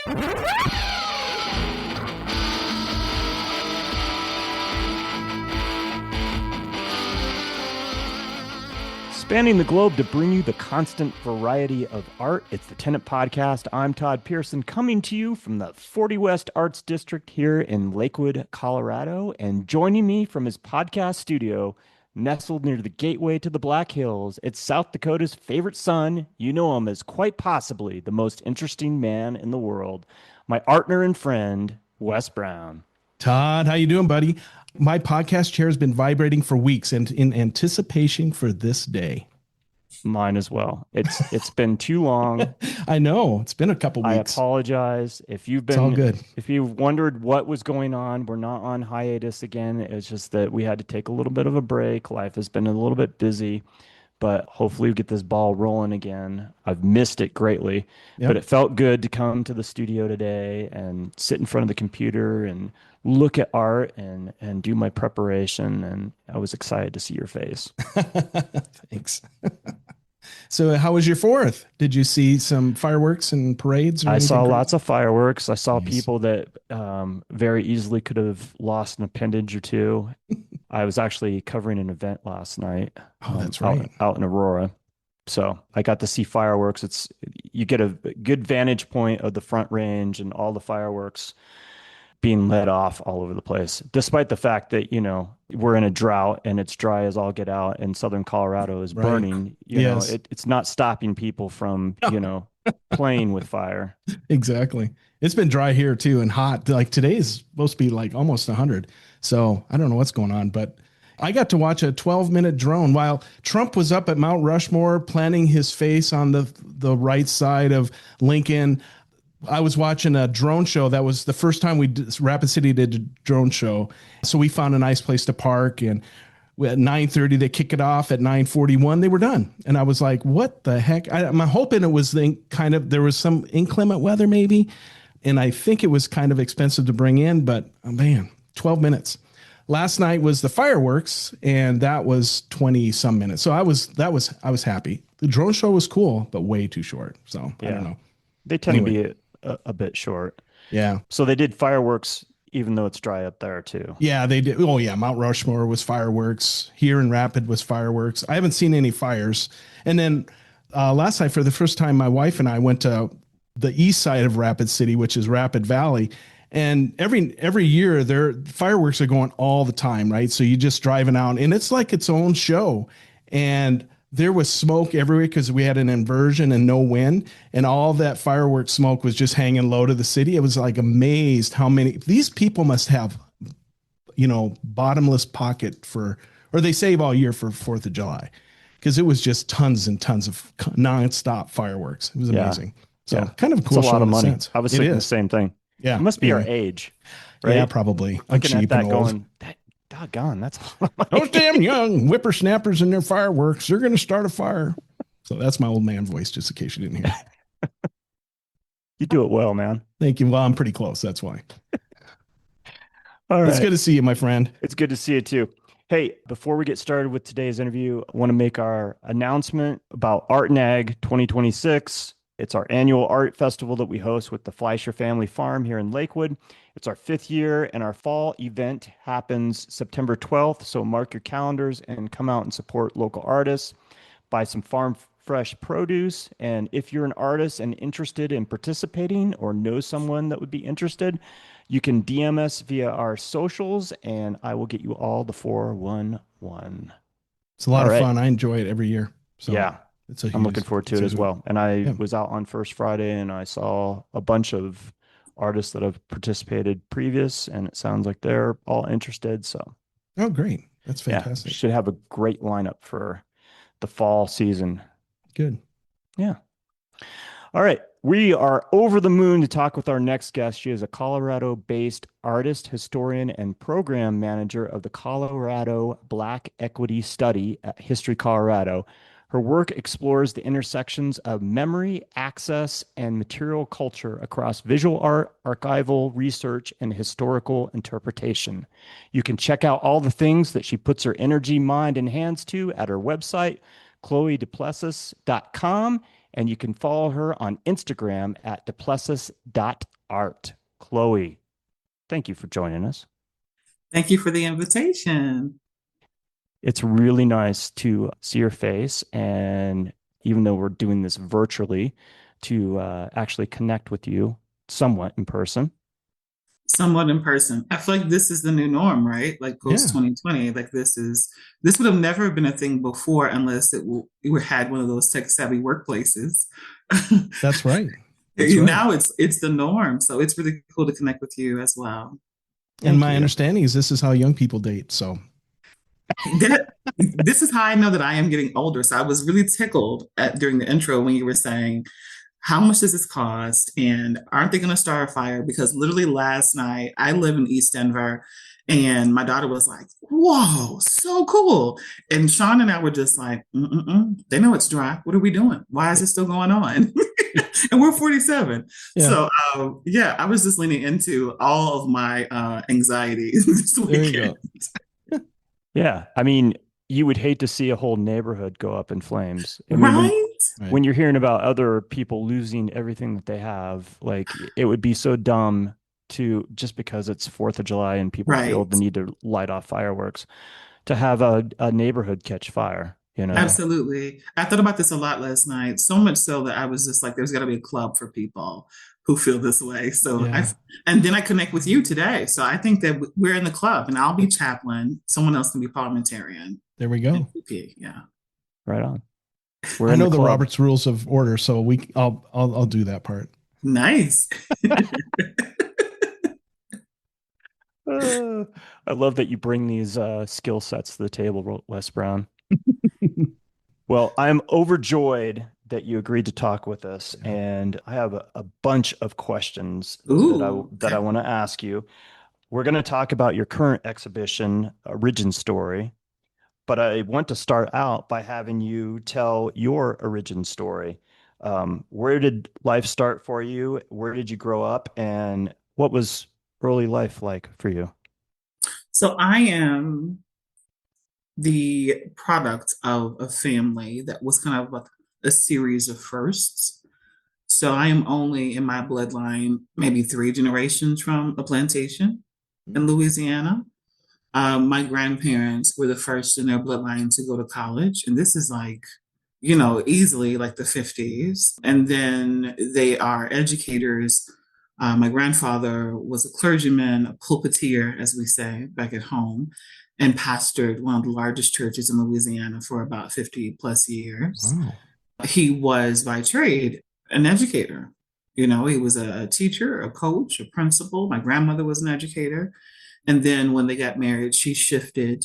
Spanning the globe to bring you the constant variety of art. It's the Tenant Podcast. I'm Todd Pearson, coming to you from the 40 West Arts District here in Lakewood, Colorado. And joining me from his podcast studio, nestled near the gateway to the Black Hills, it's South Dakota's favorite son. You know him as quite possibly the most interesting man in the world. My partner and friend, Wes Brown. Todd, how you doing, buddy? My podcast chair has been vibrating for weeks and in anticipation for this day. Mine as well. It's been too long. I know. It's been a couple weeks. I apologize. It's all good. If you've wondered what was going on, we're not on hiatus again. It's just that we had to take a little bit of a break. Life has been a little bit busy, but hopefully we get this ball rolling again. I've missed it greatly, but it felt good to come to the studio today and sit in front of the computer and look at art and do my preparation. And I was excited to see your face. Thanks. So how was your 4th? Did you see some fireworks and parades? I saw lots of fireworks. I saw people that very easily could have lost an appendage or two. I was actually covering an event last night. Oh, that's right. Out in Aurora. So I got to see fireworks. You get a good vantage point of the Front Range and all the fireworks being let off all over the place, despite the fact that, we're in a drought and it's dry as all get out and southern Colorado is burning. It's not stopping people from, playing with fire. Exactly. It's been dry here too and hot. Like today is supposed to be like almost 100. So I don't know what's going on, but I got to watch a 12-minute drone while Trump was up at Mount Rushmore planting his face on the right side of Lincoln. I was watching a drone show. That was the first time Rapid City did a drone show. So we found a nice place to park, and at 9:30 they kick it off. At 9:41 they were done, and I was like, "What the heck?" I'm hoping it was there was some inclement weather maybe, and I think it was kind of expensive to bring in. But oh man, 12 minutes. Last night was the fireworks, and that was 20 some minutes. So I was happy. The drone show was cool, but way too short. So I don't know. They tend to be a bit short. Yeah. So they did fireworks, even though it's dry up there too. Yeah, they did. Oh yeah. Mount Rushmore was fireworks. Here in Rapid was fireworks. I haven't seen any fires. And then last night, for the first time, my wife and I went to the east side of Rapid City, which is Rapid Valley. And every year their fireworks are going all the time, right? So you just driving out and it's like its own show. And there was smoke everywhere because we had an inversion and no wind, and all that fireworks smoke was just hanging low to the city. It was like amazed how many these people must have, bottomless pocket or they save all year for 4th of July, because it was just tons and tons of nonstop fireworks. It was amazing. So kind of cool. It's a lot of money. I was thinking the same thing. Yeah. It must be our age, right? Yeah, probably. Looking at that going, doggone, that's a lot of money. Those damn young whippersnappers and their fireworks, they're going to start a fire. So that's my old man voice, just in case you didn't hear. You do it well, man. Thank you. Well, I'm pretty close. That's why. All right. It's good to see you, my friend. It's good to see you too. Hey, before we get started with today's interview, I want to make our announcement about Art and Ag 2026. It's our annual art festival that we host with the Fleischer Family Farm here in Lakewood. It's our 5th year, and our fall event happens September 12th. So mark your calendars and come out and support local artists. Buy some farm fresh produce. And if you're an artist and interested in participating or know someone that would be interested, you can DM us via our socials, and I will get you all the 411. It's a lot of fun. I enjoy it every year. So yeah. I'm looking forward to it as well. And I was out on First Friday and I saw a bunch of artists that have participated previous, and it sounds like they're all interested. So, oh, great. That's fantastic. Should have a great lineup for the fall season. Good. Yeah. All right. We are over the moon to talk with our next guest. She is a Colorado-based artist, historian, and program manager of the Colorado Black Equity Study at History Colorado. Her work explores the intersections of memory, access, and material culture across visual art, archival research, and historical interpretation. You can check out all the things that she puts her energy, mind, and hands to at her website, chloeduplessis.com. And you can follow her on Instagram at duplessis.art. Chloé, thank you for joining us. Thank you for the invitation. It's really nice to see your face. And even though we're doing this virtually, to actually connect with you somewhat in person. Somewhat in person. I feel like this is the new norm, right? Like post Yeah, 2020. Like this would have never been a thing before unless we had one of those tech savvy workplaces. that's right. That's right. Now it's the norm. So it's really cool to connect with you as well. And Thank my you. understanding is this is how young people date. So This is how I know that I am getting older. So I was really tickled during the intro when you were saying, how much does this cost? And aren't they going to start a fire? Because literally last night, I live in East Denver, and my daughter was like, whoa, so cool. And Sean and I were just like, mm-mm-mm. They know it's dry. What are we doing? Why is it still going on? And we're 47. yeah, So, yeah, I was just leaning into all of my anxiety this there you weekend. go. Yeah. I mean, you would hate to see a whole neighborhood go up in flames. I mean, Right? Right. when you're hearing about other people losing everything that they have, like it would be so dumb to just because it's 4th of July and people feel Right. the need to light off fireworks to have a neighborhood catch fire, you know? Absolutely. I thought about this a lot last night, so much so that I was just like, there's got to be a club for people who feel this way. Yeah, And then I connect with you today. So I think that we're in the club and I'll be chaplain. Someone else can be parliamentarian. there we And go. VP. Yeah. Right on. We're I in the know the club. Robert's Rules of Order, so I'll do that part. Nice. Uh, I love that you bring these skill sets to the table, Wes Brown. Well, I'm overjoyed that you agreed to talk with us, Yeah. and I have a bunch of questions Ooh, that I okay. want to ask you. We're going to talk about your current exhibition, Origin Story, but I want to start out by having you tell your origin story. Where did life start for you? Where did you grow up? And what was early life like for you? So I am the product of a family that was kind of like a series of firsts. So I am only in my bloodline maybe three generations from a plantation in Louisiana. My grandparents were the first in their bloodline to go to college, and this is like, easily like the 50s. And then they are educators. My grandfather was a clergyman, a pulpiteer, as we say back at home, and pastored one of the largest churches in Louisiana for about 50 plus years. Wow. He was by trade an educator. He was a teacher, a coach, a principal. My grandmother was an educator. And then when they got married, she shifted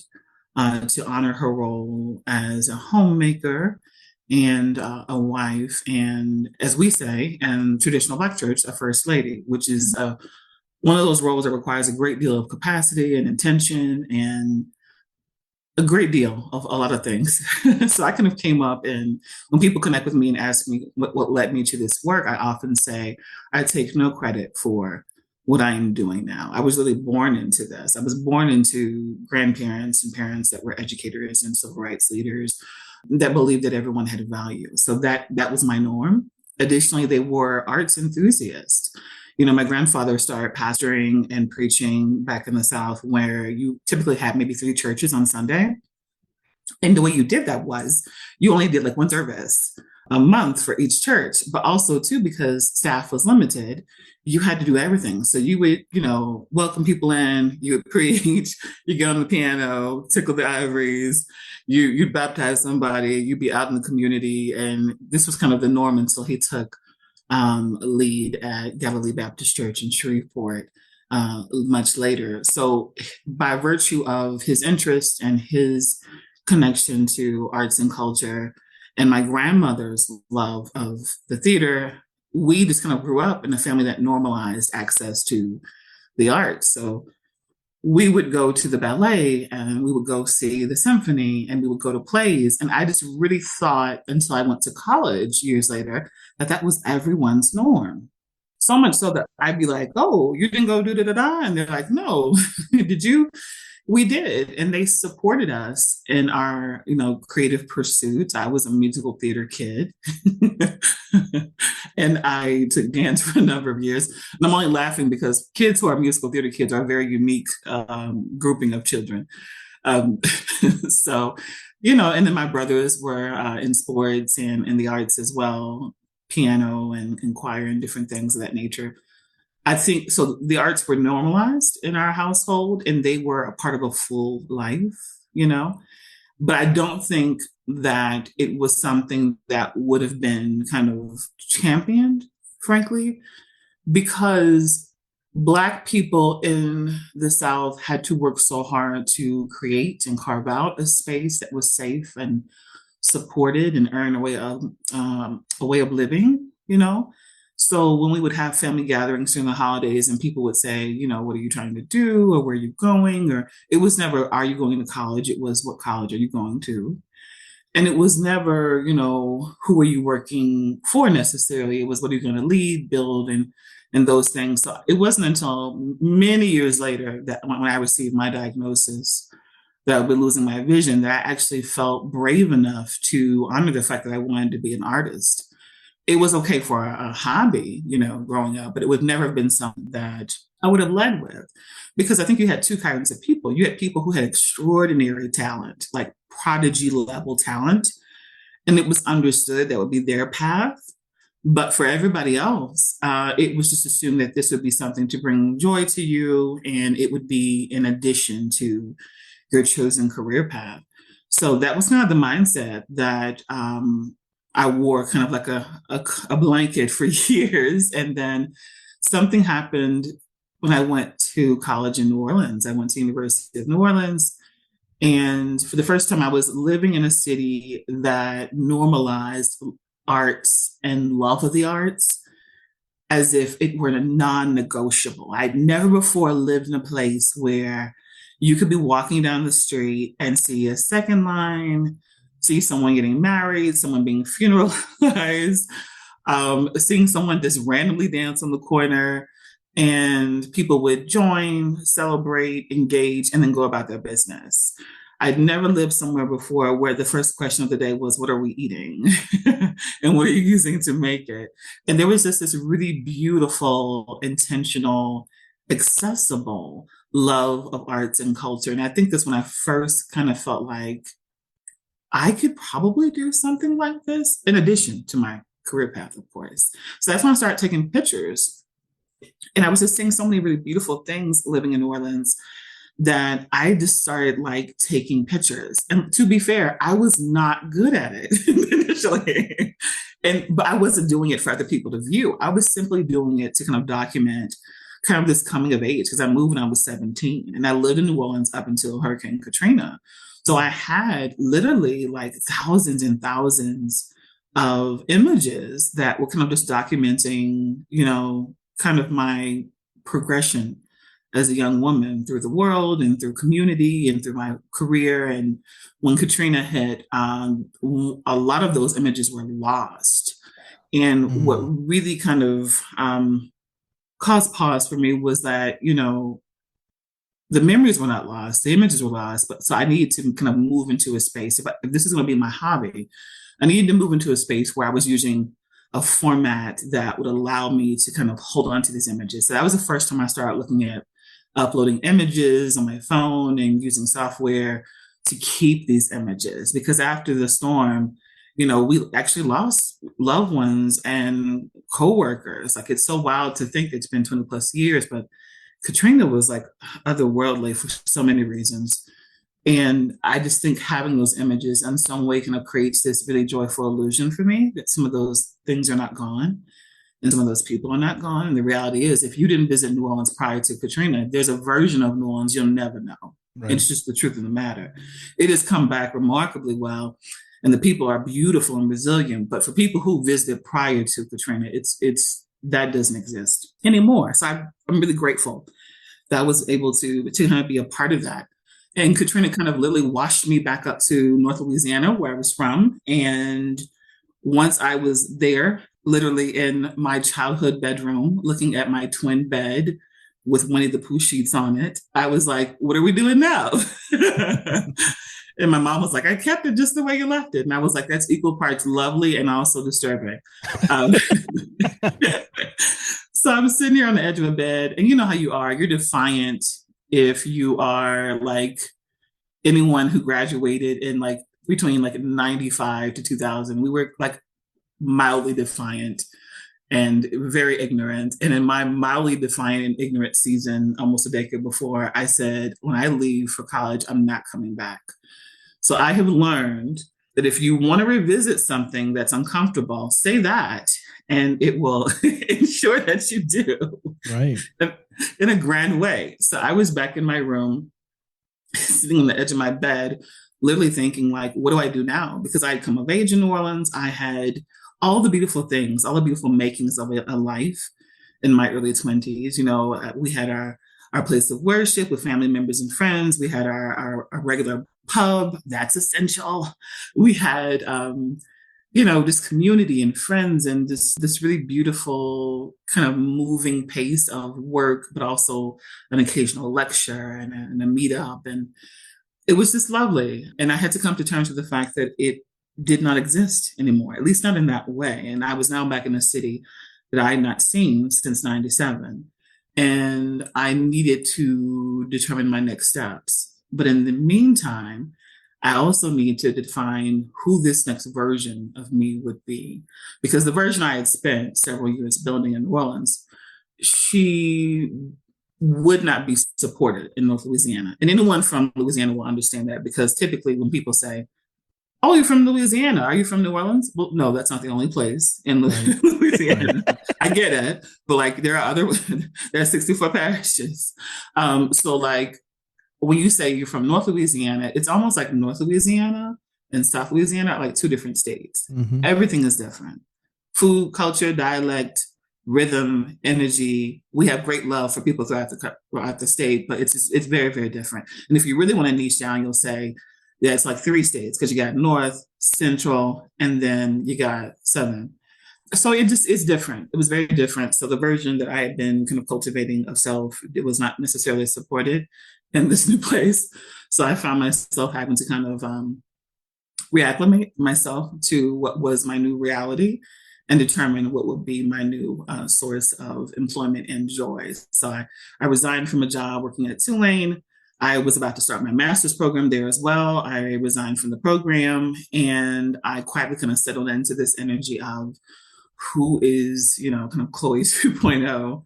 to honor her role as a homemaker and a wife, and as we say in traditional Black church, a first lady, which is one of those roles that requires a great deal of capacity and intention and a great deal of a lot of things. So I kind of came up, and when people connect with me and ask me what led me to this work, I often say I take no credit for what I am doing now. I was really born into this. I was born into grandparents and parents that were educators and civil rights leaders that believed that everyone had a value. So that was my norm. Additionally, they were arts enthusiasts. My grandfather started pastoring and preaching back in the South, where you typically had maybe three churches on Sunday. And the way you did that was you only did like one service a month for each church, but also too, because staff was limited, you had to do everything. So you would, welcome people in, you would preach, you get on the piano, tickle the ivories, you'd baptize somebody, you'd be out in the community. And this was kind of the norm until he took lead at Galilee Baptist Church in Shreveport much later. So, by virtue of his interest and his connection to arts and culture, and my grandmother's love of the theater, we just kind of grew up in a family that normalized access to the arts. So, we would go to the ballet and we would go see the symphony and we would go to plays. And I just really thought until I went to college years later that that was everyone's norm. So much so that I'd be like, oh, you didn't go do da da da. And they're like, no, did you? We did, and they supported us in our, creative pursuits. I was a musical theater kid, and I took dance for a number of years. And I'm only laughing because kids who are musical theater kids are a very unique grouping of children. Um, so, and then my brothers were in sports and in the arts as well, piano and choir and different things of that nature. I think so. The arts were normalized in our household and they were a part of a full life, but I don't think that it was something that would have been kind of championed, frankly, because Black people in the South had to work so hard to create and carve out a space that was safe and supported and earn a way of living, So when we would have family gatherings during the holidays and people would say, what are you trying to do or where are you going? Or it was never, are you going to college? It was, what college are you going to? And it was never, who are you working for necessarily? It was what are you going to lead, build, and those things. So it wasn't until many years later that when I received my diagnosis that I've been losing my vision, that I actually felt brave enough to honor the fact that I wanted to be an artist. It was okay for a hobby, growing up, but it would never have been something that I would have led with. Because I think you had two kinds of people. You had people who had extraordinary talent, like prodigy level talent, and it was understood that would be their path. But for everybody else, it was just assumed that this would be something to bring joy to you, and it would be in addition to your chosen career path. So that was kind of the mindset that I wore kind of like a blanket for years. And then something happened when I went to college in New Orleans. I went to the University of New Orleans. And for the first time, I was living in a city that normalized arts and love of the arts as if it were a non-negotiable. I'd never before lived in a place where you could be walking down the street and see a second line, see someone getting married, someone being funeralized, seeing someone just randomly dance on the corner, and people would join, celebrate, engage, and then go about their business. I'd never lived somewhere before where the first question of the day was, what are we eating? And what are you using to make it? And there was just this really beautiful, intentional, accessible love of arts and culture. And I think that's when I first kind of felt like I could probably do something like this in addition to my career path, of course. So that's when I started taking pictures. And I was just seeing so many really beautiful things living in New Orleans that I just started like taking pictures. And to be fair, I was not good at it initially. But I wasn't doing it for other people to view. I was simply doing it to kind of document kind of this coming of age, because I moved when I was 17 and I lived in New Orleans up until Hurricane Katrina. So I had literally like thousands and thousands of images that were kind of just documenting, kind of my progression as a young woman through the world and through community and through my career. And when Katrina hit, a lot of those images were lost. And what really kind of caused pause for me was that, the memories were not lost, the images were lost, but so I needed to kind of move into a space. If this is going to be my hobby, I needed to move into a space where I was using a format that would allow me to kind of hold on to these images. So that was the first time I started looking at uploading images on my phone and using software to keep these images. Because after the storm, we actually lost loved ones and coworkers. Like, it's so wild to think it's been 20 plus years, but Katrina was like otherworldly for so many reasons. And I just think having those images in some way kind of creates this really joyful illusion for me that some of those things are not gone and some of those people are not gone. And the reality is, if you didn't visit New Orleans prior to Katrina, there's a version of New Orleans you'll never know. Right. It's just the truth of the matter. It has come back remarkably well, and the people are beautiful and resilient. But for people who visited prior to Katrina, it's that doesn't exist anymore. So I'm really grateful that I was able to kind of be a part of that. And Katrina kind of literally washed me back up to North Louisiana, where I was from. And once I was there, literally in my childhood bedroom, looking at my twin bed, with Winnie the Pooh sheets on it. I was like, what are we doing now? And my mom was like, I kept it just the way you left it. And I was like, that's equal parts lovely and also disturbing. Um, so I'm sitting here on the edge of a bed, and you know how you are. You're defiant if you are like anyone who graduated in like between like 95 to 2000. We were like mildly defiant and very ignorant. And in my mildly defiant and ignorant season, almost a decade before, I said, when I leave for college, I'm not coming back. So I have learned that if you want to revisit something that's uncomfortable, say that, and it will ensure that you do. Right. In a grand way. So I was back in my room, sitting on the edge of my bed, literally thinking like, what do I do now? Because I had come of age in New Orleans. I had all the beautiful things, all the beautiful makings of a life in my early 20s. You know, we had our place of worship with family members and friends. We had our regular pub. That's essential. We had, you know, just community and friends and this really beautiful kind of moving pace of work, but also an occasional lecture and a meetup. And it was just lovely. And I had to come to terms with the fact that it did not exist anymore, at least not in that way. And I was now back in a city that I had not seen since 97. And I needed to determine my next steps. But in the meantime, I also need to define who this next version of me would be. Because the version I had spent several years building in New Orleans, she would not be supported in North Louisiana. And anyone from Louisiana will understand that, because typically when people say, oh, you're from Louisiana, are you from New Orleans? Well, no, that's not the only place in Louisiana. I get it, but like there are there are 64 parishes. So like when you say you're from North Louisiana, it's almost like North Louisiana and South Louisiana are like two different states. Mm-hmm. Everything is different. Food, culture, dialect, rhythm, energy. We have great love for people throughout the state, but it's very, very different. And if you really want to niche down, you'll say, yeah, it's like 3 states, because you got North, Central, and then you got Southern. So it's different. It was very different. So the version that I had been kind of cultivating of self, it was not necessarily supported in this new place. So I found myself having to kind of reacclimate myself to what was my new reality and determine what would be my new source of employment and joy. So I resigned from a job working at Tulane. I was about to start my master's program there as well. I resigned from the program, and I quietly kind of settled into this energy of who is, you know, kind of Chloé 2.0.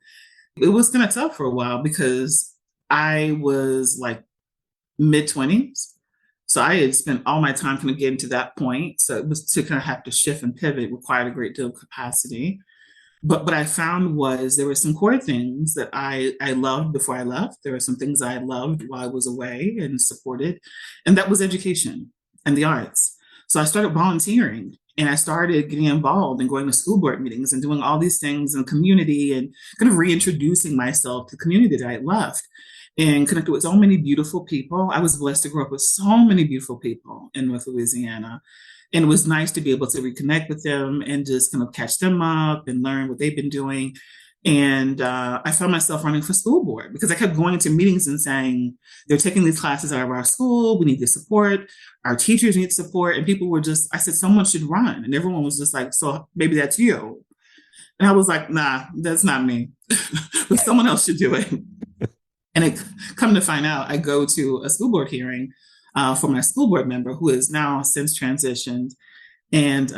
It was kind of tough for a while because I was like mid-20s. So I had spent all my time kind of getting to that point. So it was to kind of have to shift and pivot required a great deal of capacity. But what I found was there were some core things that I loved before I left. There were some things I loved while I was away and supported. And that was education and the arts. So I started volunteering, and I started getting involved and going to school board meetings and doing all these things in the community and kind of reintroducing myself to the community that I had left and connected with so many beautiful people. I was blessed to grow up with so many beautiful people in North Louisiana. And it was nice to be able to reconnect with them and just kind of catch them up and learn what they've been doing. And I found myself running for school board because I kept going to meetings and saying, they're taking these classes out of our school. We need the support. Our teachers need support. And people were just, I said, someone should run. And everyone was just like, so maybe that's you. And I was like, nah, that's not me. But someone else should do it. And it come to find out, I go to a school board hearing for my school board member, who is now since transitioned. And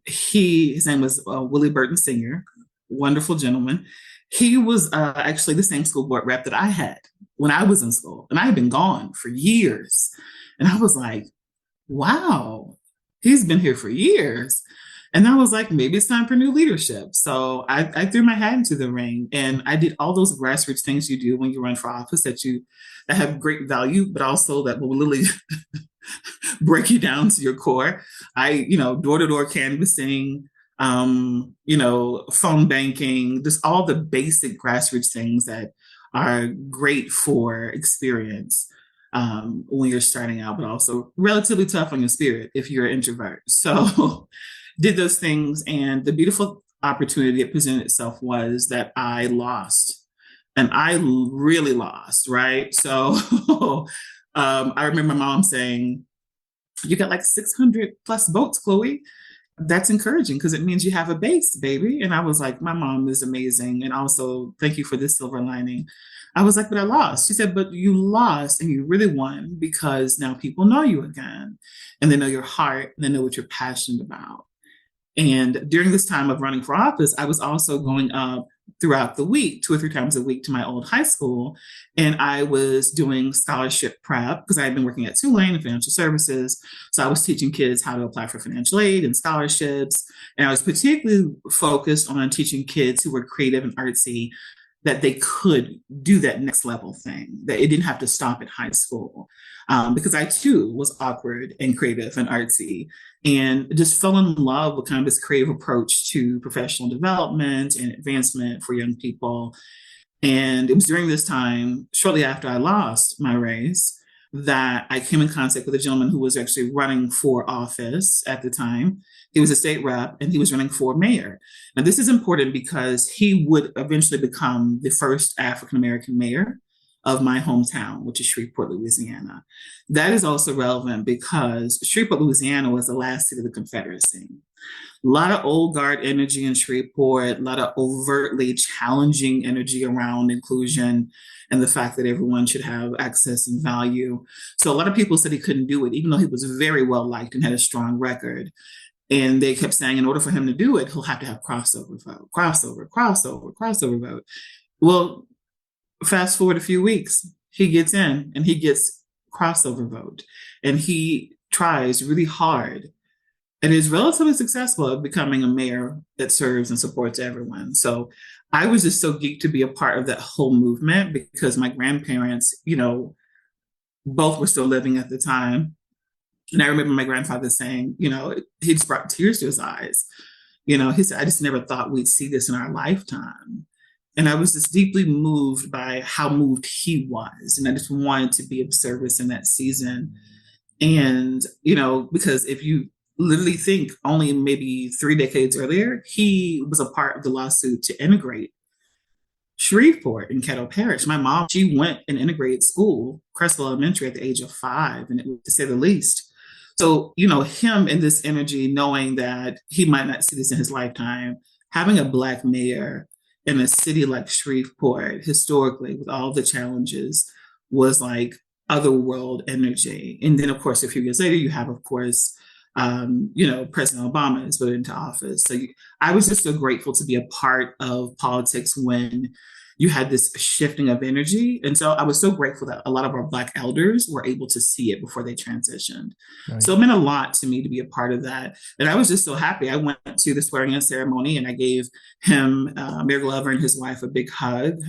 his name was Willie Burton Sr., wonderful gentleman. He was actually the same school board rep that I had when I was in school. And I had been gone for years. And I was like, wow, he's been here for years. And I was like, maybe it's time for new leadership. So I threw my hat into the ring, and I did all those grassroots things you do when you run for office that have great value, but also that will literally break you down to your core. Door-to-door canvassing, phone banking, just all the basic grassroots things that are great for experience when you're starting out, but also relatively tough on your spirit if you're an introvert. So did those things, and the beautiful opportunity that presented itself was that I lost and I really lost, right? So I remember my mom saying, you got like 600 plus votes, Chloe. That's encouraging because it means you have a base, baby. And I was like, my mom is amazing. And also, thank you for this silver lining. I was like, but I lost. She said, but you lost and you really won because now people know you again and they know your heart and they know what you're passionate about. And during this time of running for office, I was also going up throughout the week, 2 or 3 times a week to my old high school. And I was doing scholarship prep because I had been working at Tulane in financial services. So I was teaching kids how to apply for financial aid and scholarships. And I was particularly focused on teaching kids who were creative and artsy that they could do that next level thing, that it didn't have to stop at high school. Because I too was awkward and creative and artsy and just fell in love with kind of this creative approach to professional development and advancement for young people. And it was during this time, shortly after I lost my race, that I came in contact with a gentleman who was actually running for office at the time. He was a state rep and he was running for mayor. Now, this is important because he would eventually become the first African-American mayor of my hometown, which is Shreveport, Louisiana. That is also relevant because Shreveport, Louisiana was the last seat of the Confederacy. A lot of old guard energy in Shreveport, a lot of overtly challenging energy around inclusion and the fact that everyone should have access and value. So a lot of people said he couldn't do it, even though he was very well liked and had a strong record. And they kept saying, in order for him to do it, he'll have to have crossover vote, crossover vote. Well, fast forward a few weeks, he gets in and he gets crossover vote. And he tries really hard and is relatively successful at becoming a mayor that serves and supports everyone. So I was just so geeked to be a part of that whole movement because my grandparents, both were still living at the time. And I remember my grandfather saying, he just brought tears to his eyes. He said, I just never thought we'd see this in our lifetime. And I was just deeply moved by how moved he was. And I just wanted to be of service in that season. And, because if you literally think only maybe 3 decades earlier, he was a part of the lawsuit to integrate Shreveport in Caddo Parish. My mom, she went and integrated school, Creswell Elementary, at the age of 5, and it was, to say the least. So, him and this energy, knowing that he might not see this in his lifetime, having a Black mayor in a city like Shreveport, historically, with all the challenges, was like otherworld energy. And then, of course, a few years later, you have, of course, President Obama is voted into office. So I was just so grateful to be a part of politics when you had this shifting of energy. And so I was so grateful that a lot of our Black elders were able to see it before they transitioned. Right. So it meant a lot to me to be a part of that. And I was just so happy. I went to the swearing in ceremony and I gave him, Mayor Glover and his wife, a big hug,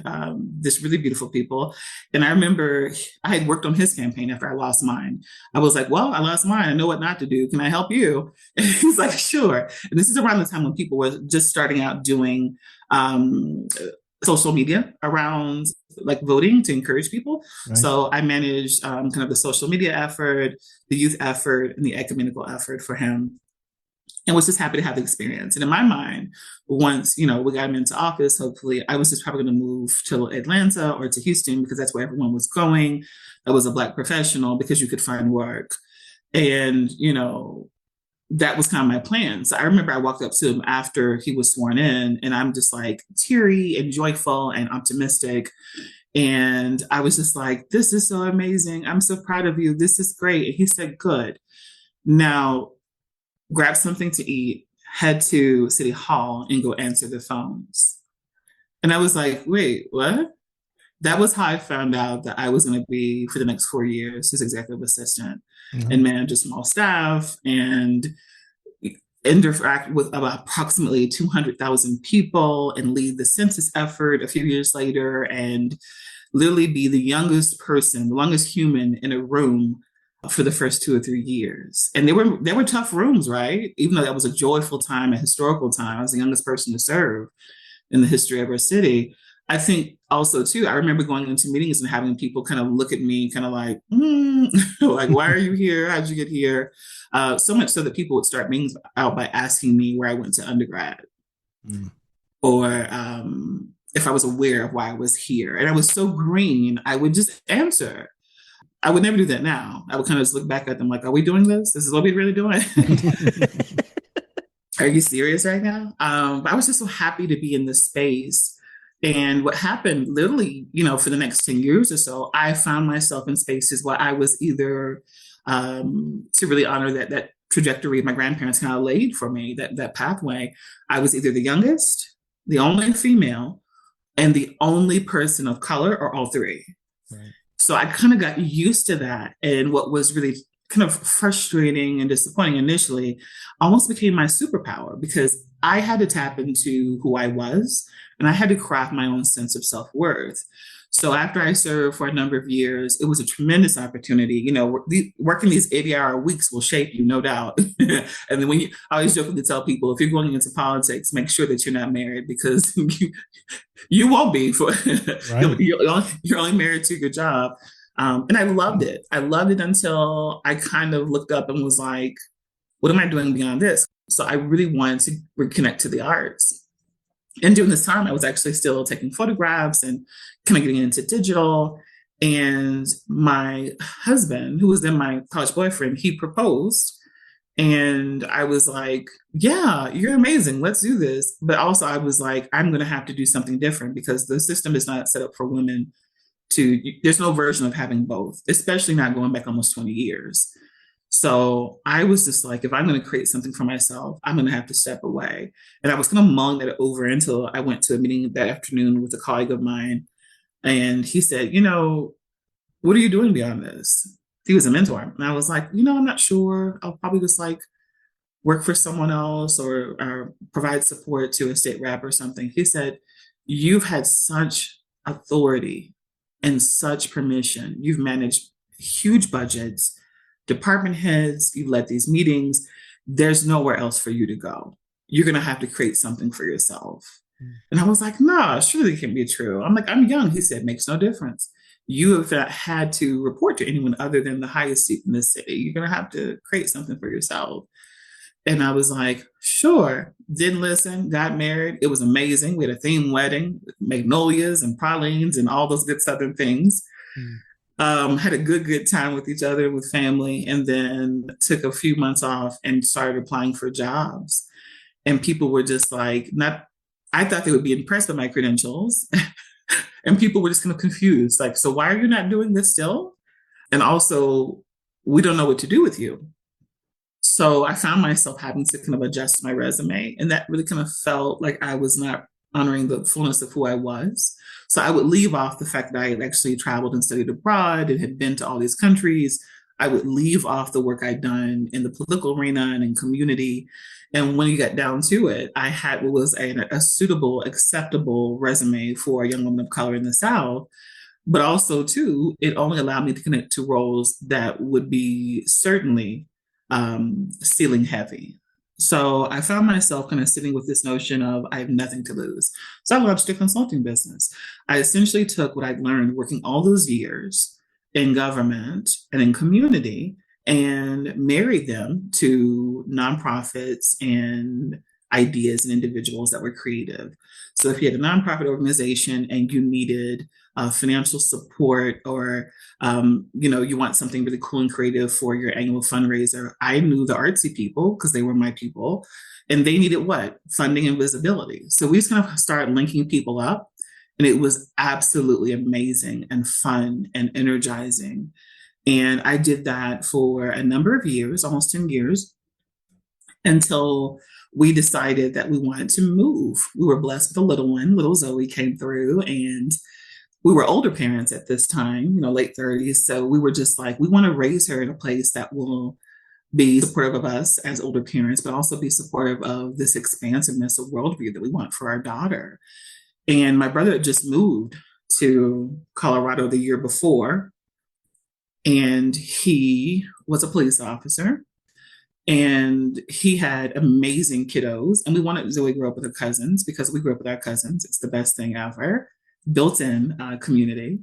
this really beautiful people. And I remember I had worked on his campaign after I lost mine. I was like, well, I lost mine. I know what not to do. Can I help you? And he's like, sure. And this is around the time when people were just starting out doing social media around like voting to encourage people. Right. So I managed kind of the social media effort, the youth effort, and the ecumenical effort for him. And was just happy to have the experience. And in my mind, once, we got him into office, hopefully, I was just probably going to move to Atlanta or to Houston because that's where everyone was going. I was a Black professional because you could find work. And, that was kind of my plan. So I remember I walked up to him after he was sworn in and I'm just like teary and joyful and optimistic. And I was just like, this is so amazing. I'm so proud of you. This is great. And he said, good. Now grab something to eat, head to City Hall and go answer the phones. And I was like, wait, what? That was how I found out that I was going to be, for the next 4 years, his executive assistant and manage a small staff and interact with about approximately 200,000 people and lead the census effort a few years later and literally be the youngest person, the longest human in a room for the first 2 or 3 years. And they were tough rooms, right? Even though that was a joyful time, a historical time, I was the youngest person to serve in the history of our city. I think also, too, I remember going into meetings and having people kind of look at me kind of like, like, why are you here? How'd you get here? So much so that people would start meetings out by asking me where I went to undergrad or if I was aware of why I was here. And I was so green, I would just answer. I would never do that now. I would kind of just look back at them like, are we doing this? This is what we're really doing? Are you serious right now? But I was just so happy to be in this space. And what happened literally, for the next 10 years or so, I found myself in spaces where I was either to really honor that trajectory my grandparents kind of laid for me, that pathway. I was either the youngest, the only female, and the only person of color, or all three. Right. So I kind of got used to that. And what was really kind of frustrating and disappointing initially almost became my superpower, because I had to tap into who I was and I had to craft my own sense of self-worth. So after I served for a number of years, it was a tremendous opportunity. Working these 80-hour weeks will shape you, no doubt. And then I always jokingly tell people, if you're going into politics, make sure that you're not married, because you won't be. Right. You're only married to your job. And I loved it. I loved it until I kind of looked up and was like, what am I doing beyond this? So I really wanted to reconnect to the arts. And during this time, I was actually still taking photographs and kind of getting into digital. And my husband, who was then my college boyfriend, he proposed. And I was like, yeah, you're amazing. Let's do this. But also I was like, I'm going to have to do something different, because the system is not set up for women there's no version of having both, especially not going back almost 20 years. So I was just like, if I'm going to create something for myself, I'm going to have to step away. And I was kind of mulling that over until I went to a meeting that afternoon with a colleague of mine. And he said, what are you doing beyond this? He was a mentor. And I was like, I'm not sure. I'll probably just work for someone else or provide support to a state rep or something. He said, you've had such authority and such permission. You've managed huge budgets, department heads, you've led these meetings. There's nowhere else for you to go. You're going to have to create something for yourself. And I was like, no, surely it can't be true. I'm like, I'm young. He said, makes no difference. You have not had to report to anyone other than the highest seat in the city. You're going to have to create something for yourself. And I was like, sure. Didn't listen, got married. It was amazing. We had a themed wedding with magnolias and pralines and all those good Southern things. Had a good time with each other, with family, and then took a few months off and started applying for jobs. And people were just like, I thought they would be impressed with my credentials. And people were just kind of confused. Like, so why are you not doing this still? And also, we don't know what to do with you. So I found myself having to kind of adjust my resume. And that really kind of felt like I was not honoring the fullness of who I was. So I would leave off the fact that I had actually traveled and studied abroad and had been to all these countries. I would leave off the work I'd done in the political arena and in community. And when you got down to it, I had what was a suitable, acceptable resume for a young woman of color in the South. But also, too, it only allowed me to connect to roles that would be certainly ceiling heavy. So I found myself kind of sitting with this notion of I have nothing to lose. So I launched a consulting business. I essentially took what I'd learned working all those years in government and in community and married them to nonprofits and ideas and individuals that were creative. So if you had a nonprofit organization and you needed financial support or, you want something really cool and creative for your annual fundraiser, I knew the artsy people because they were my people and they needed what? Funding and visibility. So we just kind of started linking people up and it was absolutely amazing and fun and energizing. And I did that for a number of years, almost 10 years, until we decided that we wanted to move. We were blessed with a little one. Little Zoe came through and we were older parents at this time, late 30s. So we were just like, we want to raise her in a place that will be supportive of us as older parents, but also be supportive of this expansiveness of worldview that we want for our daughter. And my brother had just moved to Colorado the year before, and he was a police officer. And he had amazing kiddos. And we wanted Zoe to grow up with her cousins because we grew up with our cousins. It's the best thing ever. Built-in community.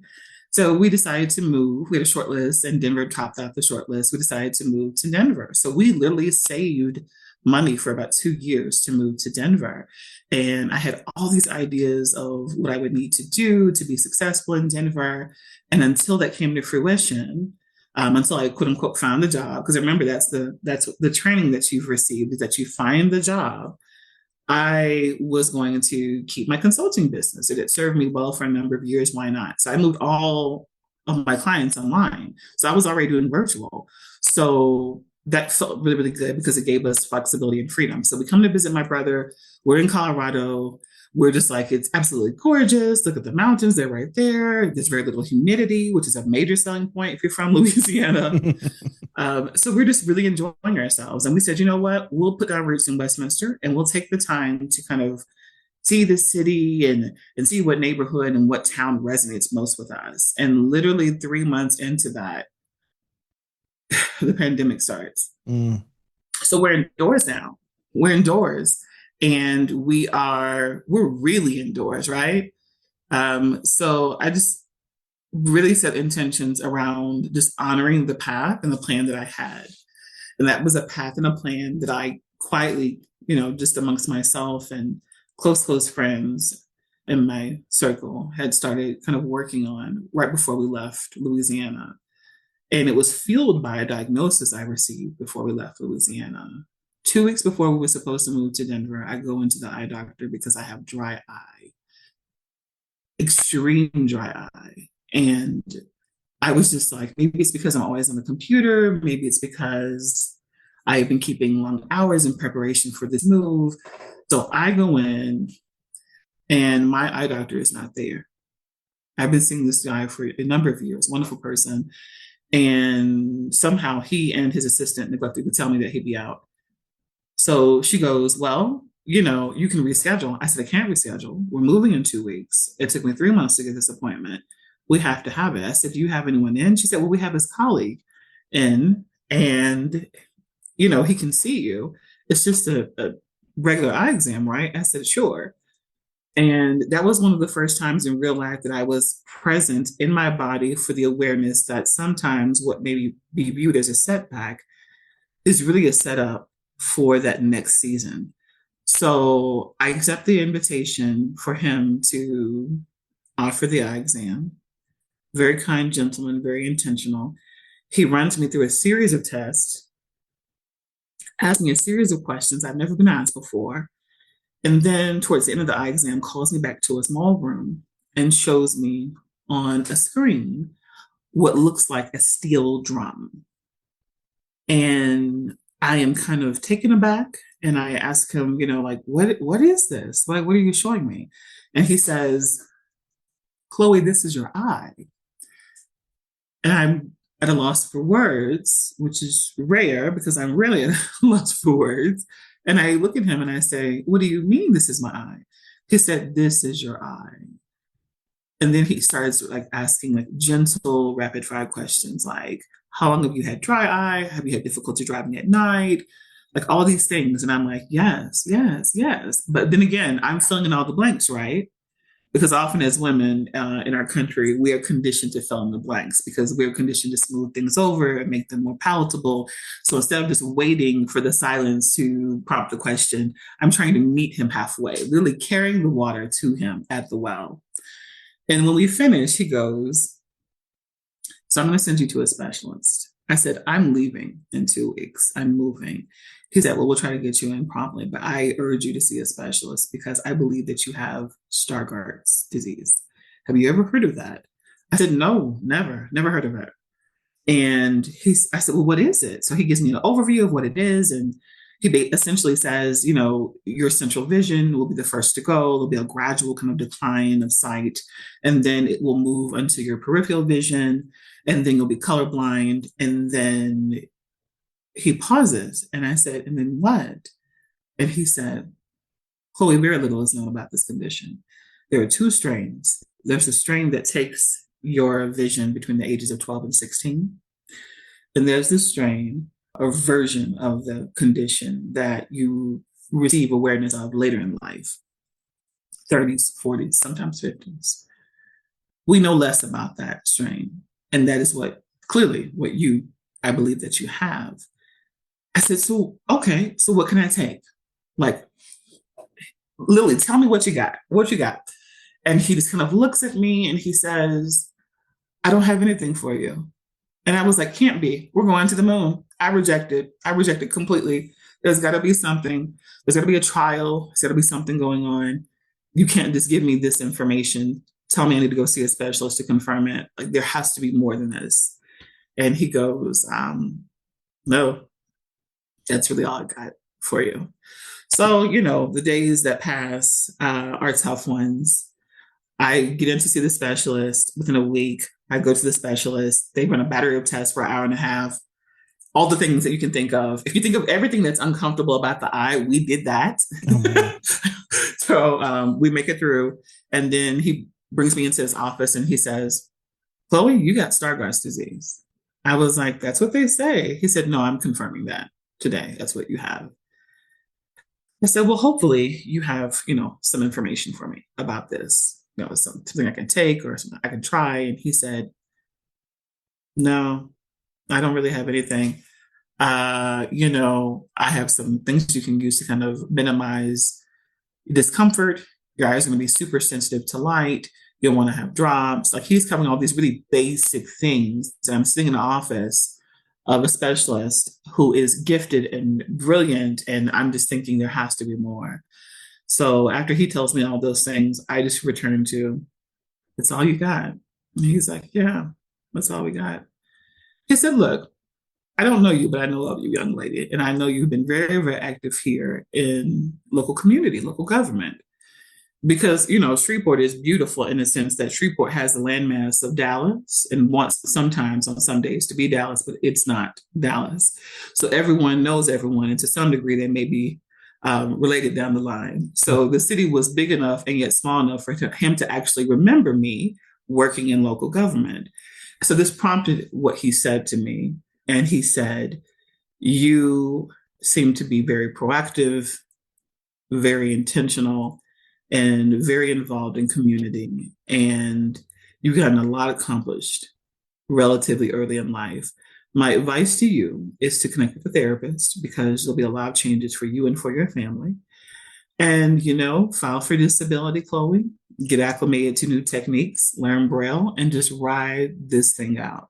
So we decided to move. We had a short list and Denver topped out the short list. We decided to move to Denver. So we literally saved money for about 2 years to move to Denver. And I had all these ideas of what I would need to do to be successful in Denver. And until that came to fruition, until I quote unquote found the job, because remember that's the training that you've received is that you find the job. I was going to keep my consulting business. It had served me well for a number of years. Why not? So I moved all of my clients online. So I was already doing virtual. So that felt really, really good because it gave us flexibility and freedom. So we come to visit my brother. We're in Colorado. We're just like, it's absolutely gorgeous. Look at the mountains. They're right there. There's very little humidity, which is a major selling point if you're from Louisiana. So we're just really enjoying ourselves. And we said, you know what? We'll put down roots in Westminster and we'll take the time to kind of see the city and see what neighborhood and what town resonates most with us. And literally 3 months into that, the pandemic starts. So we're indoors now. We're indoors and we're really indoors, right? So I just really set intentions around just honoring the path and the plan that I had. And that was a path and a plan that I quietly, just amongst myself and close friends in my circle had started kind of working on right before we left Louisiana. And it was fueled by a diagnosis I received before we left Louisiana. 2 weeks before we were supposed to move to Denver, I go into the eye doctor because I have dry eye, extreme dry eye. And I was just like, maybe it's because I'm always on the computer. Maybe it's because I've been keeping long hours in preparation for this move. So I go in and my eye doctor is not there. I've been seeing this guy for a number of years, wonderful person. And somehow he and his assistant neglected to tell me that he'd be out. So she goes, well, you can reschedule. I said, I can't reschedule. We're moving in 2 weeks. It took me 3 months to get this appointment. We have to have it. I said, do you have anyone in? She said, well, we have his colleague in and, he can see you. It's just a regular eye exam, right? I said, sure. And that was one of the first times in real life that I was present in my body for the awareness that sometimes what may be viewed as a setback is really a setup for that next season. So I accept the invitation for him to offer the eye exam. Very kind gentleman, very intentional. He runs me through a series of tests, asks me a series of questions I've never been asked before. And then towards the end of the eye exam, calls me back to a small room and shows me on a screen what looks like a steel drum. And I am kind of taken aback. And I ask him, what is this? What are you showing me? And he says, Chloe, this is your eye. And I'm at a loss for words, which is rare because I'm really at a loss for words. And I look at him and I say, what do you mean this is my eye? He said, this is your eye. And then he starts asking gentle rapid fire questions like, how long have you had dry eye? Have you had difficulty driving at night? All these things. And I'm like, yes, yes, yes. But then again, I'm filling in all the blanks, right? Because often as women in our country, we are conditioned to fill in the blanks because we're conditioned to smooth things over and make them more palatable. So instead of just waiting for the silence to prompt the question, I'm trying to meet him halfway, literally carrying the water to him at the well. And when we finish, he goes, so I'm going to send you to a specialist. I said, I'm leaving in 2 weeks. I'm moving. He said, well, we'll try to get you in promptly, but I urge you to see a specialist because I believe that you have Stargardt's disease. Have you ever heard of that? I said, no, never heard of it. And I said, well, what is it? So he gives me an overview of what it is. And he essentially says, your central vision will be the first to go. There'll be a gradual kind of decline of sight. And then it will move into your peripheral vision. And then you'll be colorblind. And then he pauses and I said, and then what? And he said, Chloe, very little is known about this condition. There are 2 strains. There's a strain that takes your vision between the ages of 12 and 16. And there's this strain or version of the condition that you receive awareness of later in life, 30s, 40s, sometimes 50s. We know less about that strain. And that is clearly what I believe that you have. I said, so, okay, so what can I take? Like, Lily, tell me what you got. What you got? And he just kind of looks at me and he says, I don't have anything for you. And I was like, can't be. We're going to the moon. I rejected. I rejected completely. There's got to be something. There's got to be a trial. There's got to be something going on. You can't just give me this information. Tell me I need to go see a specialist to confirm it. Like, there has to be more than this. And he goes, no, that's really all I got for you. So, the days that pass are tough ones. I get in to see the specialist. Within a week, I go to the specialist. They run a battery of tests for an hour and a half. All the things that you can think of. If you think of everything that's uncomfortable about the eye, we did that. Oh, so we make it through. And then he brings me into his office and he says, Chloé, you got Stargardt's disease. I was like, that's what they say. He said, no, I'm confirming that today. That's what you have. I said, well, hopefully you have, some information for me about this. Something I can take or something I can try. And he said, no, I don't really have anything. I have some things you can use to kind of minimize discomfort. Your eyes are going to be super sensitive to light. You'll want to have drops. Like, he's covering all these really basic things. And I'm sitting in the office of a specialist who is gifted and brilliant. And I'm just thinking there has to be more. So after he tells me all those things, I just return to, that's all you got. And he's like, yeah, that's all we got. He said, look, I don't know you, but I know of you, young lady. And I know you've been very, very active here in local community, local government. Because, Shreveport is beautiful in the sense that Shreveport has the landmass of Dallas and wants sometimes on some days to be Dallas, but it's not Dallas. So everyone knows everyone. And to some degree, they may be related down the line. So the city was big enough and yet small enough for him to actually remember me working in local government. So this prompted what he said to me. And he said, you seem to be very proactive, very intentional, and very involved in community. And you've gotten a lot accomplished relatively early in life. My advice to you is to connect with a therapist because there'll be a lot of changes for you and for your family. And, file for disability, Chloé, get acclimated to new techniques, learn Braille, and just ride this thing out.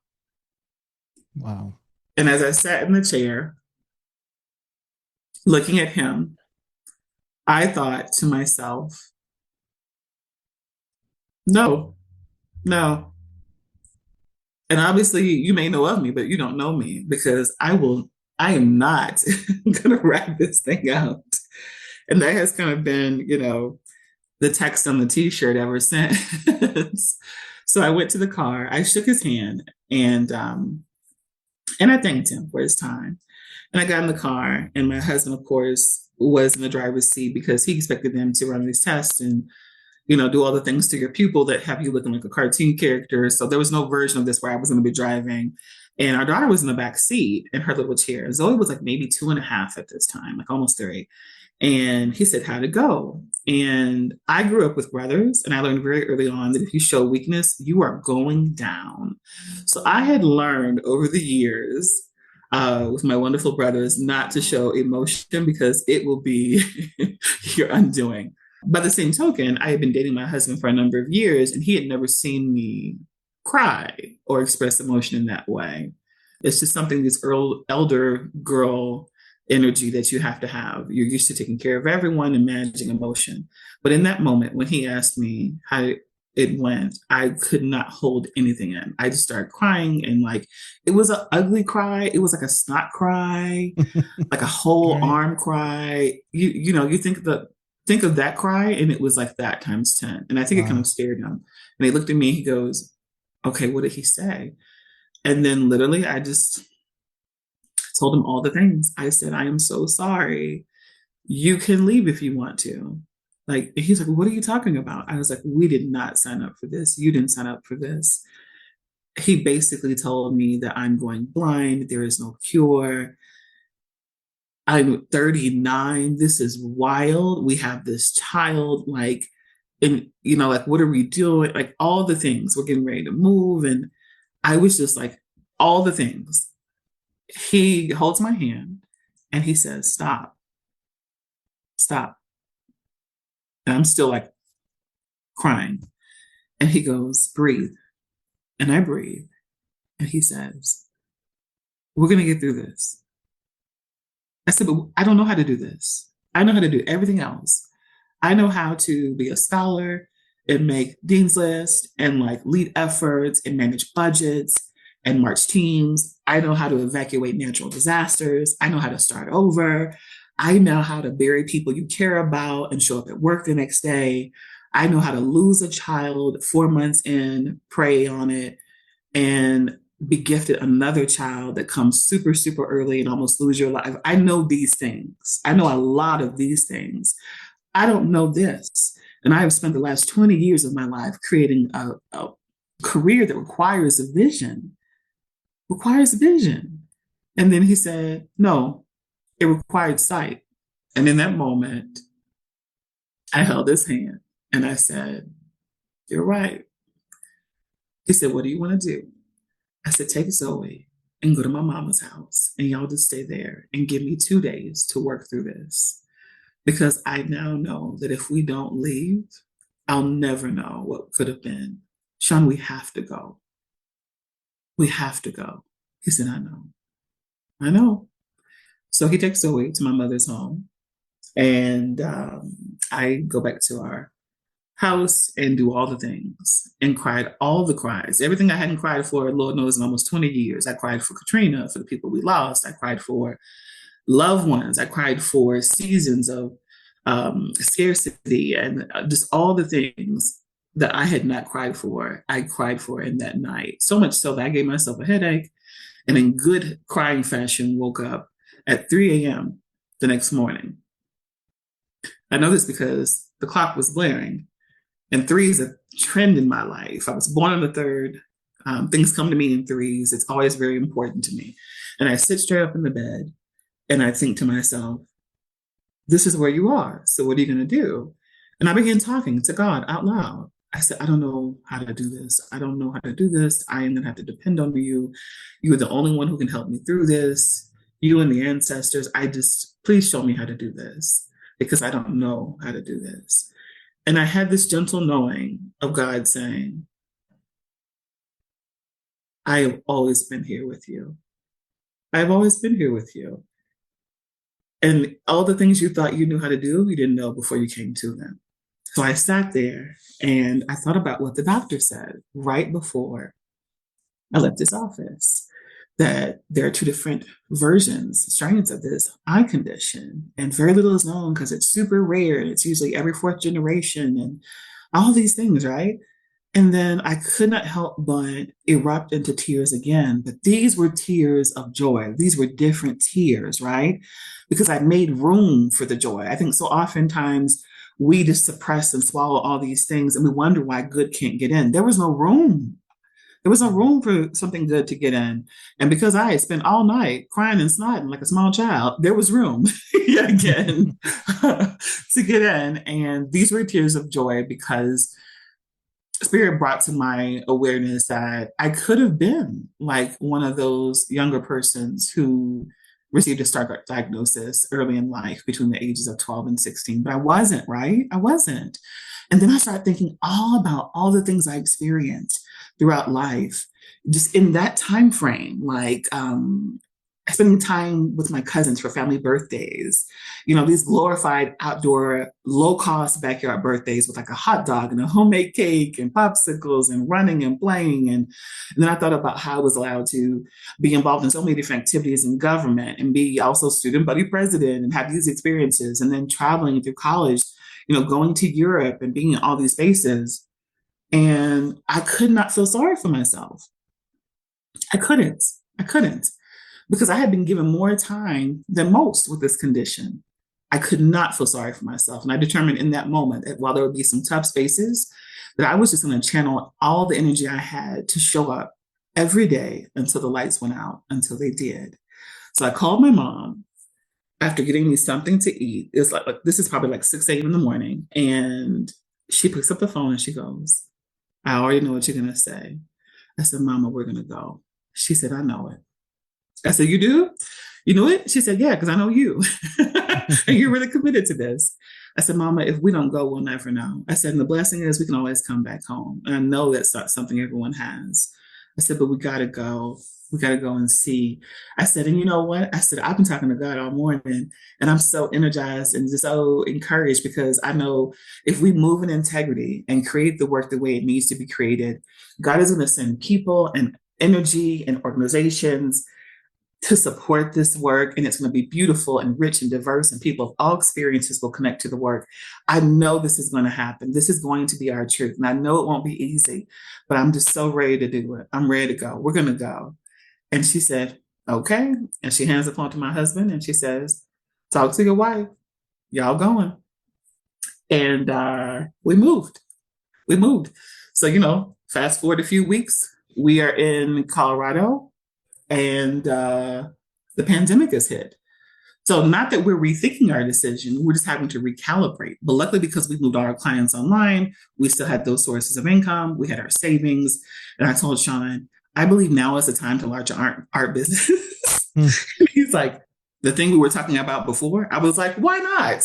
Wow. And as I sat in the chair, looking at him, I thought to myself, no. And obviously you may know of me, but you don't know me because I am not going to wrap this thing out. And that has kind of been, the text on the t-shirt ever since. So I went to the car, I shook his hand and I thanked him for his time. And I got in the car and my husband, of course, was in the driver's seat because he expected them to run these tests and do all the things to your pupil that have you looking like a cartoon character. So there was no version of this where I was going to be driving. And our daughter was in the back seat in her little chair. Zoe was like maybe 2.5 at this time, like almost 3. And he said, how'd it go? And I grew up with brothers and I learned very early on that if you show weakness, you are going down. So I had learned over the years with my wonderful brothers not to show emotion because it will be your undoing. By the same token, I had been dating my husband for a number of years and he had never seen me cry or express emotion in that way. It's just something, this elder girl energy that you have to have. You're used to taking care of everyone and managing emotion. But in that moment, when he asked me how it went, I could not hold anything in. I just started crying and it was an ugly cry. It was like a snot cry, like a whole arm cry. You think of that cry and it was like that times 10. And I think it kind of scared him. And he looked at me, he goes, okay, what did he say? And then literally I just told him all the things. I said, I am so sorry. You can leave if you want to. He's like, what are you talking about? I was like, we did not sign up for this. You didn't sign up for this. He basically told me that I'm going blind. There is no cure. I'm 39. This is wild. We have this child, what are we doing? All the things. We're getting ready to move. And I was just all the things. He holds my hand And he says, stop, stop. And I'm still like crying. And he goes, breathe. And I breathe. And he says, we're going to get through this. I said, but I don't know how to do this. I know how to do everything else. I know how to be a scholar and make dean's list and like lead efforts and manage budgets and march teams. I know how to evacuate natural disasters. I know how to start over. I know how to bury people you care about and show up at work the next day. I know how to lose a child 4 months in, pray on it, and be gifted another child that comes super, super early and almost lose your life. I know these things. I know a lot of these things. I don't know this. And I have spent the last 20 years of my life creating a career that requires a vision, And then he said, no, it required sight. And in that moment, I held his hand and I said, you're right. He said, what do you want to do? I said, take Zoe and go to my mama's house and y'all just stay there and give me 2 days to work through this. Because I now know that if we don't leave, I'll never know what could have been. Sean, we have to go. We have to go. He said, I know. I know. So he takes Zoe to my mother's home. And I go back to our house and do all the things and cried all the cries. Everything I hadn't cried for, Lord knows, in almost 20 years. I cried for Katrina, for the people we lost. I cried for loved ones. I cried for seasons of scarcity and just all the things that I had not cried for, I cried for in that night. So much so that I gave myself a headache and in good crying fashion woke up at 3 a.m. the next morning. I know this because the clock was blaring and 3 is a trend in my life. I was born on the 3rd. Things come to me in 3s. It's always very important to me. And I sit straight up in the bed and I think to myself, this is where you are. So what are you going to do? And I began talking to God out loud. I said, I don't know how to do this. I don't know how to do this. I am going to have to depend on you. You are the only one who can help me through this. You and the ancestors, please show me how to do this because I don't know how to do this. And I had this gentle knowing of God saying, I have always been here with you. I've always been here with you. And all the things you thought you knew how to do, you didn't know before you came to them. So I sat there and I thought about what the doctor said right before I left his office, that there are 2 different strains of this eye condition, and very little is known because it's super rare. It's usually every 4th generation and all these things, right? And then I could not help but erupt into tears again. But these were tears of joy. These were different tears, right? Because I made room for the joy. I think so oftentimes we just suppress and swallow all these things and we wonder why good can't get in. There was no room. There was no room for something good to get in. And because I had spent all night crying and snotting like a small child, there was room yet again to get in. And these were tears of joy because Spirit brought to my awareness that I could have been like one of those younger persons who received a Stargardt diagnosis early in life between the ages of 12 and 16, but I wasn't, right? I wasn't. And then I started thinking all about all the things I experienced throughout life, just in that time frame, like spending time with my cousins for family birthdays, these glorified outdoor, low-cost backyard birthdays with like a hot dog and a homemade cake and popsicles and running and playing. And then I thought about how I was allowed to be involved in so many different activities in government and be also student body president and have these experiences. And then traveling through college, going to Europe and being in all these spaces. And I could not feel sorry for myself. I couldn't. Because I had been given more time than most with this condition. I could not feel sorry for myself. And I determined in that moment that while there would be some tough spaces, that I was just going to channel all the energy I had to show up every day until the lights went out, until they did. So I called my mom after getting me something to eat. It's like this is probably like 6 a.m. in the morning. And she picks up the phone and she goes, I already know what you're going to say. I said, Mama, we're going to go. She said, I know it. I said, you do? You know it? She said, yeah, because I know you. And you're really committed to this. I said, Mama, if we don't go, we'll never know. I said, and the blessing is we can always come back home. And I know that's not something everyone has. I said, but we got to go. We got to go and see. I said, and you know what? I said, I've been talking to God all morning, and I'm so energized and just so encouraged because I know if we move in integrity and create the work the way it needs to be created, God is going to send people and energy and organizations to support this work, and it's going to be beautiful and rich and diverse, and people of all experiences will connect to the work. I know this is going to happen. This is going to be our truth, and I know it won't be easy, but I'm just so ready to do it. I'm ready to go. We're going to go. And she said, okay. And she hands the phone to my husband and she says, talk to your wife. Y'all going. And we moved. We moved. So, fast forward a few weeks, we are in Colorado, and the pandemic has hit. So not that we're rethinking our decision, we're just having to recalibrate. But luckily, because we moved all our clients online, we still had those sources of income. We had our savings. And I told Sean, I believe now is the time to launch an art business. He's like, the thing we were talking about before, I was like, why not?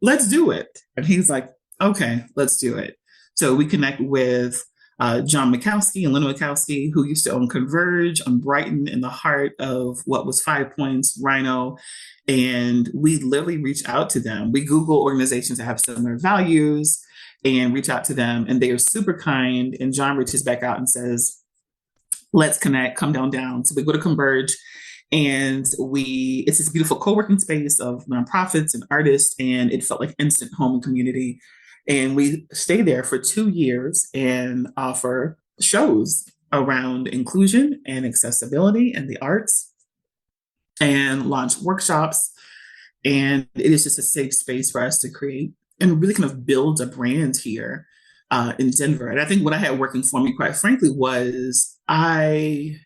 Let's do it. And he's like, okay, let's do it. So we connect with John Mikowski and Lynn Mikowski, who used to own Converge on Brighton in the heart of what was Five Points, Rhino. And we literally reach out to them. We Google organizations that have similar values and reach out to them. And they are super kind. And John reaches back out and says, let's connect, come down. So we go to Converge, and it's this beautiful co-working space of nonprofits and artists. And it felt like instant home and community. And we stay there for 2 years and offer shows around inclusion and accessibility and the arts, and launch workshops. And it is just a safe space for us to create and really kind of build a brand here in Denver. And I think what I had working for me, quite frankly, was I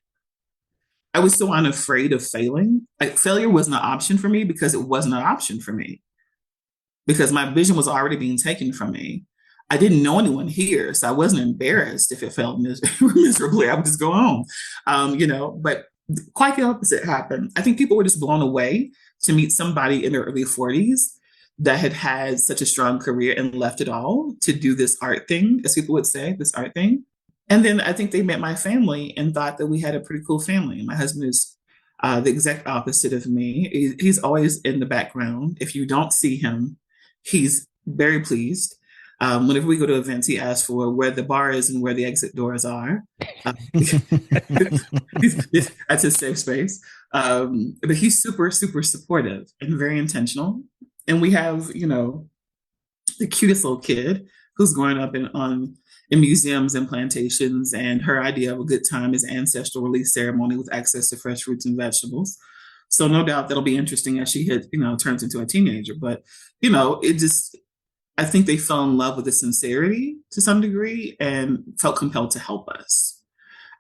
was so unafraid of failing. Like, failure wasn't an option for me because it wasn't an option for me. Because my vision was already being taken from me. I didn't know anyone here, so I wasn't embarrassed if it failed miserably. I would just go home, but quite the opposite happened. I think people were just blown away to meet somebody in their early 40s that had such a strong career and left it all to do this art thing, as people would say, this art thing. And then I think they met my family and thought that we had a pretty cool family. My husband is the exact opposite of me. He's always in the background. If you don't see him, he's very pleased. Whenever we go to events, he asks for where the bar is and where the exit doors are. That's his safe space. But he's super, super supportive and very intentional. And we have, the cutest little kid who's growing up in museums and plantations. And her idea of a good time is Ancestral release ceremony with access to fresh fruits and vegetables. So no doubt that'll be interesting as she turns into a teenager. But, I think they fell in love with the sincerity to some degree and felt compelled to help us.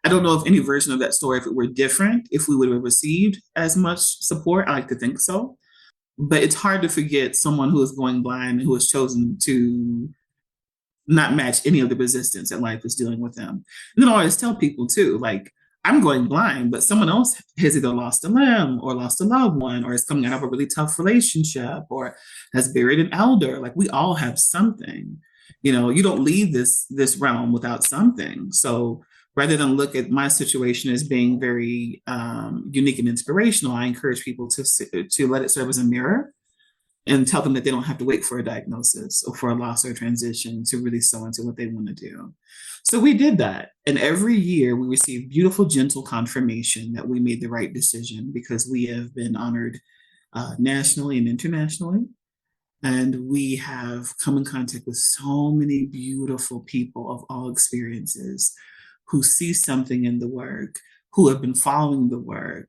I don't know if any version of that story, if it were different, if we would have received as much support. I like to think so. But it's hard to forget someone who is going blind and who has chosen to not match any of the resistance that life is dealing with them. And then I always tell people too, like, I'm going blind, but someone else has either lost a limb or lost a loved one or is coming out of a really tough relationship or has buried an elder. Like, we all have something. You don't leave this realm without something. So rather than look at my situation as being very unique and inspirational, I encourage people to let it serve as a mirror and tell them that they don't have to wait for a diagnosis or for a loss or a transition to really sow into what they want to do. So we did that. And every year we receive beautiful, gentle confirmation that we made the right decision because we have been honored nationally and internationally. And we have come in contact with so many beautiful people of all experiences who see something in the work, who have been following the work.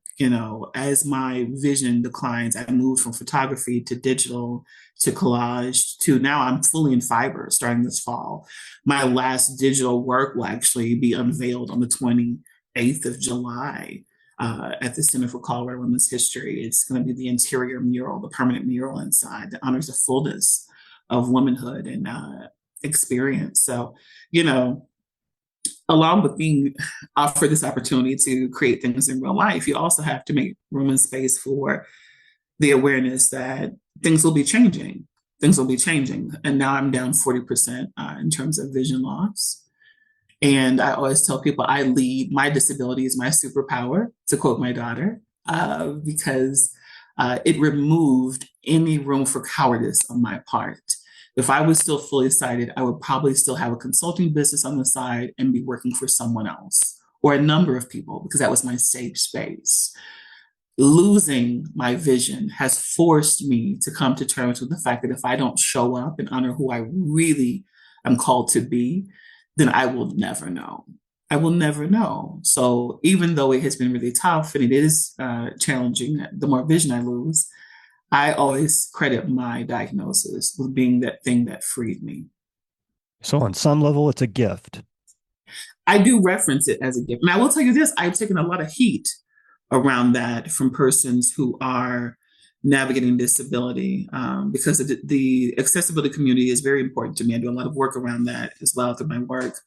As my vision declines, I moved from photography to digital to collage to now I'm fully in fiber starting this fall. My last digital work will actually be unveiled on the 28th of July at the Center for Colorado Women's History. It's going to be the interior mural, the permanent mural inside that honors the fullness of womanhood and experience. So, along with being offered this opportunity to create things in real life, you also have to make room and space for the awareness that things will be changing. Things will be changing. And now I'm down 40% in terms of vision loss. And I always tell people I lead, my disability is my superpower, to quote my daughter, because it removed any room for cowardice on my part. If I was still fully sighted, I would probably still have a consulting business on the side and be working for someone else or a number of people because that was my safe space. Losing my vision has forced me to come to terms with the fact that if I don't show up and honor who I really am called to be, then I will never know. I will never know. So even though it has been really tough and it is challenging, the more vision I lose, I always credit my diagnosis with being that thing that freed me. So on some level, it's a gift. I do reference it as a gift. And I will tell you this, I've taken a lot of heat around that from persons who are navigating disability because the accessibility community is very important to me. I do a lot of work around that as well through my work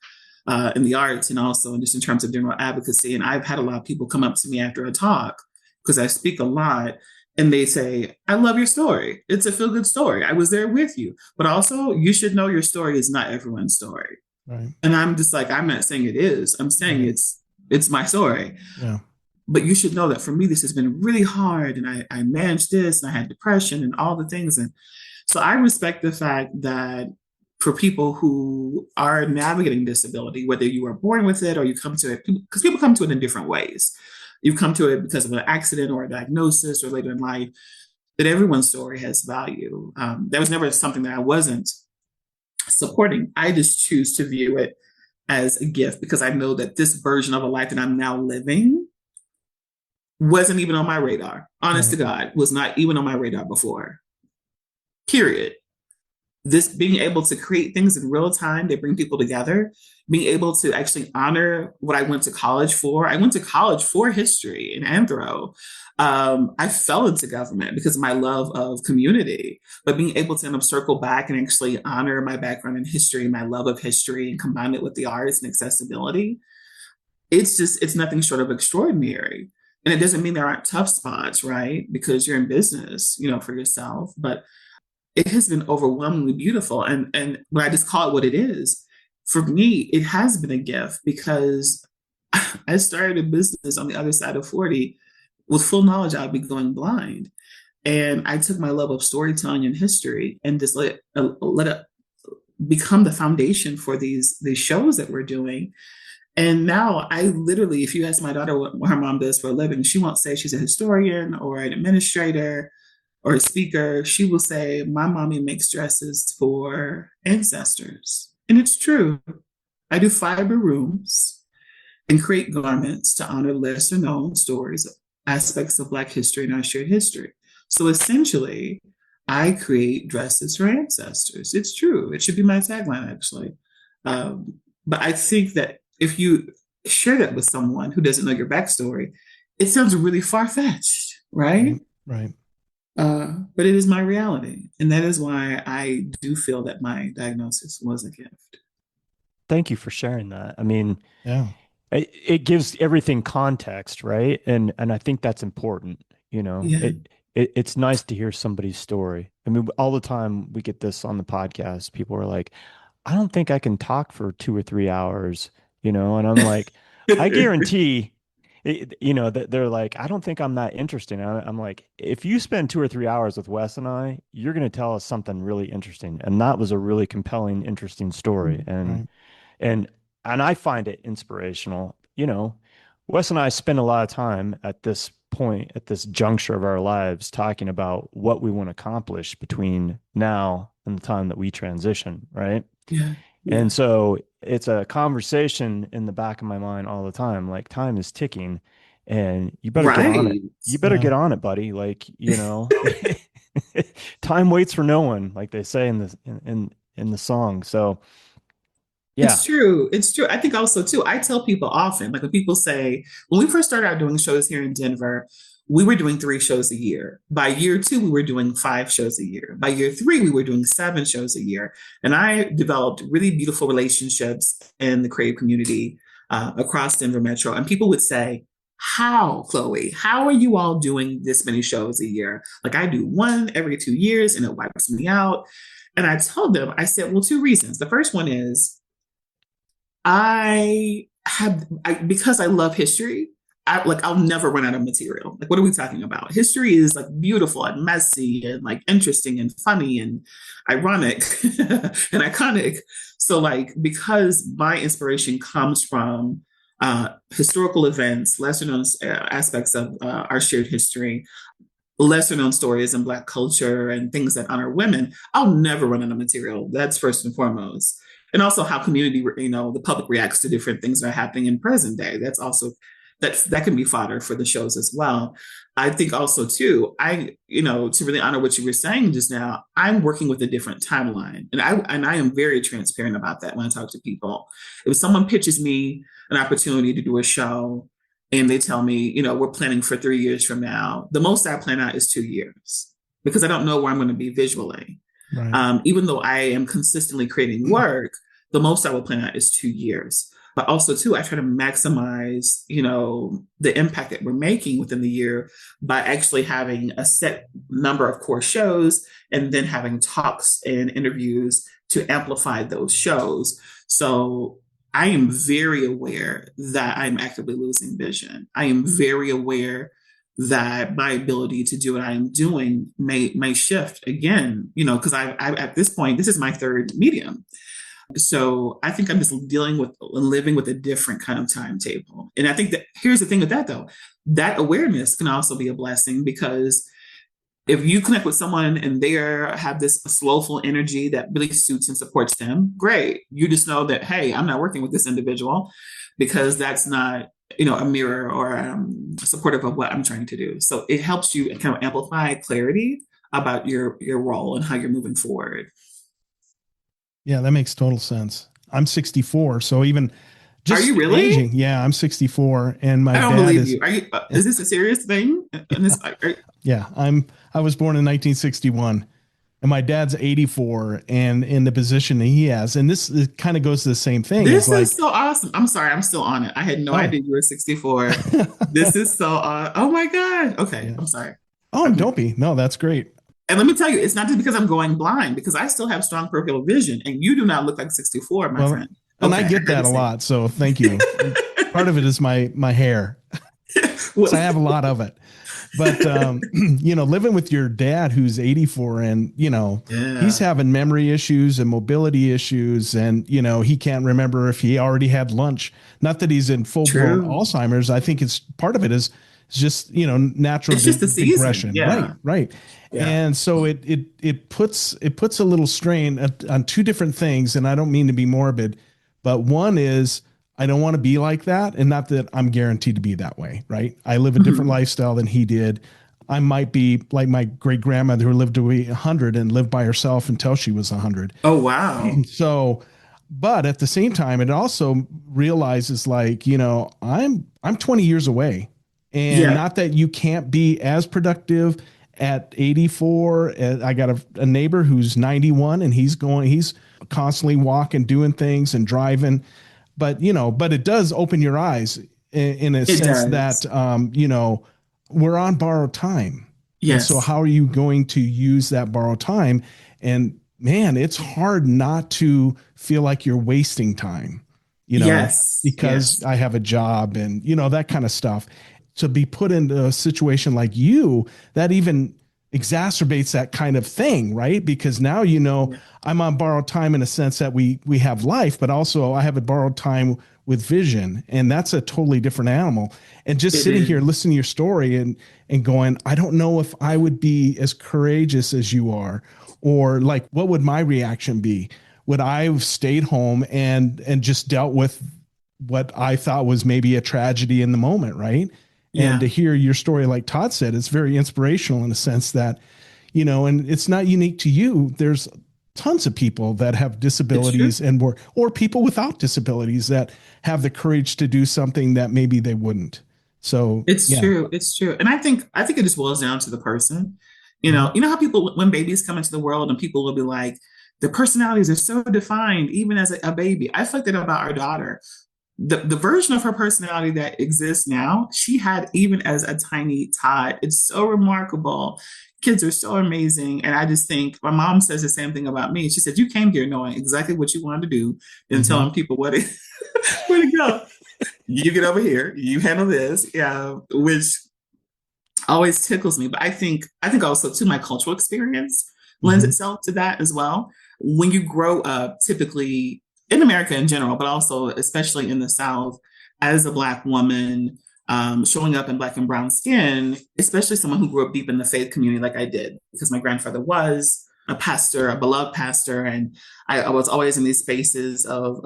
in the arts and also just in terms of general advocacy. And I've had a lot of people come up to me after a talk because I speak a lot and they say, I love your story. It's a feel-good story. I was there with you. But also, you should know your story is not everyone's story. Right. And I'm just like, I'm not saying it is. I'm saying it's my story. Yeah. But you should know that for me, this has been really hard. And I managed this and I had depression and all the things. And so I respect the fact that for people who are navigating disability, whether you are born with it or you come to it, because people come to it in different ways. You come to it because of an accident or a diagnosis or later in life, that everyone's story has value. That was never something that I wasn't supporting. I just choose to view it as a gift because I know that this version of a life that I'm now living wasn't even on my radar. Honest to God, was not even on my radar before. Period. This being able to create things in real time that bring people together, being able to actually honor what I went to college for. I went to college for history and anthro. I fell into government because of my love of community, but being able to end up circle back and actually honor my background in history, my love of history, and combine it with the arts and accessibility, it's nothing short of extraordinary. And it doesn't mean there aren't tough spots, right? Because you're in business, for yourself, but it has been overwhelmingly beautiful. And when I just call it what it is, for me, it has been a gift because I started a business on the other side of 40 with full knowledge I'd be going blind. And I took my love of storytelling and history and just let it become the foundation for these shows that we're doing. And now I literally, if you ask my daughter what her mom does for a living, she won't say she's a historian or an administrator or a speaker. She will say, my mommy makes dresses for ancestors. And it's true. I do fiber rooms and create garments to honor lesser known stories, aspects of Black history and our shared history. So essentially, I create dresses for ancestors. It's true. It should be my tagline, actually. But I think that if you share that with someone who doesn't know your backstory, it sounds really far-fetched, right? Right. But it is my reality. And that is why I do feel that my diagnosis was a gift. Thank you for sharing that. I mean, Yeah. it gives everything context, right? And I think that's important. Yeah. It's nice to hear somebody's story. I mean, all the time we get this on the podcast. People are like, I don't think I can talk for 2 or 3 hours, and I'm like, I guarantee, that they're like, I don't think I'm that interesting. I'm like, if you spend 2 or 3 hours with Wes and I, you're going to tell us something really interesting. And that was a really compelling, interesting story. And, Right. and I find it inspirational. Wes and I spend a lot of time at this point, at this juncture of our lives, talking about what we want to accomplish between now and the time that we transition, right? Yeah. And so it's a conversation in the back of my mind all the time. Like, time is ticking and you better get on it. You better get on it, buddy. Like, time waits for no one, like they say in the song. So yeah. It's true. It's true. I think also too, I tell people often, like when people say, when we first started out doing shows here in Denver, we were doing 3 shows a year. By year 2, we were doing 5 shows a year. By year 3, we were doing 7 shows a year. And I developed really beautiful relationships in the creative community across Denver Metro. And people would say, how, Chloe, how are you all doing this many shows a year? Like I do one every 2 years and it wipes me out. And I told them, I said, well, two reasons. The first one is because I love history, I'll never run out of material. Like, what are we talking about? History is like beautiful and messy and like interesting and funny and ironic and iconic. So like, because my inspiration comes from historical events, lesser known aspects of our shared history, lesser known stories in Black culture and things that honor women, I'll never run out of material. That's first and foremost. And also how community, the public reacts to different things that are happening in present day. That's also that can be fodder for the shows as well. I think also too, to really honor what you were saying just now, I'm working with a different timeline. And I am very transparent about that when I talk to people. If someone pitches me an opportunity to do a show and they tell me, we're planning for 3 years from now, the most I plan out is 2 years because I don't know where I'm going to be visually. Right. Even though I am consistently creating work, the most I will plan out is 2 years. But also, too, I try to maximize, the impact that we're making within the year by actually having a set number of core shows and then having talks and interviews to amplify those shows. So I am very aware that I'm actively losing vision. I am very aware that my ability to do what I am doing may shift again, because I at this point, this is my third medium. So I think I'm just living with a different kind of timetable. And I think that here's the thing with that, though, that awareness can also be a blessing because if you connect with someone and they have this slowful energy that really suits and supports them, great. You just know that, hey, I'm not working with this individual because that's not, a mirror or supportive of what I'm trying to do. So it helps you kind of amplify clarity about your role and how you're moving forward. Yeah, that makes total sense. I'm 64, so even just are you really? Aging, yeah, I'm 64, and my I don't dad believe you. Are you? Is this a serious thing? Yeah, I was born in 1961, and my dad's 84, and in the position that he has, and this kind of goes to the same thing. This is so awesome. I'm sorry, I'm still on it. I had no idea you were 64. This is so. Oh my god. Okay, yeah. I'm sorry. Oh, don't be. No, that's great. And let me tell you, it's not just because I'm going blind, because I still have strong peripheral vision, and you do not look like 64, my friend. Okay, and I get that a lot, so thank you. Part of it is my hair. So I have a lot of it. But, living with your dad who's 84 and, he's having memory issues and mobility issues and, he can't remember if he already had lunch. Not that he's in full-blown Alzheimer's. I think it's part of it is just, natural digression. Yeah. Right. Yeah. And so it puts a little strain on two different things. And I don't mean to be morbid, but one is I don't want to be like that. And not that I'm guaranteed to be that way. Right. I live a different lifestyle than he did. I might be like my great grandmother who lived to be 100 and lived by herself until she was 100. Oh, wow. So, but at the same time, it also realizes like, I'm 20 years away. And not that you can't be as productive at 84. I got a neighbor who's 91 and he's constantly walking, doing things and driving. But, but it does open your eyes in a sense that, we're on borrowed time. Yes. And so how are you going to use that borrowed time? And man, it's hard not to feel like you're wasting time, because I have a job and, that kind of stuff. To be put into a situation like you, that even exacerbates that kind of thing, right? Because now, I'm on borrowed time in a sense that we have life, but also I have a borrowed time with vision. And that's a totally different animal. And just sitting here, listening to your story and going, I don't know if I would be as courageous as you are, or like, what would my reaction be? Would I have stayed home and just dealt with what I thought was maybe a tragedy in the moment, right? Yeah. And to hear your story, like Todd said, it's very inspirational in a sense that, and it's not unique to you. There's tons of people that have disabilities or people without disabilities that have the courage to do something that maybe they wouldn't. So it's true. It's true. And I think it just boils down to the person. You know how people, when babies come into the world and people will be like, their personalities are so defined, even as a baby. I felt that about our daughter. the version of her personality that exists now, she had even as a tiny tot. It's so remarkable. Kids are so amazing. And I just think my mom says the same thing about me. She said, you came here knowing exactly what you wanted to do and telling people where to go. You get over here, you handle this. Yeah, which always tickles me. But I think also too my cultural experience lends itself to that as well. When you grow up, typically in America in general, but also especially in the South, as a Black woman, showing up in Black and brown skin, especially someone who grew up deep in the faith community like I did, because my grandfather was a pastor, a beloved pastor, and I was always in these spaces of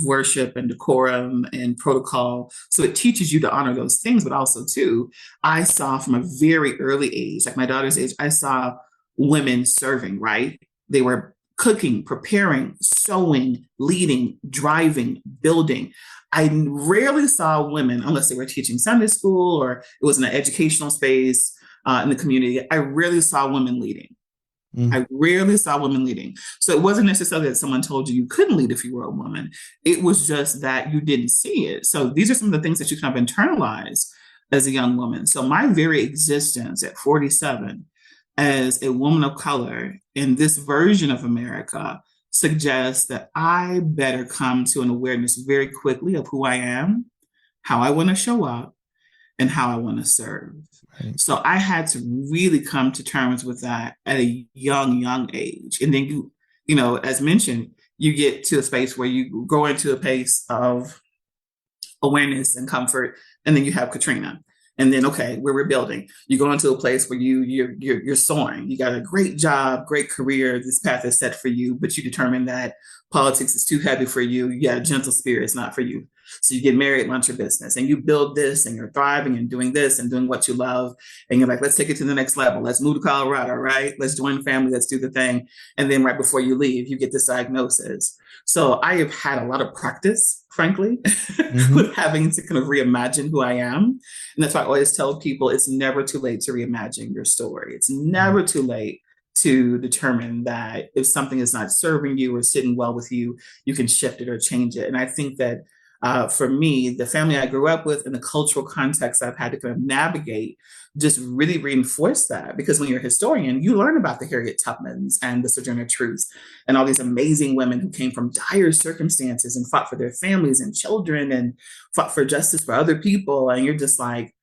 worship and decorum and protocol. So it teaches you to honor those things, but also too, I saw from a very early age, like my daughter's age, I saw women serving, right? They were cooking, preparing, sewing, leading, driving, building. I rarely saw women, unless they were teaching Sunday school or it was in an educational space in the community, I rarely saw women leading. I rarely saw women leading. So it wasn't necessarily that someone told you couldn't lead if you were a woman. It was just that you didn't see it. So these are some of the things that you kind of internalize as a young woman. So my very existence at 47 as a woman of color in this version of America suggests that I better come to an awareness very quickly of who I am, how I want to show up, and how I want to serve. Right. So I had to really come to terms with that at a young age. And then you know, as mentioned, you get to a space where you go into a place of awareness and comfort, and then you have Katrina. And then, okay, we're rebuilding. You go into a place where you're soaring. You got a great job, great career. This path is set for you, but you determine that politics is too heavy for you. You got a gentle spirit, it's not for you. So you get married, launch your business, and you build this, and you're thriving and doing this and doing what you love. And you're like, let's take it to the next level. Let's move to Colorado, right? Let's join the family. Let's do the thing. And then right before you leave, you get this diagnosis. So I have had a lot of practice, frankly, with having to kind of reimagine who I am. And that's why I always tell people it's never too late to reimagine your story. It's never too late to determine that if something is not serving you or sitting well with you, you can shift it or change it. And I think that for me, the family I grew up with and the cultural context I've had to kind of navigate just really reinforce that. Because when you're a historian, you learn about the Harriet Tubmans and the Sojourner Truths and all these amazing women who came from dire circumstances and fought for their families and children and fought for justice for other people. And you're just like,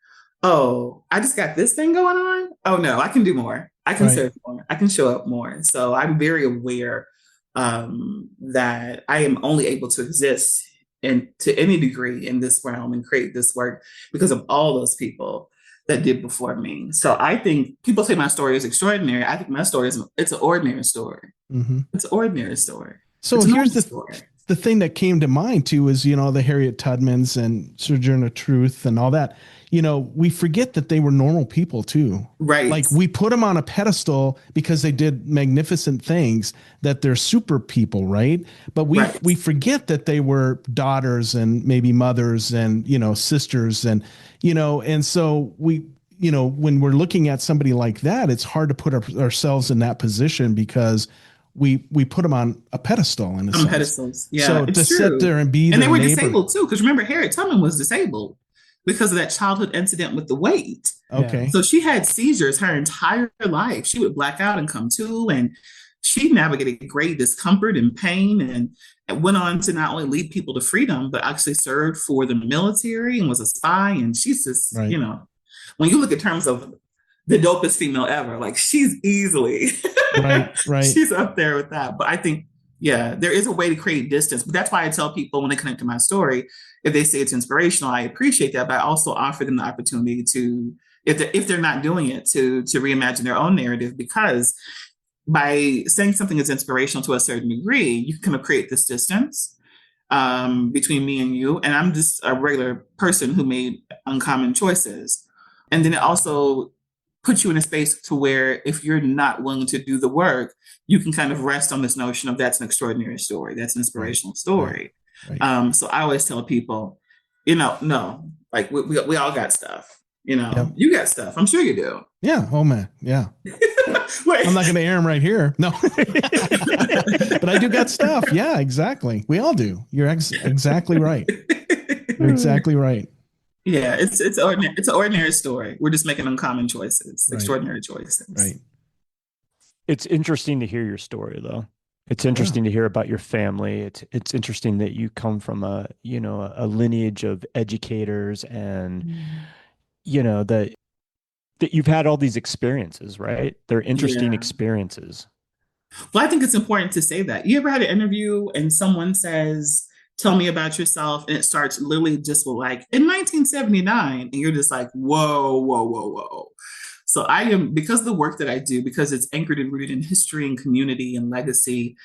oh, I just got this thing going on. Oh no, I can do more. I can serve more. I can show up more. So I'm very aware that I am only able to exist and to any degree in this realm and create this work because of all those people that did before me. So I think people say my story is extraordinary. I think my story it's an ordinary story. It's an ordinary story. So here's the thing that came to mind too is, you know, the Harriet Tubmans and Sojourner Truth and all that. You know, we forget that they were normal people too. Right. Like we put them on a pedestal because they did magnificent things, that they're super people, right? But we forget that they were daughters and maybe mothers and, you know, sisters and, you know, and so we, you know, when we're looking at somebody like that, it's hard to put ourselves in that position because we put them on a pedestal in a sense. Pedestals. Yeah. So to sit there and be, and they were disabled too, because remember Harriet Tubman was disabled because of that childhood incident with the weight. Okay. So she had seizures her entire life. She would black out and come to, and she navigated great discomfort and pain and went on to not only lead people to freedom, but actually served for the military and was a spy. And she's just, you know, when you look at terms of the dopest female ever, like she's easily, she's up there with that. But I think, yeah, there is a way to create distance. But that's why I tell people when they connect to my story, if they say it's inspirational, I appreciate that. But I also offer them the opportunity to, if they're not doing it, to reimagine their own narrative. Because by saying something is inspirational to a certain degree, you can kind of create this distance between me and you. And I'm just a regular person who made uncommon choices. And then it also puts you in a space to where if you're not willing to do the work, you can kind of rest on this notion of that's an extraordinary story. That's an inspirational story. Right. So I always tell people, you know, no, like we all got stuff, you know, you got stuff. I'm sure you do. Yeah. Oh man. Yeah. I'm not going to air them right here. No, but I do got stuff. Yeah, exactly. We all do. You're exactly right. You're exactly right. Yeah, it's ordinary. It's an ordinary story. We're just making uncommon choices, Right. extraordinary choices. Right. It's interesting to hear your story, though. It's Yeah. interesting to hear about your family. It's interesting that you come from a lineage of educators, and that you've had all these experiences, right? They're interesting Yeah. experiences. Well, I think it's important to say that. You ever had an interview and someone says, "Tell me about yourself," and it starts literally just with like in 1979, and you're just like, "Whoa, whoa, whoa, whoa." So I am, because of the work that I do, because it's anchored and rooted in history and community and legacy,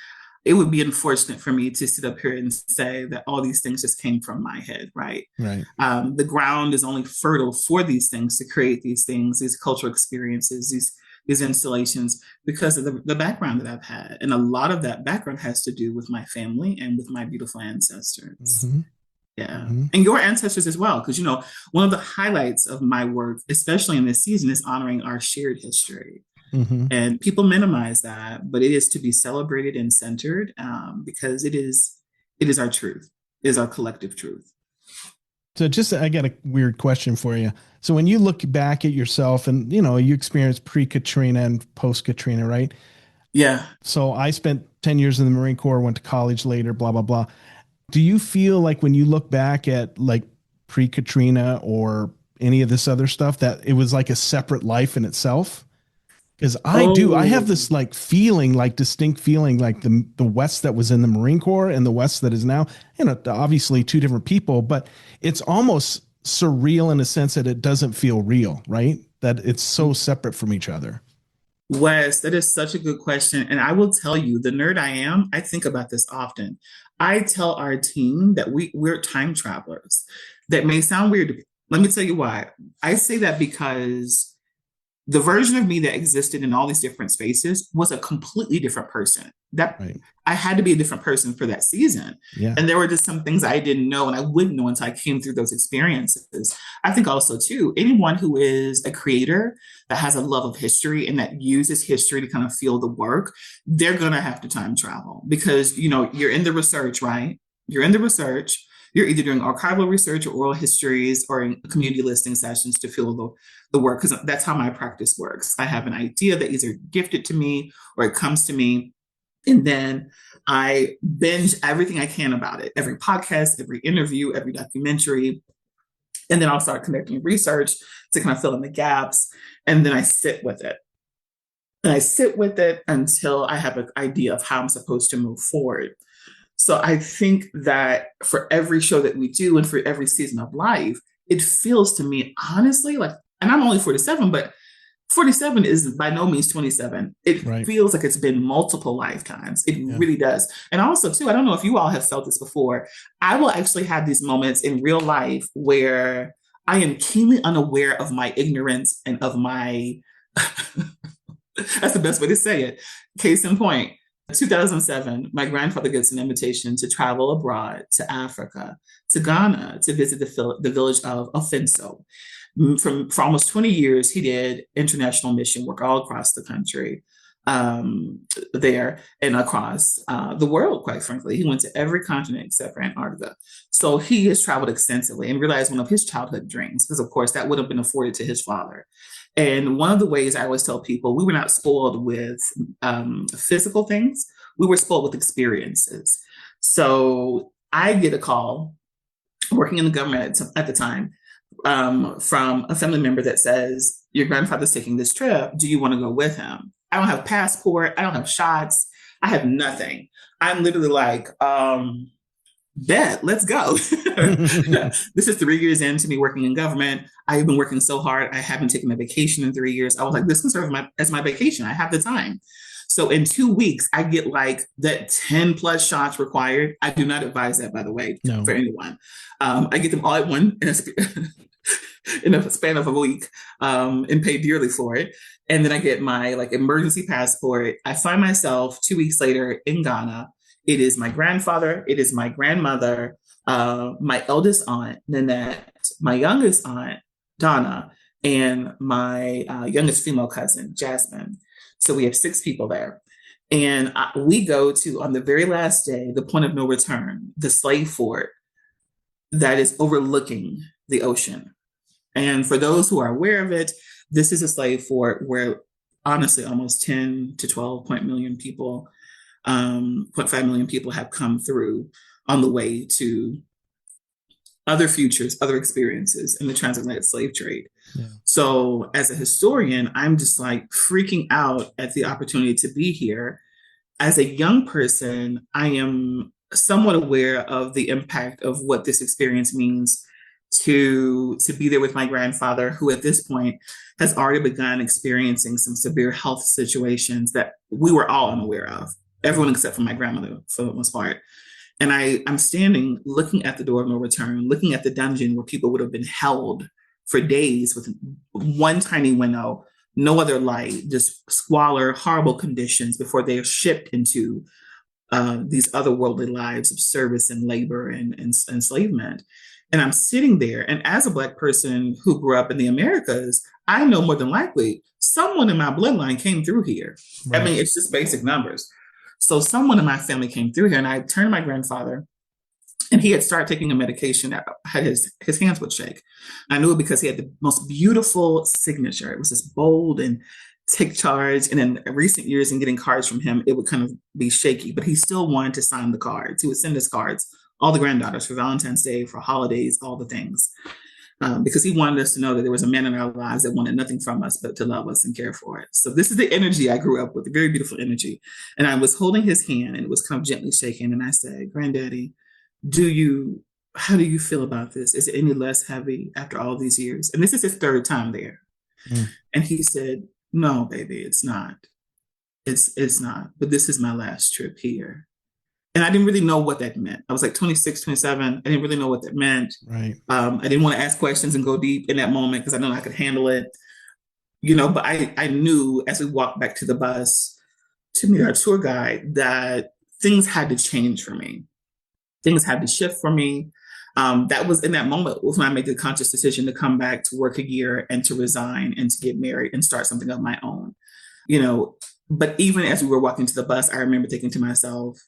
it would be unfortunate for me to sit up here and say that all these things just came from my head, right? Right. The ground is only fertile for these things to create these things, these cultural experiences, these installations, because of the background that I've had. And a lot of that background has to do with my family and with my beautiful ancestors. Mm-hmm. Yeah. Mm-hmm. And your ancestors as well. Because, one of the highlights of my work, especially in this season, is honoring our shared history. Mm-hmm. And people minimize that, but it is to be celebrated and centered, because it is our truth, it is our collective truth. So I got a weird question for you. So when you look back at yourself and, you experienced pre-Katrina and post-Katrina, right? Yeah. So I spent 10 years in the Marine Corps, went to college later, blah, blah, blah. Do you feel like when you look back at like pre-Katrina or any of this other stuff, that it was like a separate life in itself? Because I have Oh, this like feeling, like distinct feeling, like the West that was in the Marine Corps and the West that is now, obviously two different people, but it's almost surreal in a sense that it doesn't feel real, right? That it's so separate from each other. Wes, that is such a good question. And I will tell you, the nerd I am, I think about this often. I tell our team that we're time travelers. That may sound weird. Let me tell you why. I say that because the version of me that existed in all these different spaces was a completely different person. That Right. I had to be a different person for that season. Yeah. And there were just some things I didn't know and I wouldn't know until I came through those experiences. I think also too, anyone who is a creator that has a love of history and that uses history to kind of feel the work, they're gonna have to time travel because you're in the research, right? You're in the research. You're either doing archival research or oral histories or in community listening sessions to feel the work, because that's how my practice works. I have an idea that either gifted to me or it comes to me, and then I binge everything I can about it, every podcast, every interview, every documentary, and then I'll start connecting research to kind of fill in the gaps, and then I sit with it. And I sit with it until I have an idea of how I'm supposed to move forward. So I think that for every show that we do and for every season of life, it feels to me, honestly, like, and I'm only 47, but 47 is by no means 27. It Right. feels like it's been multiple lifetimes. It Yeah. really does. And also, too, I don't know if you all have felt this before. I will actually have these moments in real life where I am keenly unaware of my ignorance and of my, that's the best way to say it. Case in point, 2007, my grandfather gets an invitation to travel abroad to Africa, to Ghana, to visit the village of Ofenso. For almost 20 years, he did international mission work all across the country, there and across the world, quite frankly. He went to every continent except for Antarctica. So he has traveled extensively and realized one of his childhood dreams, because of course that would have been afforded to his father. And one of the ways I always tell people, we were not spoiled with physical things, we were spoiled with experiences. So I get a call working in the government at the time, from a family member that says, your grandfather's taking this trip. Do you want to go with him? I don't have a passport. I don't have shots. I have nothing. I'm literally like, bet, let's go. This is 3 years into me working in government. I've been working so hard. I haven't taken a vacation in 3 years. I was like, this can serve as my vacation. I have the time. So in 2 weeks, I get like that 10 plus shots required. I do not advise that, by the way, No. for anyone. I get them all at one in a span of a week, and pay dearly for it. And then I get my like emergency passport. I find myself 2 weeks later in Ghana. It is my grandfather. It is my grandmother, my eldest aunt, Nanette, my youngest aunt, Donna, and my youngest female cousin, Jasmine. So we have 6 people there. And we go to, on the very last day, the point of no return, the slave fort. that is overlooking the ocean. And for those who are aware of it, this is a slave fort where honestly almost 10 to 12 million people, 0.5 million people have come through on the way to other futures, other experiences in the transatlantic slave trade. Yeah. So as a historian, I'm just like freaking out at the opportunity to be here. As a young person, I am somewhat aware of the impact of what this experience means to be there with my grandfather, who at this point has already begun experiencing some severe health situations that we were all unaware of, everyone except for my grandmother for the most part. And I'm standing looking at the door of no return, looking at the dungeon where people would have been held for days with one tiny window, no other light, just squalor, horrible conditions before they are shipped into these otherworldly lives of service and labor and enslavement. And I'm sitting there. And as a Black person who grew up in the Americas, I know more than likely someone in my bloodline came through here. Right. I mean, it's just basic numbers. So someone in my family came through here, and I turned to my grandfather, and he had started taking a medication that had his hands would shake. I knew it because he had the most beautiful signature. It was this bold and take charge. And in recent years, in getting cards from him, it would kind of be shaky, but he still wanted to sign the cards. He would send us cards, all the granddaughters, for Valentine's Day, for holidays, all the things. Because he wanted us to know that there was a man in our lives that wanted nothing from us but to love us and care for it. So this is the energy I grew up with, a very beautiful energy. And I was holding his hand, and it was kind of gently shaking. And I said, Granddaddy, how do you feel about this? Is it any less heavy after all these years? And this is his third time there. Mm. And he said, no, baby, it's not. It's not. But this is my last trip here. And I didn't really know what that meant. I was like 26, 27. I didn't really know what that meant. Right. I didn't want to ask questions and go deep in that moment because I know I could handle it. But I knew as we walked back to the bus to meet our tour guide that things had to change for me. Things had to shift for me. That was in that moment was when I made the conscious decision to come back to work a year and to resign and to get married and start something of my own. But even as we were walking to the bus, I remember thinking to myself,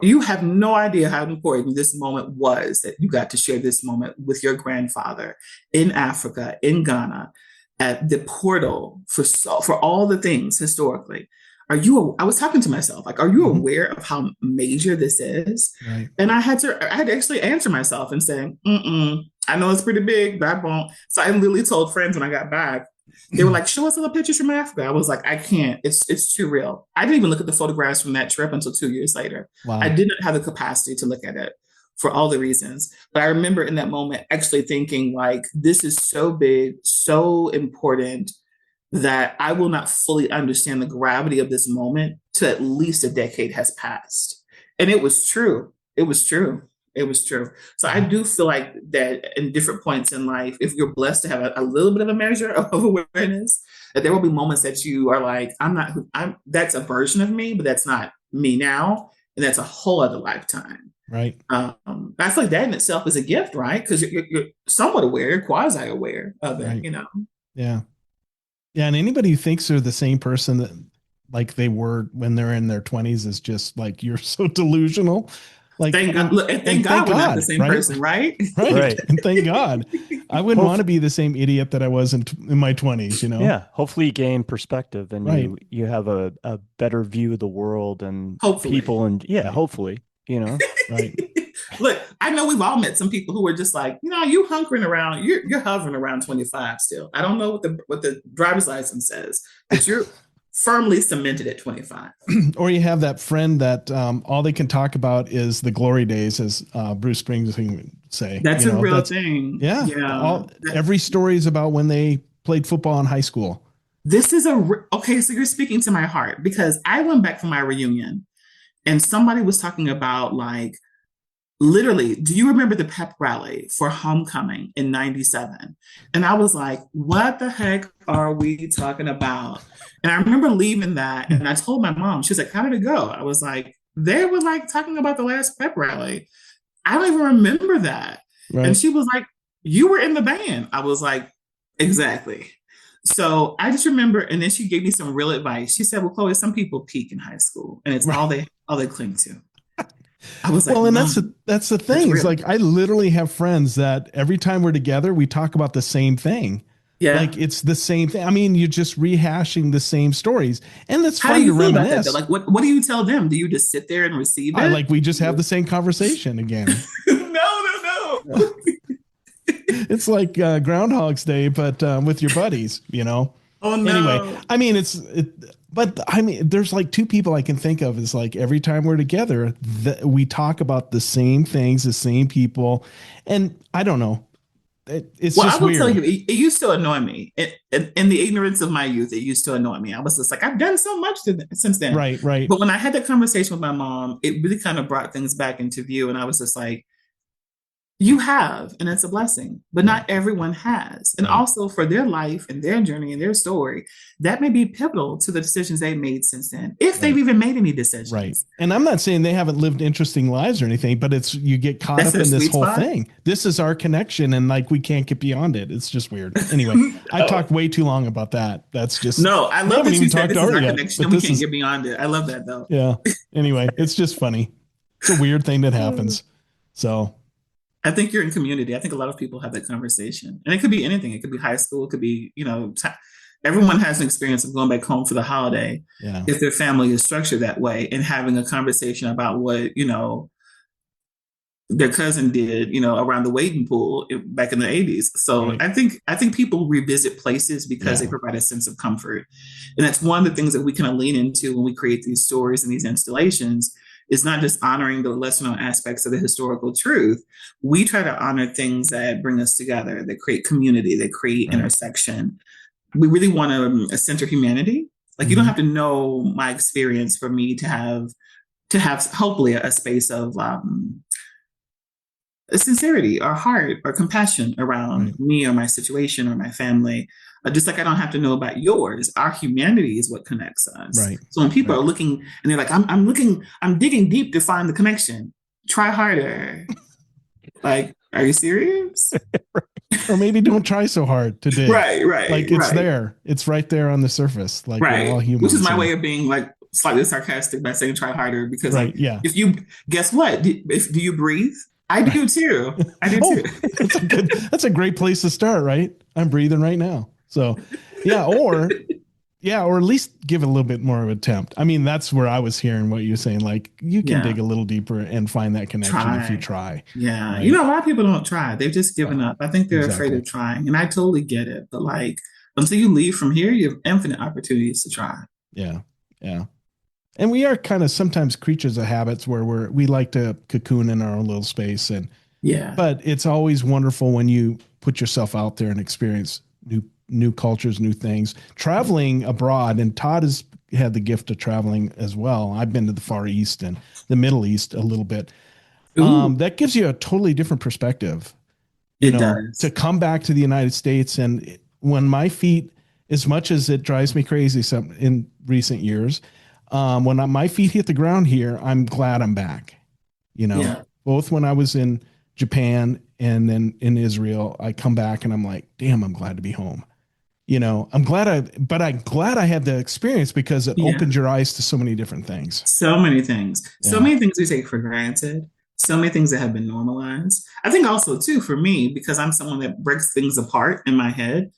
you have no idea how important this moment was, that you got to share this moment with your grandfather in Africa, in Ghana, at the portal for all the things historically. I was talking to myself, like, are you aware of how major this is? Right. And I had to actually answer myself and say, I know it's pretty big, but I won't. So I literally told friends when I got back, they were like, show us all the pictures from Africa. I was like, I can't. It's too real. I didn't even look at the photographs from that trip until 2 years later. Wow. I did not have the capacity to look at it for all the reasons. But I remember in that moment actually thinking, like, this is so big, so important, that I will not fully understand the gravity of this moment till at least a decade has passed. And it was true. It was true. It was true. So I do feel like that in different points in life, if you're blessed to have a little bit of a measure of awareness, that there will be moments that you are like, that's a version of me, but that's not me now. And that's a whole other lifetime. Right. I feel like that in itself is a gift, right? Because you're somewhat aware, you're quasi aware of it, right. Yeah. Yeah. And anybody who thinks they're the same person that like they were when they're in their 20s is just like, you're so delusional. Like, thank God we're not the same person, right? Right. And thank God. I wouldn't want to be the same idiot that I was in my 20s, Yeah. Hopefully you gain perspective and you have a better view of the world and people and hopefully, right. Look, I know we've all met some people who were just like, you hunkering around, you're hovering around 25 still. I don't know what the driver's license says, but you're firmly cemented at 25. Or you have that friend that all they can talk about is the glory days, as Bruce Springsteen would say. That's a real thing. Yeah. Every story is about when they played football in high school. This is okay. So you're speaking to my heart, because I went back from my reunion and somebody was talking about, like, literally, do you remember the pep rally for homecoming in 97? And I was like, what the heck are we talking about? And I remember leaving that and I told my mom, she was like, how did it go? I was like, they were like talking about the last pep rally. I don't even remember that. Right. And she was like, you were in the band. I was like, exactly. So I just remember, and then she gave me some real advice. She said, well, Chloe, some people peak in high school and it's all they cling to. I was like, Well, and Mom, that's the that's thing. Is real. like I literally have friends that every time we're together, we talk about the same thing. Yeah. Like it's the same thing. I mean, you're just rehashing the same stories, and it's How do fun to you feel about that though? reminisce. Like, what do you tell them? Do you just sit there and receive I it? like we just have the same conversation again. No. It's like Groundhog's Day, but with your buddies, you know. Oh Anyway, no. I mean, but I mean, there's like two people I can think of. Is like every time we're together, we talk about the same things, the same people, and I don't know. It's Well, I just will tell weird. you, it used to annoy me. In the ignorance of my youth, it used to annoy me. I was just like, I've done so much since then. Right, right, But when I had that conversation with my mom, it really kind of brought things back into view. And I was just like, you have, and it's a blessing, but right, not everyone has. And right, also for their life and their journey and their story, that may be pivotal to the decisions they've made since then, if they've right. even made any Right. decisions. And I'm not saying they haven't lived interesting lives or anything, but it's you get caught That's up their in this sweet whole spot. thing. This is our connection and like we can't get beyond it. It's just weird. Anyway, I Oh, talked way too long about that. That's just no, I we love haven't that you even said talked to this is Art our yet, connection but and we this can't is get beyond it. I love that though. yeah. Anyway, it's just funny. It's a weird thing that happens. So I think you're in community. I think a lot of people have that conversation, and it could be anything. It could be high school. It could be, everyone has an experience of going back home for the holiday yeah. if their family is structured that way, and having a conversation about what their cousin did, around the wading pool back in the 80s. So Right. I think people revisit places because they Yeah. provide a sense of comfort, and that's one of the things that we kind of lean into when we create these stories and these installations. It's not just honoring the lesser known aspects of the historical truth. We try to honor things that bring us together, that create community, that create Right. intersection. We really want to center humanity. Like you don't Hmm. have to know my experience for me to have hopefully a space of sincerity or heart or compassion around Right. me or my situation or my family. Just like I don't have to know about yours. Our humanity is what connects us. Right. So when people Right. are looking and they're like, I'm looking, I'm digging deep to find the connection. Try harder. Like, are you serious? Or maybe don't try so hard to dig. Right, right, Like it's right, there. It's right there on the surface. Like we're all right. Which is humans my way and of being like slightly sarcastic by saying try harder because right. like Yeah. if you guess what? Do you breathe? I do too. I do too. Oh, that's a great place to start, right? I'm breathing right now. So or at least give it a little bit more of an attempt. I mean, that's where I was hearing what you're saying. Like you can Yeah. dig a little deeper and find that connection if you Try. try. Yeah. Right. A lot of people don't try. They've just given Well, up. I think they're afraid exactly. of trying. And I totally get it. But like until you leave from here, you have infinite opportunities to try. Yeah. Yeah. And we are kind of sometimes creatures of habits where we like to cocoon in our own little space Yeah. but it's always wonderful when you put yourself out there and experience new cultures, new things. Traveling abroad, and Todd has had the gift of traveling as well. I've been to the Far East and the Middle East a little bit. Ooh, That gives you a totally different perspective, it to does. come back to the United States. And when my feet, as much as it drives me crazy some in recent years, when my feet hit the ground here, I'm glad I'm back. Yeah. Both when I was in Japan and then in Israel, I come back and I'm like, damn, I'm glad to be home. I'm glad I had the experience because it Yeah. opened your eyes to so many different things. So many things. So Yeah. many things we take for granted. So many things that have been normalized. I think also too for me, because I'm someone that breaks things apart in my head,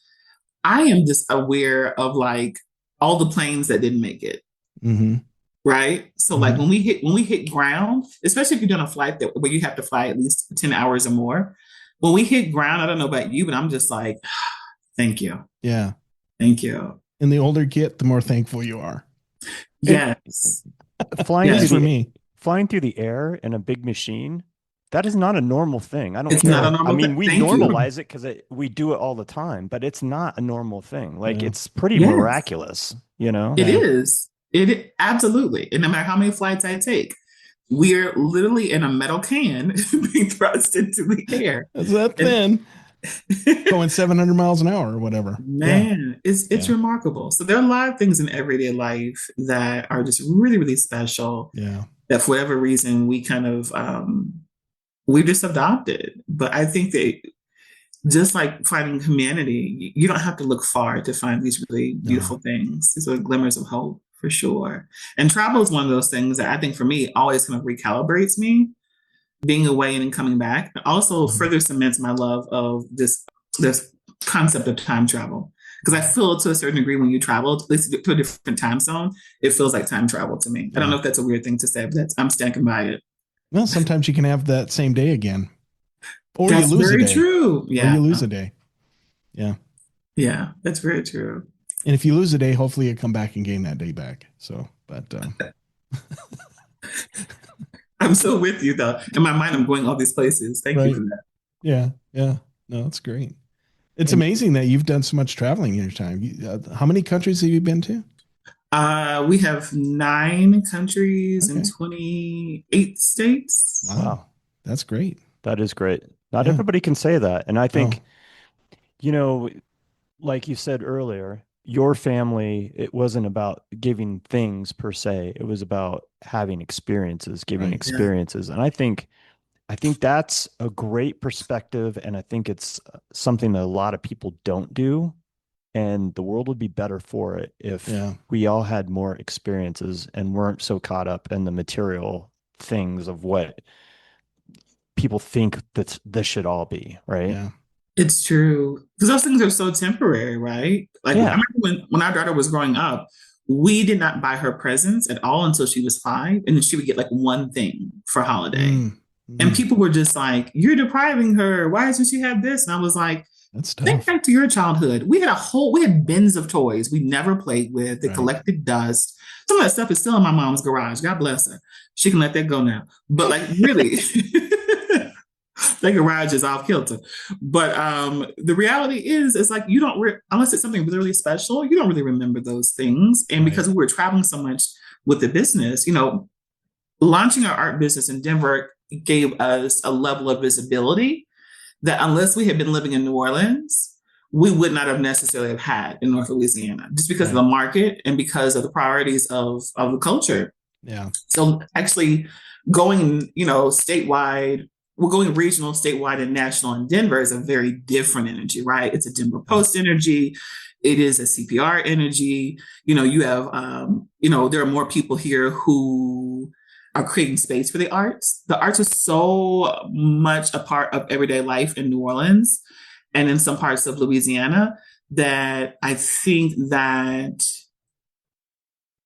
I am just aware of like all the planes that didn't make it. Mm-hmm. Right. So like Mm-hmm. when we hit ground, especially if you're doing a flight where you have to fly at least 10 hours or more, when we hit ground, I don't know about you, but I'm just like, thank you. Yeah. Thank you. And the older you get, the more thankful you are. Yes. Flying At through least Yes. for the me. flying through the air in a big machine, that is not a normal thing. I don't It's not a care. I normal mean, thing. we Thank you. normalize it because we do it all the time, but it's not a normal thing. Like Yeah. it's pretty Yes, miraculous, you know? it Yeah. is. Absolutely. And no matter how many flights I take, we're literally in a metal can being thrust into the air. That's that And thin going 700 miles an hour or whatever. Yeah. man, it's Yeah. remarkable. So there are a lot of things in everyday life that are just really, really special Yeah. that for whatever reason we kind of we just adopted. But I think that just like finding humanity, you don't have to look far to find these really No. beautiful things. These are glimmers of hope. for sure. And travel is one of those things that I think for me always kind of recalibrates me, being away and then coming back. It also further cements my love of this concept of time travel. Because I feel to a certain degree when you travel, at least to a different time zone, it feels like time travel to me. I don't know if that's a weird thing to say, but I'm sticking by it. Well, sometimes you can have that same day again. Or That's you lose a very day. true. Yeah. Or you lose a day. Yeah. Yeah, that's very true. And if you lose a day, hopefully you come back and gain that day back. So, but I'm so with you though. In my mind, I'm going all these places. Thank you for that. Yeah. Yeah. No, that's great. It's amazing that you've done so much traveling in your time. How many countries have you been to? We have 9 countries and 28 states. Wow. That's great. That is great. Not everybody can say that. And I think, like you said earlier, your family, it wasn't about giving things per se. It was about having experiences, giving experiences. And I think that's a great perspective. And I think it's something that a lot of people don't do. And the world would be better for it if we all had more experiences and weren't so caught up in the material things of what people think that this should all be, right? Yeah. It's true. Because those things are so temporary, right? Like I remember when our daughter was growing up, we did not buy her presents at all until she was 5. And then she would get like one thing for holiday. And people were just like, you're depriving her. Why doesn't she have this? And I was like, that's tough. Think back to your childhood. We had bins of toys we never played with that collected dust. Some of that stuff is still in my mom's garage. God bless her. She can let that go now. But like really, that garage is off kilter. But the reality is, it's like you don't, unless it's something really special, you don't really remember those things. And because we were traveling so much with the business, launching our art business in Denver gave us a level of visibility that unless we had been living in New Orleans, we would not have necessarily have had in North Louisiana, just because of the market and because of the priorities of the culture. Yeah. So actually going, statewide, we're going regional, statewide, and national in Denver is a very different energy, right? It's a Denver Post energy. It is a CPR energy. You have, there are more people here who are creating space for the arts. The arts are so much a part of everyday life in New Orleans and in some parts of Louisiana that I think that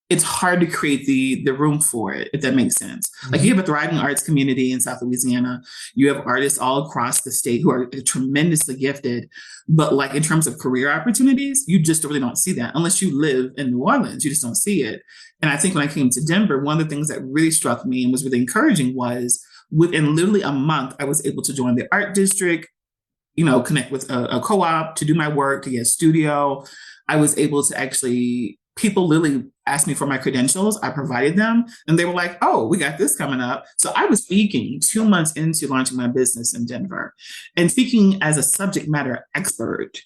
it's hard to create the room for it, if that makes sense. Like you have a thriving arts community in South Louisiana. You have artists all across the state who are tremendously gifted. But like in terms of career opportunities, you just really don't see that unless you live in New Orleans. You just don't see it. And I think when I came to Denver, one of the things that really struck me and was really encouraging was within literally a month, I was able to join the art district, connect with a co-op to do my work, to get a studio. I was able to actually, people literally asked me for my credentials. I provided them and they were like, oh, we got this coming up. So I was speaking 2 months into launching my business in Denver and speaking as a subject matter expert.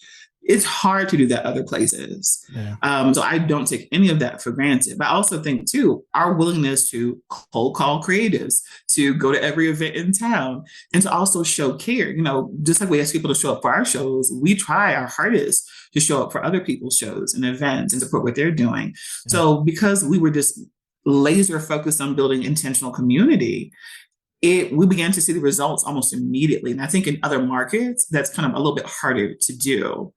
It's hard to do that other places. So I don't take any of that for granted. But I also think, too, our willingness to cold call creatives, to go to every event in town, and to also show care. Just like we ask people to show up for our shows, we try our hardest to show up for other people's shows and events and support what they're doing. So because we were just laser focused on building intentional community, we began to see the results almost immediately. And I think in other markets, that's kind of a little bit harder to do.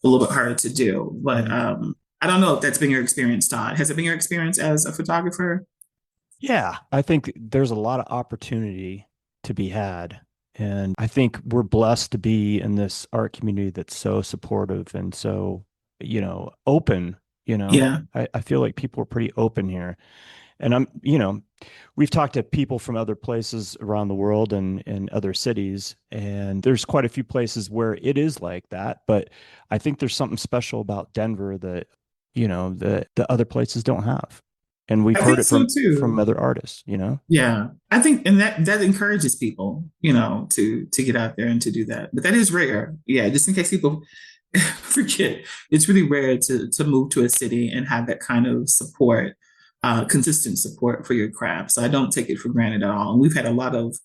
But I don't know if that's been your experience, Todd. Has it been your experience as a photographer? Yeah, I think there's a lot of opportunity to be had. And I think we're blessed to be in this art community that's so supportive and so, open, Yeah. I feel like people are pretty open here. And we've talked to people from other places around the world and other cities, and there's quite a few places where it is like that. But I think there's something special about Denver that, the other places don't have. And we've heard it from other artists, Yeah, I think, and that encourages people, to get out there and to do that. But that is rare. Yeah, just in case people forget, it's really rare to move to a city and have that kind of support. Consistent support for your craft. So I don't take it for granted at all. And we've had a lot of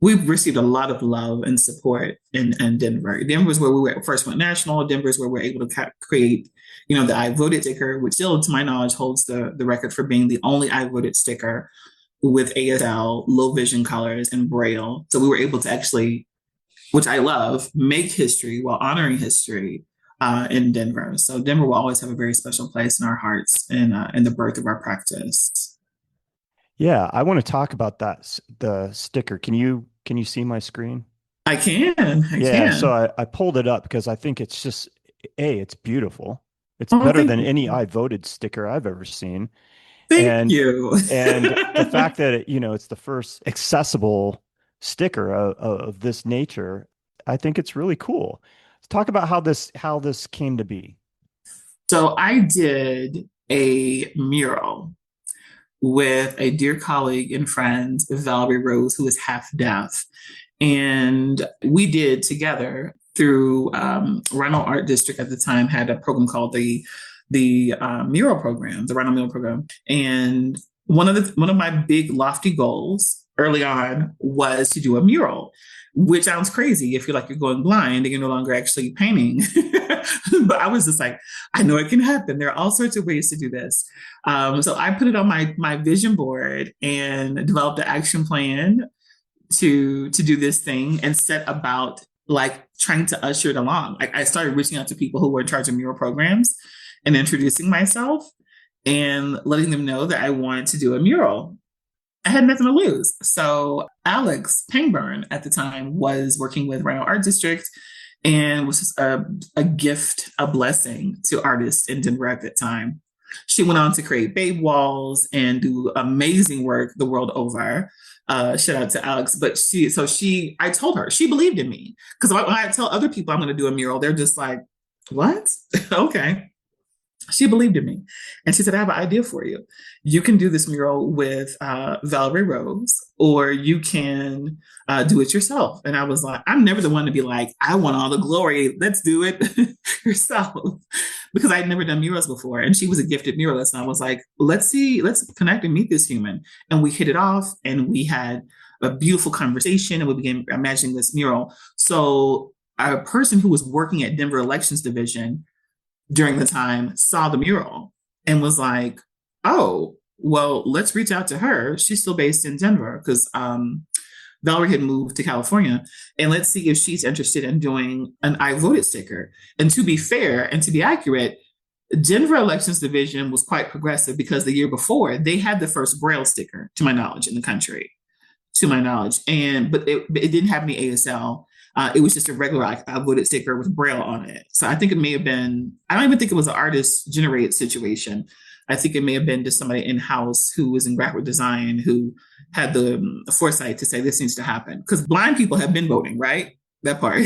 we've received a lot of love and support in Denver. Denver is where first went national. Denver is where we're able to create, the I voted sticker, which still, to my knowledge, holds the record for being the only I voted sticker with ASL, low vision colors, and Braille. So we were able to actually, which I love, make history while honoring history in Denver. So Denver will always have a very special place in our hearts and in the birth of our practice. Yeah, I want to talk about that, the sticker. Can you see my screen? I can. So I pulled it up because I think it's just, it's beautiful. It's better than any I voted sticker I've ever seen. Thank you. And the fact that it's the first accessible sticker of this nature, I think it's really cool. Let's talk about how this came to be. So I did a mural with a dear colleague and friend, Valerie Rose, who is half deaf. And we did together through Rhino Art District at the time had a program called the mural program, the Rhino Mural Program. And one of my big lofty goals early on was to do a mural, which sounds crazy if you're going blind and you're no longer actually painting. But I was just like, I know it can happen. There are all sorts of ways to do this. So I put it on my vision board and developed an action plan to do this thing and set about trying to usher it along. I started reaching out to people who were in charge of mural programs and introducing myself and letting them know that I wanted to do a mural. I had nothing to lose. So Alex Pangburn at the time was working with Rhino Art District and was just a gift, a blessing to artists in Denver at that time. She went on to create Babe Walls and do amazing work the world over. Shout out to Alex. But I told her, she believed in me. Because when I tell other people I'm going to do a mural, they're just like, what? Okay. She believed in me. And she said, I have an idea for you. You can do this mural with Valerie Rose, or you can do it yourself. And I was like, I'm never the one to be like, I want all the glory. Let's do it yourself. Because I'd never done murals before. And she was a gifted muralist. And I was like, let's connect and meet this human. And we hit it off and we had a beautiful conversation and we began imagining this mural. So a person who was working at Denver Elections Division during the time saw the mural and was like, oh, well, let's reach out to her. She's still based in Denver because Valerie had moved to California. And let's see if she's interested in doing an I voted sticker. And to be fair and to be accurate, Denver Elections Division was quite progressive because the year before they had the first Braille sticker, to my knowledge, in the country, but it didn't have any ASL. It was just a regular I voted sticker with Braille on it. So I think it may have been, I don't even think it was an artist generated situation. I think it may have been just somebody in-house who was in graphic design who had the foresight to say this needs to happen. Because blind people have been voting, right? That part.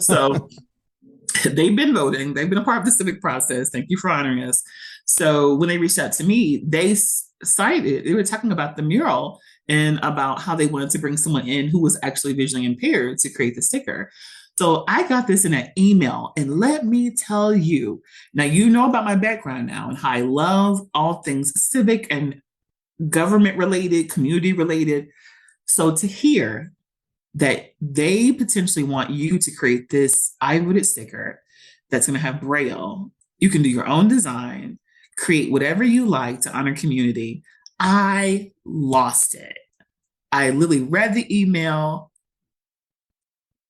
So they've been voting. They've been a part of the civic process. Thank you for honoring us. So when they reached out to me, they were talking about the mural and about how they wanted to bring someone in who was actually visually impaired to create the sticker. So I got this in an email, and let me tell you, now you know about my background now and how I love all things civic and government related, community related. So to hear that they potentially want you to create this I voted sticker that's going to have Braille, you can do your own design, create whatever you like to honor community. I lost it. I literally read the email,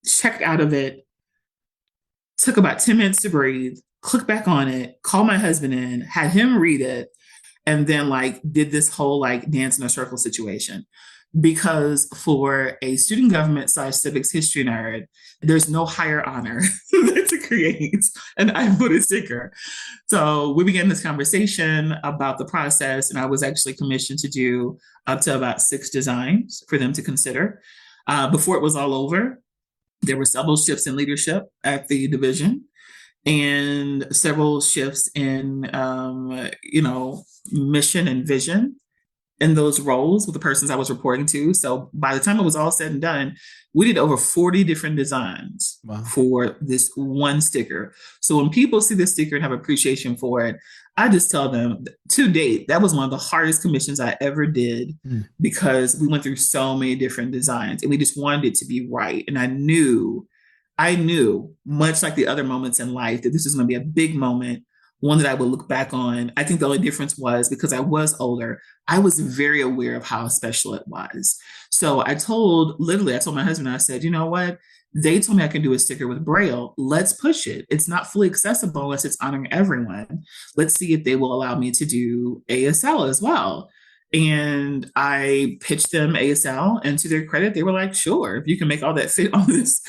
checked out of it, took about 10 minutes to breathe, clicked back on it, called my husband in, had him read it, and then did this whole dance in a circle situation. Because for a student government / civics history nerd, there's no higher honor than to create an I voted sticker. So we began this conversation about the process, and I was actually commissioned to do up to about 6 designs for them to consider. Before it was all over, there were several shifts in leadership at the division and several shifts in, mission and vision in those roles with the persons I was reporting to. So by the time it was all said and done, We did over 40 different designs Wow. for this one sticker. So when people see this sticker and have appreciation for it, I just tell them to date, that was one of the hardest commissions I ever did Mm. because we went through so many different designs and we just wanted it to be right. And I knew, much like the other moments in life, that this was going to be a big moment, one that I would look back on. I think the only difference was because I was older, I was very aware of how special it was. So I told my husband, I said, you know what? They told me I can do a sticker with Braille. Let's push it. It's not fully accessible unless it's honoring everyone. Let's see if they will allow me to do ASL as well. And I pitched them ASL, and to their credit, they were like, "Sure, if you can make all that fit on this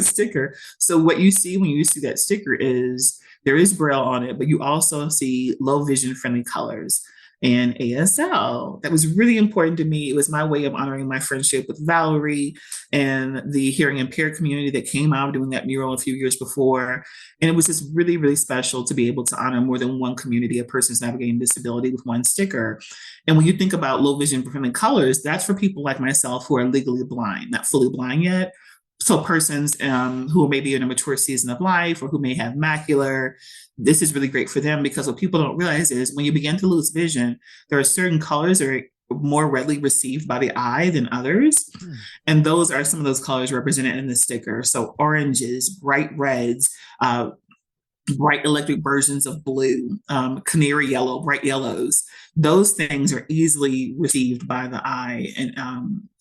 sticker." So what you see when you see that sticker is there is Braille on it, but you also see low vision friendly colors and ASL. That was really important to me. It was my way of honoring my friendship with Valerie and the hearing impaired community that came out doing that mural a few years before. And it was just really, really special to be able to honor more than one community of persons navigating disability with one sticker. And when you think about low vision friendly colors, that's for people like myself who are legally blind, not fully blind yet. So persons who may be in a mature season of life or who may have macular, this is really great for them because what people don't realize is when you begin to lose vision, there are certain colors that are more readily received by the eye than others. Hmm. And those are some of those colors represented in the sticker. So oranges, bright reds, bright electric versions of blue, canary yellow, bright yellows. Those things are easily received by the eye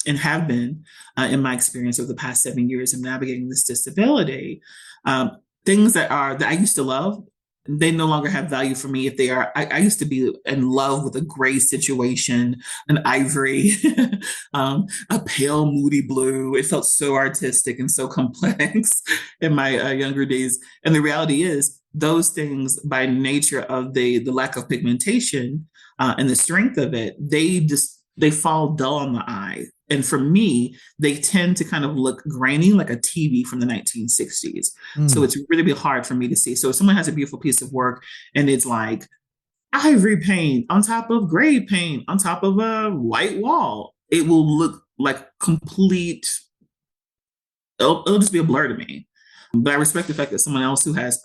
and have been, in my experience over the past 7 years of navigating this disability. Things that I used to love, they no longer have value for me if they are. I used to be in love with a gray situation, an ivory, a pale, moody blue. It felt so artistic and so complex in my younger days. And the reality is, those things, by nature of the lack of pigmentation and the strength of it, they fall dull on the eye. And for me, they tend to kind of look grainy like a TV from the 1960s. So it's really hard for me to see. So if someone has a beautiful piece of work and it's like ivory paint on top of gray paint on top of a white wall, it will look like it'll just be a blur to me. But I respect the fact that someone else who has,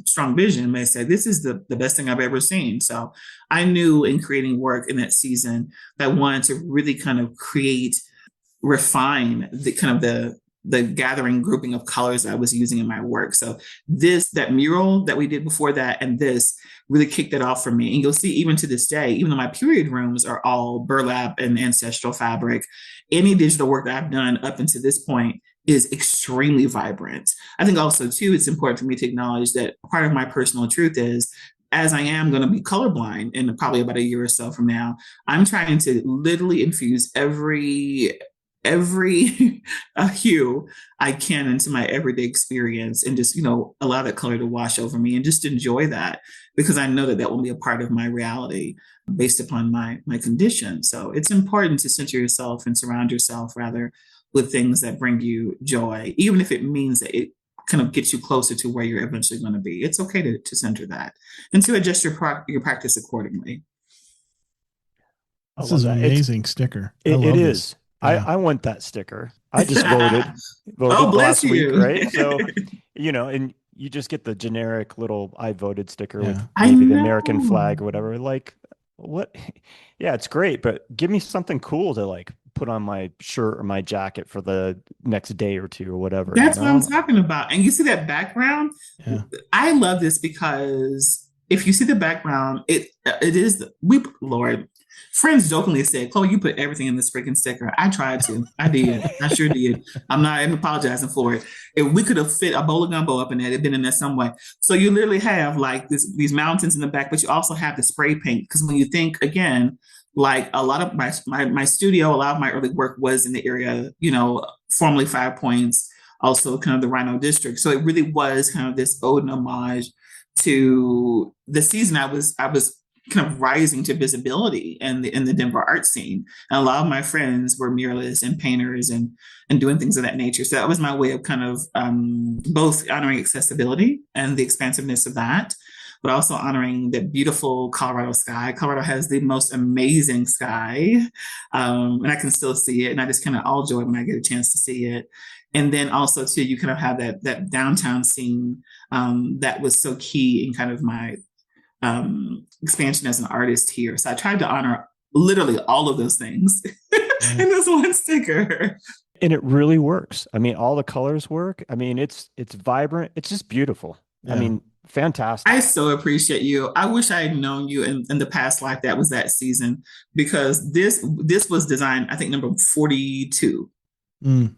strong vision may say, this is the best thing I've ever seen. So I knew in creating work in that season that I wanted to really kind of refine the kind of the gathering grouping of colors I was using in my work. So that mural that we did before that and this really kicked it off for me. And you'll see even to this day, even though my period rooms are all burlap and ancestral fabric, any digital work that I've done up until this point is extremely vibrant. I think also too, it's important for me to acknowledge that part of my personal truth is, as I am going to be colorblind in probably about a year or so from now, I'm trying to literally infuse every hue I can into my everyday experience and just, allow that color to wash over me and just enjoy that because I know that will be a part of my reality based upon my condition. So it's important to center yourself and surround yourself rather with things that bring you joy, even if it means that it kind of gets you closer to where you're eventually going to be. It's okay to center that and to adjust your practice accordingly. This is an amazing sticker. It is. Yeah. I want that sticker. I just voted oh, bless last you. week, right? So, and you just get the generic little I voted sticker with I maybe the know. American flag or whatever. Like, what? Yeah, it's great, but give me something cool to like put on my shirt or my jacket for the next day or two or whatever. That's what I'm talking about. And you see that background? Yeah. I love this because if you see the background, it is Lord. Friends jokingly said, Chloe, you put everything in this freaking sticker. I tried to. I did. I sure did. I'm apologizing for it. If we could have fit a bowl of gumbo up in there, it'd been in there some way. So you literally have like these mountains in the back, but you also have the spray paint. Because when you think again, like a lot of my studio, a lot of my early work was in the area, formerly 5 Points, also kind of the Rhino District. So it really was kind of this ode and homage to the season I was kind of rising to visibility in the Denver art scene. And a lot of my friends were muralists and painters and doing things of that nature. So that was my way of kind of both honoring accessibility and the expansiveness of that, but also honoring the beautiful Colorado sky. Colorado has the most amazing sky, and I can still see it, and I just kind of all joy when I get a chance to see it. And then also too, you kind of have that downtown scene that was so key in kind of my expansion as an artist here. So I tried to honor literally all of those things in this one sticker. And it really works. I mean, all the colors work. I mean, it's vibrant. It's just beautiful. Yeah. I mean, fantastic. I so appreciate you. I wish I had known you in the past life that was that season, because this was designed, I think, number 42. Mm.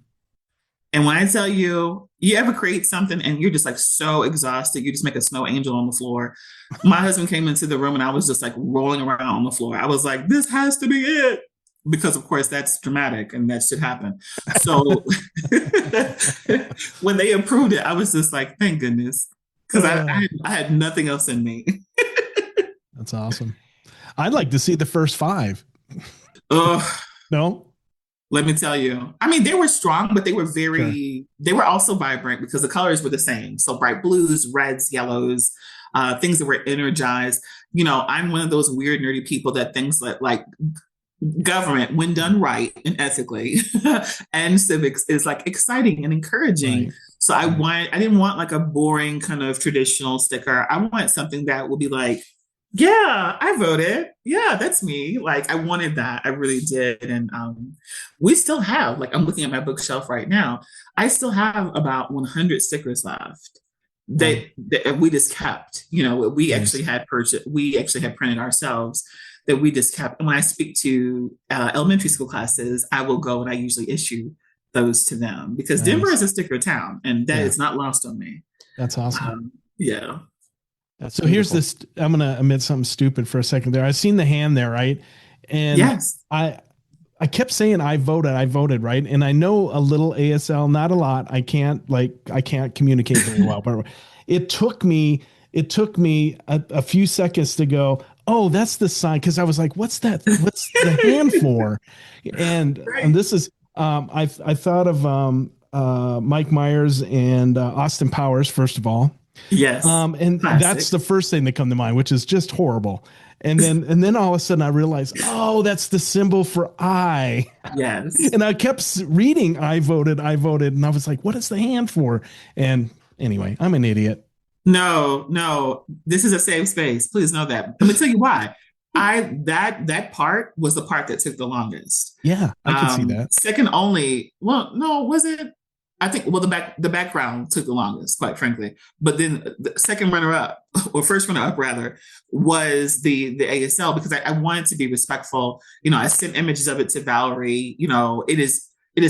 And when I tell you, you ever create something and you're just like so exhausted, you just make a snow angel on the floor. My husband came into the room and I was just like rolling around on the floor. I was like, this has to be it. Because of course that's dramatic and that should happen. So when they approved it, I was just like, thank goodness. Because I had nothing else in me. That's awesome. I'd like to see the first 5. No? Let me tell you. I mean, they were strong, but they were they were also vibrant because the colors were the same. So bright blues, reds, yellows, things that were energized. You know, I'm one of those weird, nerdy people that thinks like government, when done right and ethically, and civics is like exciting and encouraging. Right. So I didn't want like a boring kind of traditional sticker. I want something that will be like, yeah, I voted. Yeah, that's me. Like I wanted that. I really did. And we still have, like, I'm looking at my bookshelf right now. I still have about 100 stickers left that we just kept. You know, we actually had purchased. We actually had printed ourselves that we just kept. And when I speak to elementary school classes, I will go and I usually issue those to them because Denver is a sticker town, and that is not lost on me. That's awesome. Yeah. That's so beautiful. Here's this. I'm going to admit something stupid for a second there. I've seen the hand there, right? And yes, I kept saying I voted, right? And I know a little ASL, not a lot. I can't communicate very well, but it took me a few seconds to go, oh, that's the sign. Cause I was like, what's that? What's the hand for? And this is, I thought of Mike Myers and Austin Powers, first of all. Yes. And classic. That's the first thing that come to mind, which is just horrible. And then all of a sudden I realized, oh, that's the symbol for I. Yes. And I kept reading, I voted. And I was like, what is the hand for? And anyway, I'm an idiot. No, this is a safe space. Please know that. Let me tell you why. That part was the part that took the longest. Yeah, I can see that. Second only, well, no, was it? I think, well, the background took the longest, quite frankly. But then the second runner-up, or first runner-up rather, was the ASL, because I wanted to be respectful. You know, I sent images of it to Valerie. You know, it is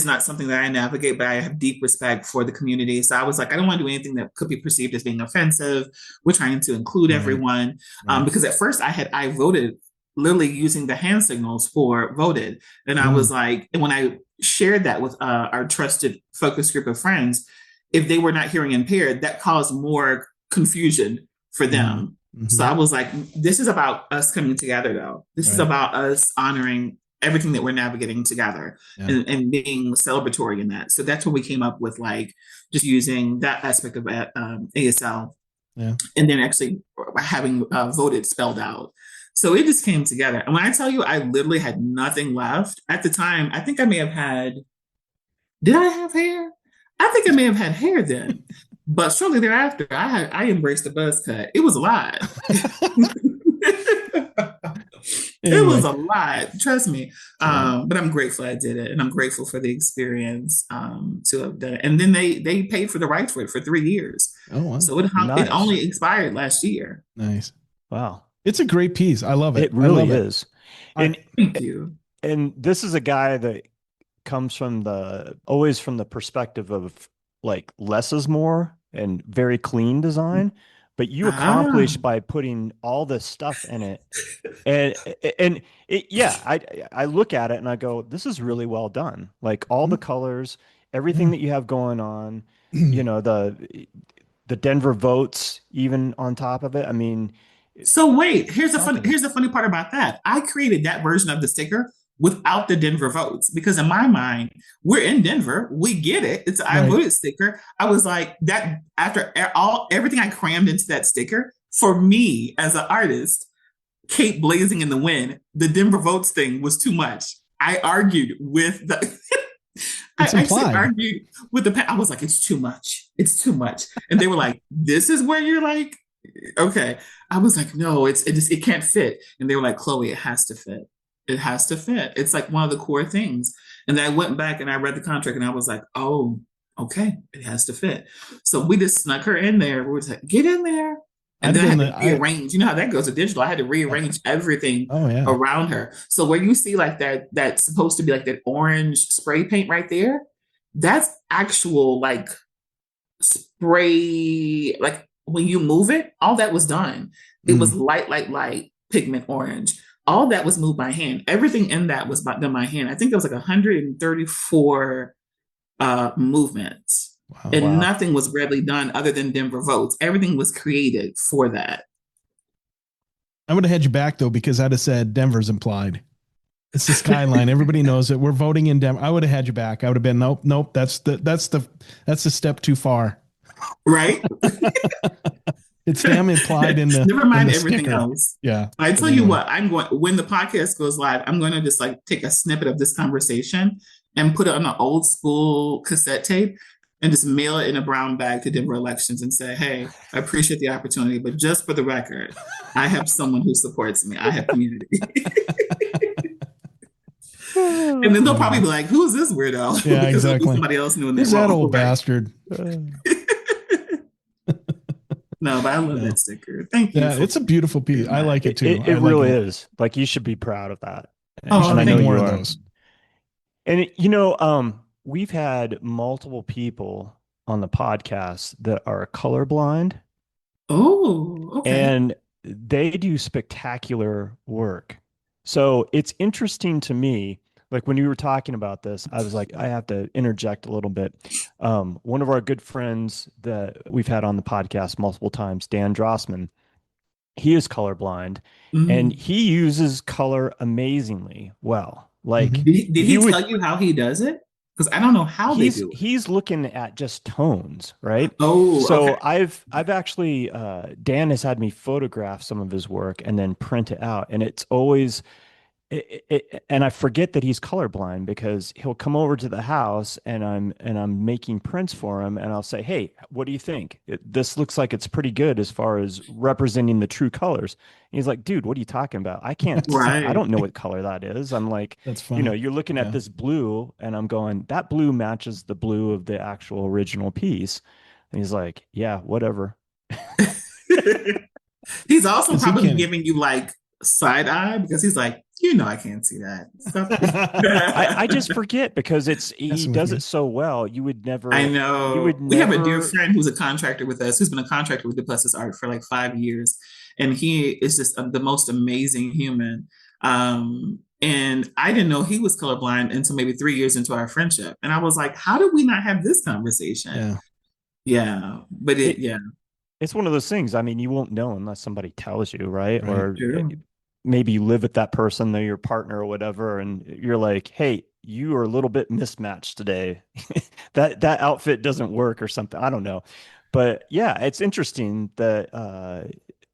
not something that I navigate, but I have deep respect for the community. So I was like, I don't want to do anything that could be perceived as being offensive. We're trying to include everyone. Because at first I voted literally using the hand signals for voted. And I was like, and when I shared that with our trusted focus group of friends, if they were not hearing impaired, that caused more confusion for them. So I was like, this is about us coming together, though. This is about us honoring everything that we're navigating together and being celebratory in that. So that's what we came up with, like just using that aspect of ASL and then actually having voted spelled out. So it just came together. And when I tell you, I literally had nothing left at the time. I think I may have had, did I have hair? I think I may have had hair then. But shortly thereafter, I embraced the buzz cut. It was a lot. It was a lot, trust me. But I'm grateful I did it, and I'm grateful for the experience to have done it. And then they paid for the rights for it for 3 years. Oh wow! So it only expired last year. Nice. Wow. It's a great piece. I love it. It really is. And thank you. And this is a guy that comes always from the perspective of like less is more and very clean design. But you accomplished by putting all this stuff in it. And I look at it and I go, this is really well done. Like all the colors, everything that you have going on, you know, the Denver votes even on top of it. I mean, so wait, here's the funny part about that. I created that version of the sticker without the Denver votes, because in my mind, we're in Denver, we get it. It's I voted sticker. I was like, that after everything I crammed into that sticker, for me as an artist, cape blazing in the wind, the Denver votes thing was too much. I argued with the. I It's actually implied. argued with I was like, it's too much. It's too much. And they were like, this is where you're like, okay. I was like, no, it can't fit. And they were like, Chloe, it has to fit. It has to fit. It's like one of the core things. And then I went back and I read the contract and I was like, oh, okay, it has to fit. So we just snuck her in there. We were like, get in there. And then I had to rearrange. You know how that goes with digital. I had to rearrange everything around her. So where you see like that's supposed to be like that orange spray paint right there, that's actual like spray, like when you move it, all that was done. It was light pigment orange. All that was moved by hand. Everything in that was done by hand. I think there was like 134 movements. Wow, and nothing was readily done other than Denver votes. Everything was created for that. I'm going to head you back though, because I'd have said Denver's implied. It's the skyline. Everybody knows it. We're voting in Denver. I would have had you back. I would have been, nope. That's the step too far. Right. It's damn implied in the. Never mind the everything sticker. else. Yeah. I tell you what, when the podcast goes live, I'm going to just like take a snippet of this conversation and put it on an old school cassette tape and just mail it in a brown bag to Denver Elections and say, hey, I appreciate the opportunity, but just for the record, I have someone who supports me. I have community. And then they'll probably be like, who's this weirdo? Yeah, because exactly. Somebody else knew in Who's that old bastard? No, but I love that sticker. Thank you. Yeah, it's a beautiful piece. I like it too. It really is. Like, you should be proud of that. And I know more of those. And we've had multiple people on the podcast that are colorblind. Oh, okay. And they do spectacular work. So it's interesting to me, like when you were talking about this, I was like, I have to interject a little bit. One of our good friends that we've had on the podcast multiple times, Dan Drossman, he is colorblind and he uses color amazingly well. Like, did he tell you how he does it? Because I don't know how they do it. He's looking at just tones, right? Oh, so okay. I've actually Dan has had me photograph some of his work and then print it out, and it's always. And I forget that he's colorblind because he'll come over to the house and I'm making prints for him and I'll say, hey, what do you think? This looks like it's pretty good as far as representing the true colors. And he's like, dude, what are you talking about? I can't, I don't know what color that is. I'm like, that's funny. You're looking at this blue and I'm going, that blue matches the blue of the actual original piece. And he's like, yeah, whatever. He's also probably giving you like side eye because he's like, I can't see that. I just forget because he does it so well. You would never. I know. We have a dear friend who's a contractor with us, who's been a contractor with Duplessis Art for like 5 years, and he is just the most amazing human. And I didn't know he was colorblind until maybe 3 years into our friendship, and I was like, how did we not have this conversation? Yeah, but it's one of those things. I mean, you won't know unless somebody tells you, right? Or true. Maybe you live with that person, they're your partner or whatever, and you're like, hey, you are a little bit mismatched today. that outfit doesn't work or something. I don't know. But yeah, it's interesting that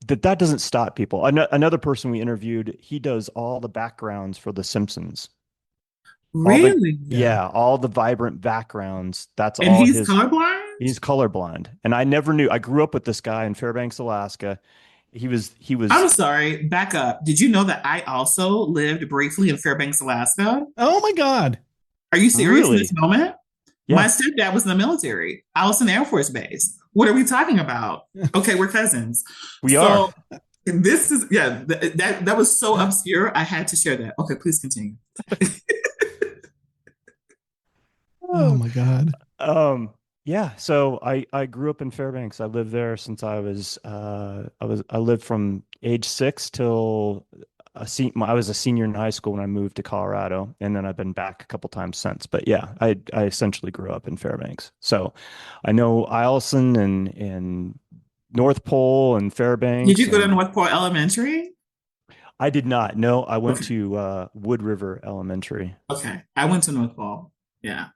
that doesn't stop people. Another person we interviewed, he does all the backgrounds for The Simpsons. Really? All the vibrant backgrounds. That's and all. He's colorblind? He's colorblind. And I never knew. I grew up with this guy in Fairbanks, Alaska. He was. I'm sorry, back up. Did you know that I also lived briefly in Fairbanks, Alaska? Oh my God. Are you serious in this moment? Yeah. My stepdad was in the military. I was in the Air Force Base. What are we talking about? Okay, we're cousins. We are. This is, that was so obscure. I had to share that. Okay, please continue. Oh my God. Yeah, so I grew up in Fairbanks. I lived there since I lived from age 6 till I was a senior in high school when I moved to Colorado, and then I've been back a couple times since. But yeah, I essentially grew up in Fairbanks, so I know Eielson and North Pole and Fairbanks. Did you go to North Pole Elementary? I did not. No, I went to Wood River Elementary. Okay, I went to North Pole. Yeah.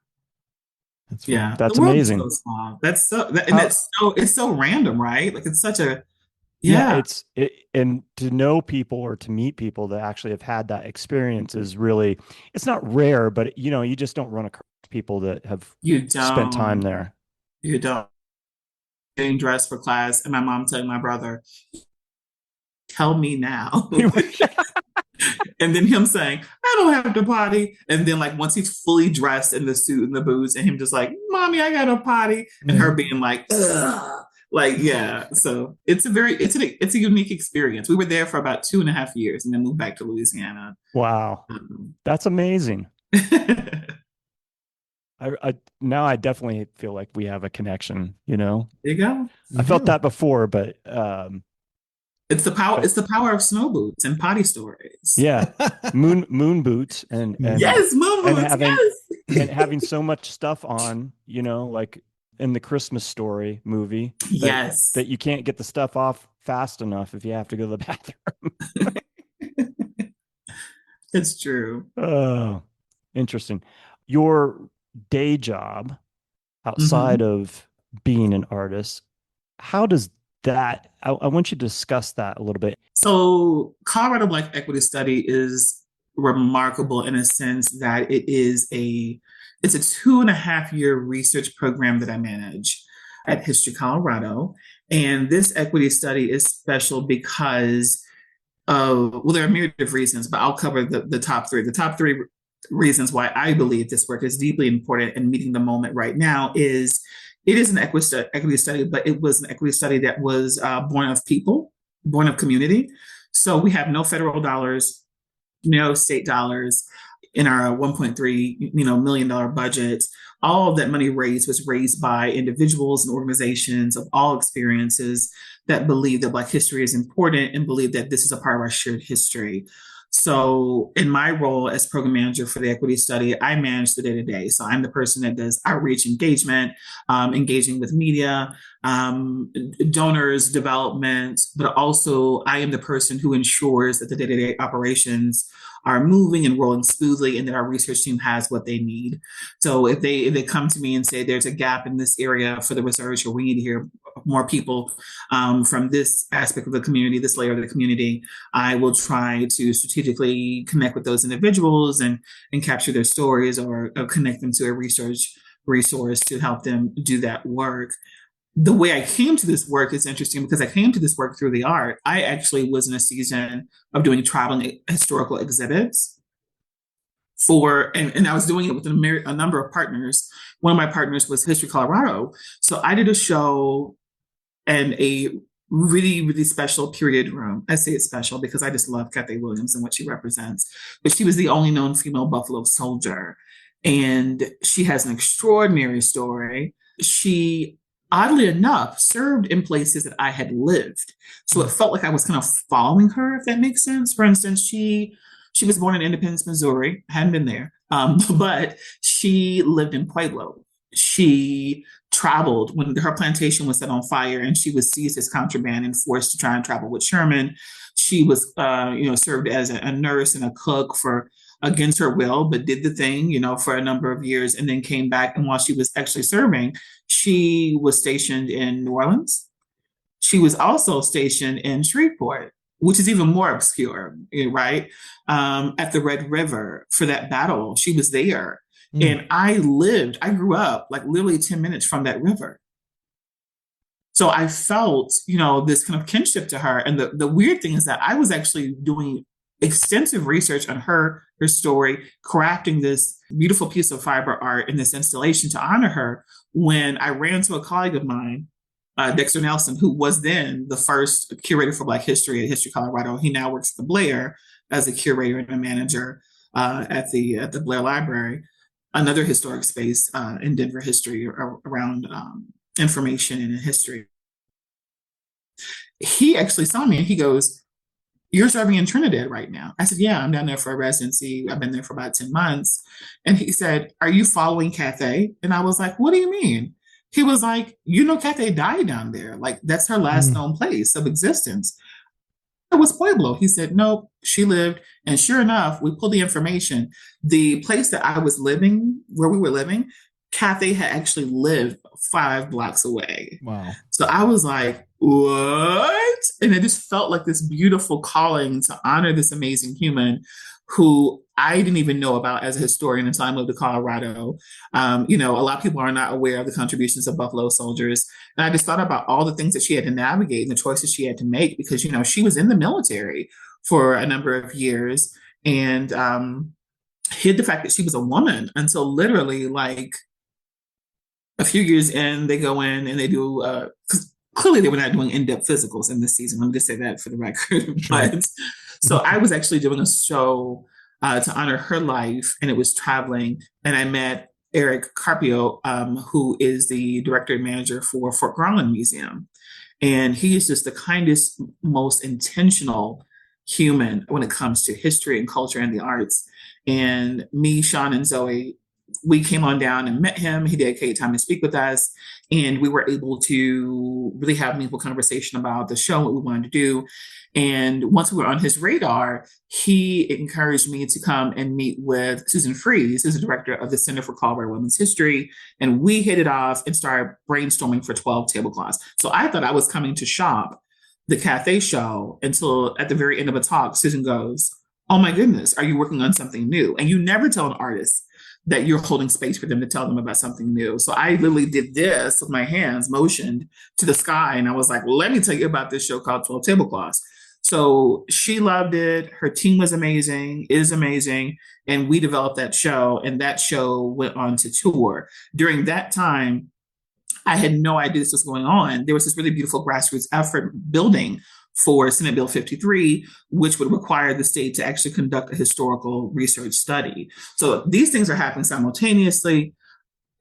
That's amazing. So small. It's so random, right? Like it's such a Yeah, Yeah. and to know people or to meet people that actually have had that experience is really, it's not rare, but you just don't run across people that have You spent time don't. there. You don't. Getting dressed for class, and my mom telling my brother, "Tell me now." And then him saying, "I don't have to potty." And then like once he's fully dressed in the suit and the boots, and him just like, "Mommy, I got a potty," and her being like, "Ugh." Like, yeah. So it's a unique experience. We were there for about 2.5 years and then moved back to Louisiana. Wow. Um, That's amazing. there I now I definitely feel like we have a connection. you go. I You felt do. that before, but It's the power. but It's the power of snow boots and potty stories. yeah, moon boots and and Yes, moon and boots. having Yes. and having so much stuff on, like in the Christmas Story movie that Yes. that you can't get the stuff off fast enough if you have to go to the bathroom. It's true. Oh, interesting. Your day job outside Hmm. of being an artist, how does that, I want you to discuss that a little bit. So, Colorado Black Equity Study is remarkable in a sense that it's a 2.5 year research program that I manage at History Colorado. And this equity study is special because well, there are a myriad of reasons, but I'll cover the top three. The top three reasons why I believe this work is deeply important and meeting the moment right now is it is an equity study, but it was an equity study that was born of people, born of community. So we have no federal dollars, no state dollars in our 1.3 million dollar budget. All of that money raised was raised by individuals and organizations of all experiences that believe that Black history is important and believe that this is a part of our shared history. So, in my role as program manager for the equity study, I manage the day to day. So, I'm the person that does outreach engagement, engaging with media, donors, development, but also I am the person who ensures that the day to day operations are moving and rolling smoothly and that our research team has what they need. So if they come to me and say there's a gap in this area for the research or we need to hear more people from this aspect of the community, this layer of the community, I will try to strategically connect with those individuals and capture their stories or connect them to a research resource to help them do that work. The way I came to this work is interesting because I came to this work through the art. I actually was in a season of doing traveling historical exhibits and I was doing it with a number of partners. One of my partners was History Colorado. So I did a show and a really, really special period room. I say it's special because I just love Cathay Williams and what she represents. But she was the only known female Buffalo soldier. And she has an extraordinary story. She, oddly enough, served in places that I had lived. So it felt like I was kind of following her, if that makes sense. For instance, she was born in Independence, Missouri. I hadn't been there, but she lived in Pueblo. She traveled when her plantation was set on fire and she was seized as contraband and forced to try and travel with Sherman. She was, served as a nurse and a cook for against her will, but did the thing, for a number of years and then came back. And while she was actually serving, she was stationed in New Orleans. She was also stationed in Shreveport, which is even more obscure, right? At the Red River for that battle. She was there. And I grew up like literally 10 minutes from that river. So I felt, this kind of kinship to her. And the weird thing is that I was actually doing extensive research on her story, crafting this beautiful piece of fiber art in this installation to honor her when I ran to a colleague of mine, Dexter Nelson, who was then the first curator for Black history at History Colorado. He now works at the Blair as a curator and a manager at the Blair Library, another historic space in Denver history around information and history. He actually saw me and he goes, "You're serving in Trinidad right now." I said, "Yeah, I'm down there for a residency. I've been there for about 10 months. And he said, "Are you following Cathay?" And I was like, "What do you mean?" He was like, Cathay died down there. Like, that's her last known place of existence. It was Pueblo. He said, "Nope, she lived." And sure enough, we pulled the information. The place that I was living, where we were living, Cathay had actually lived 5 blocks away. Wow. So I was like, what? And it just felt like this beautiful calling to honor this amazing human who I didn't even know about as a historian until I moved to Colorado. A lot of people are not aware of the contributions of Buffalo soldiers. And I just thought about all the things that she had to navigate and the choices she had to make because, she was in the military for a number of years and hid the fact that she was a woman until literally like a few years in, they go in and they do, because clearly they were not doing in-depth physicals in this season. Let me just say that for the record. But so I was actually doing a show to honor her life, and it was traveling. And I met Eric Carpio, who is the director and manager for Fort Garland Museum. And he is just the kindest, most intentional human when it comes to history and culture and the arts. And me, Sean, and Zoe, we came on down and met him. He dedicated time to speak with us. And we were able to really have a meaningful conversation about the show, what we wanted to do. And once we were on his radar, he encouraged me to come and meet with Susan Fries, who's the director of the Center for Colorado Women's History. And we hit it off and started brainstorming for 12 tablecloths. So I thought I was coming to shop the Cathay show until at the very end of a talk, Susan goes, "Oh my goodness, are you working on something new?" And you never tell an artist that you're holding space for them to tell them about something new. So I literally did this with my hands, motioned to the sky. And I was like, let me tell you about this show called 12 Tablecloths. So she loved it. Her team was amazing, is amazing. And we developed that show, and that show went on to tour. During that time, I had no idea this was going on. There was this really beautiful grassroots effort building for Senate Bill 53, which would require the state to actually conduct a historical research study. So these things are happening simultaneously.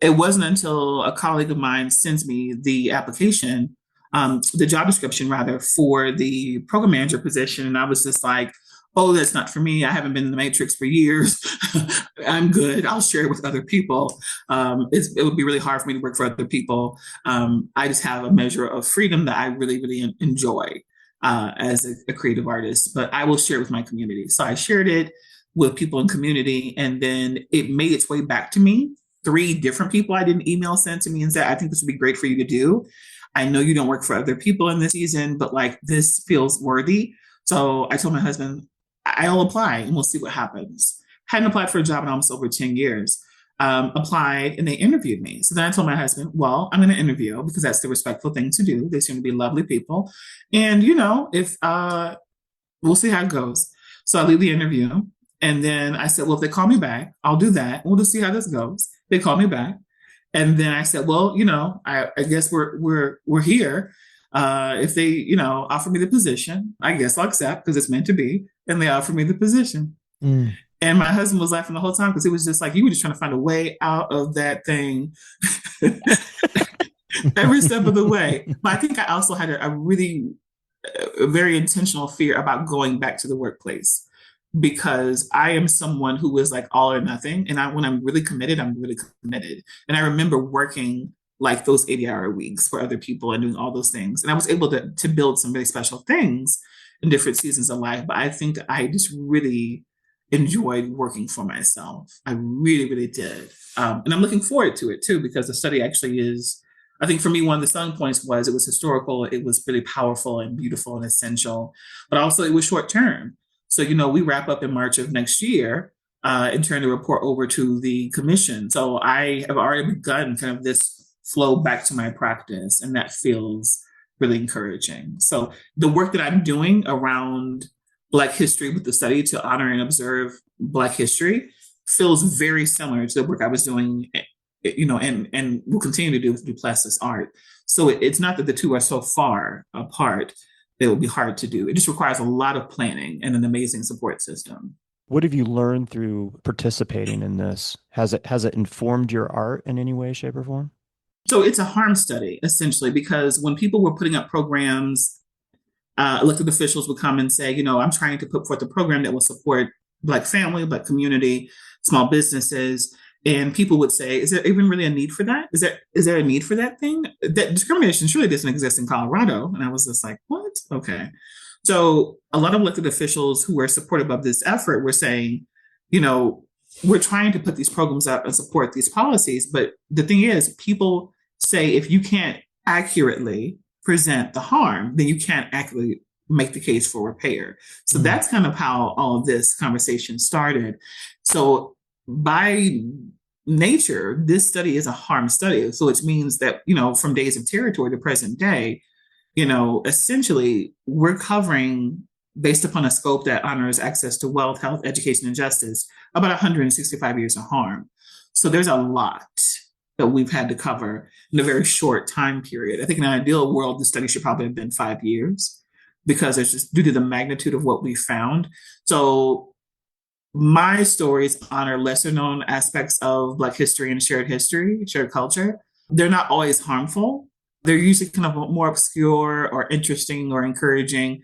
It wasn't until a colleague of mine sends me the application, the job description rather, for the program manager position. And I was just like, oh, that's not for me. I haven't been in the matrix for years. I'm good. I'll share it with other people. It would be really hard for me to work for other people. I just have a measure of freedom that I really, really enjoy as a creative artist, but I will share it with my community. So I shared it with people in community, and then it made its way back to me. 3 different people I did an email sent to me and said, I think this would be great for you to do. I know you don't work for other people in this season, but like this feels worthy. So I told my husband, I'll apply and we'll see what happens. Hadn't applied for a job in almost over 10 years. Applied and they interviewed me. So then I told my husband, well, I'm going to interview because that's the respectful thing to do. They seem to be lovely people. And, if we'll see how it goes. So I leave the interview. And then I said, well, if they call me back, I'll do that. We'll just see how this goes. They called me back. And then I said, well, I guess we're here. If they, offer me the position, I guess I'll accept because it's meant to be. And they offered me the position. Mm. And my husband was laughing the whole time because it was just like, you were just trying to find a way out of that thing every step of the way. But I think I also had a very intentional fear about going back to the workplace because I am someone who is like all or nothing. And when I'm really committed, I'm really committed. And I remember working like those 80-hour weeks for other people and doing all those things. And I was able to build some really special things in different seasons of life. But I think I just really enjoyed working for myself. I really, really did. And I'm looking forward to it too, because the study actually is, I think for me, one of the selling points was it was historical, it was really powerful and beautiful and essential, but also it was short term. So, we wrap up in March of next year and turn the report over to the commission. So I have already begun kind of this flow back to my practice, and that feels really encouraging. So the work that I'm doing around Black history with the study to honor and observe Black history feels very similar to the work I was doing, and will continue to do with Duplessis art. So it's not that the two are so far apart that it will be hard to do. It just requires a lot of planning and an amazing support system. What have you learned through participating in this? Has it informed your art in any way, shape, or form? So it's a harm study, essentially, because when people were putting up programs, elected officials would come and say, I'm trying to put forth a program that will support Black family, Black community, small businesses. And people would say, is there even really a need for that? Is there a need for that thing? That discrimination surely doesn't exist in Colorado. And I was just like, what? Okay. So a lot of elected officials who were supportive of this effort were saying, we're trying to put these programs up and support these policies. But the thing is, people say, if you can't accurately present the harm, then you can't actually make the case for repair. So that's kind of how all of this conversation started. So by nature, this study is a harm study. So it means that, from days of territory to present day, essentially we're covering, based upon a scope that honors access to wealth, health, education, and justice, about 165 years of harm. So there's a lot that we've had to cover in a very short time period. I think in an ideal world, the study should probably have been 5 years, because it's just due to the magnitude of what we found. So my stories honor lesser known aspects of Black history and shared culture. They're not always harmful. They're usually kind of more obscure or interesting or encouraging.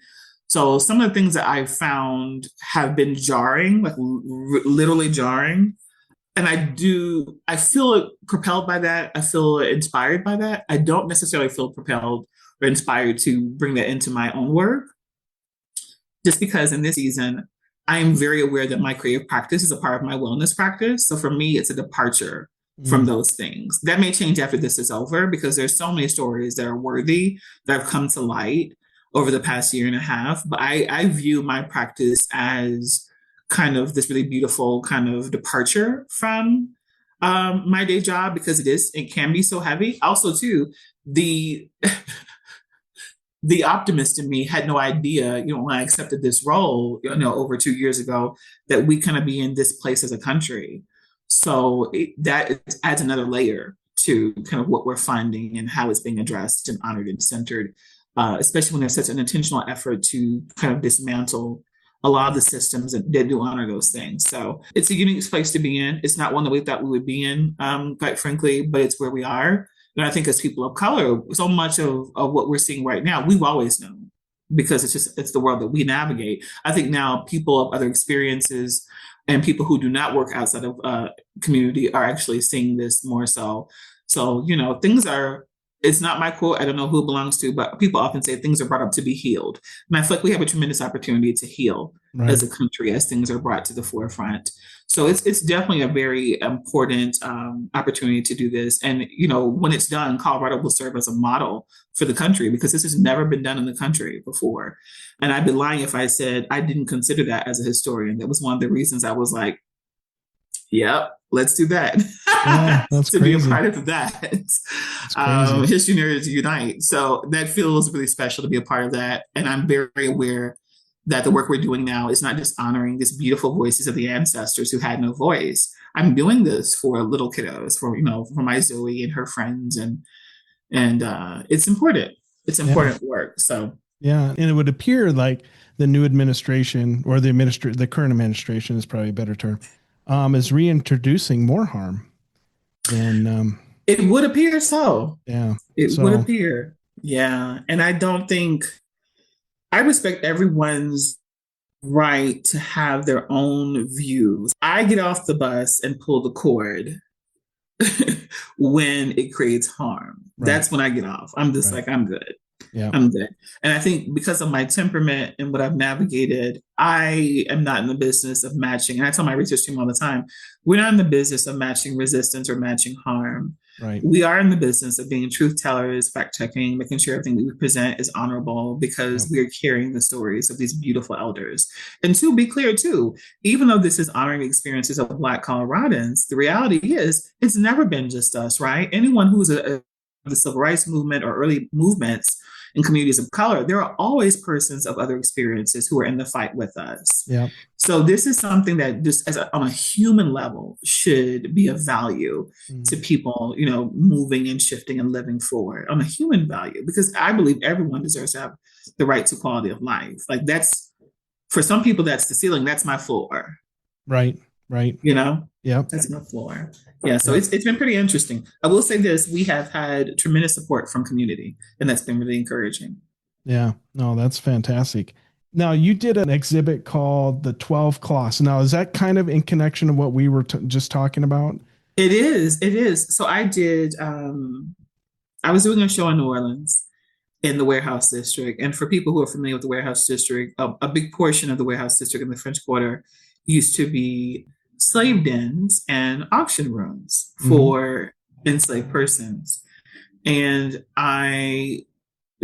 So some of the things that I've found have been jarring, like literally jarring. And I feel propelled by that. I feel inspired by that. I don't necessarily feel propelled or inspired to bring that into my own work, just because in this season, I am very aware that my creative practice is a part of my wellness practice. So for me, it's a departure from those things. That may change after this is over, because there's so many stories that are worthy that have come to light over the past year and a half. But I view my practice as kind of this really beautiful kind of departure from my day job, because it can be so heavy. Also, too, the optimist in me had no idea, when I accepted this role, over 2 years ago, that we kind of be in this place as a country. So that adds another layer to kind of what we're finding and how it's being addressed and honored and centered, especially when there's such an intentional effort to kind of dismantle a lot of the systems that do honor those things. So it's a unique place to be in. It's not one that we thought we would be in, quite frankly, but it's where we are. And I think as people of color, so much of what we're seeing right now, we've always known, because it's the world that we navigate. I think now people of other experiences and people who do not work outside of community are actually seeing this more so. So, it's not my quote, I don't know who it belongs to, but people often say things are brought up to be healed. And I feel like we have a tremendous opportunity to heal as a country as things are brought to the forefront. So it's definitely a very important opportunity to do this. And, when it's done, Colorado will serve as a model for the country, because this has never been done in the country before. And I'd be lying if I said I didn't consider that as a historian. That was one of the reasons I was like, yep, let's do that. Yeah, that's to crazy. be a part of that. History Nerds Unite. So that feels really special to be a part of that. And I'm very aware that the work we're doing now is not just honoring these beautiful voices of the ancestors who had no voice. I'm doing this for little kiddos, for my Zoe and her friends, and it's important. It's important work. So yeah, and it would appear like the new administration, or the current administration is probably a better term, is reintroducing more harm. And it would appear so. Yeah, it would appear. Yeah, and I respect everyone's right to have their own views. I get off the bus and pull the cord when it creates harm. Right. That's when I get off. I'm just like, I'm good. Yeah. I'm good. And I think because of my temperament and what I've navigated, I am not in the business of matching. And I tell my research team all the time, we're not in the business of matching resistance or matching harm. Right. We are in the business of being truth tellers, fact checking, making sure everything that we present is honorable, because we are carrying the stories of these beautiful elders. And to be clear too, even though this is honoring the experiences of Black Coloradans, the reality is it's never been just us, right? Anyone who's the civil rights movement or early movements in communities of color, there are always persons of other experiences who are in the fight with us. Yeah. So this is something that just on a human level should be of value to people, moving and shifting and living forward on a human value, because I believe everyone deserves to have the right to quality of life. Like that's, for some people, that's the ceiling. That's my floor. Right. Yeah, that's my floor. Yeah, so it's been pretty interesting. I will say this, we have had tremendous support from community, and that's been really encouraging. Yeah, no, that's fantastic. Now, you did an exhibit called the 12 Cloths. Now, is that kind of in connection to what we were just talking about? It is. So I was doing a show in New Orleans in the Warehouse District. And for people who are familiar with the Warehouse District, a big portion of the Warehouse District in the French Quarter used to be slave dens and auction rooms for enslaved persons. And I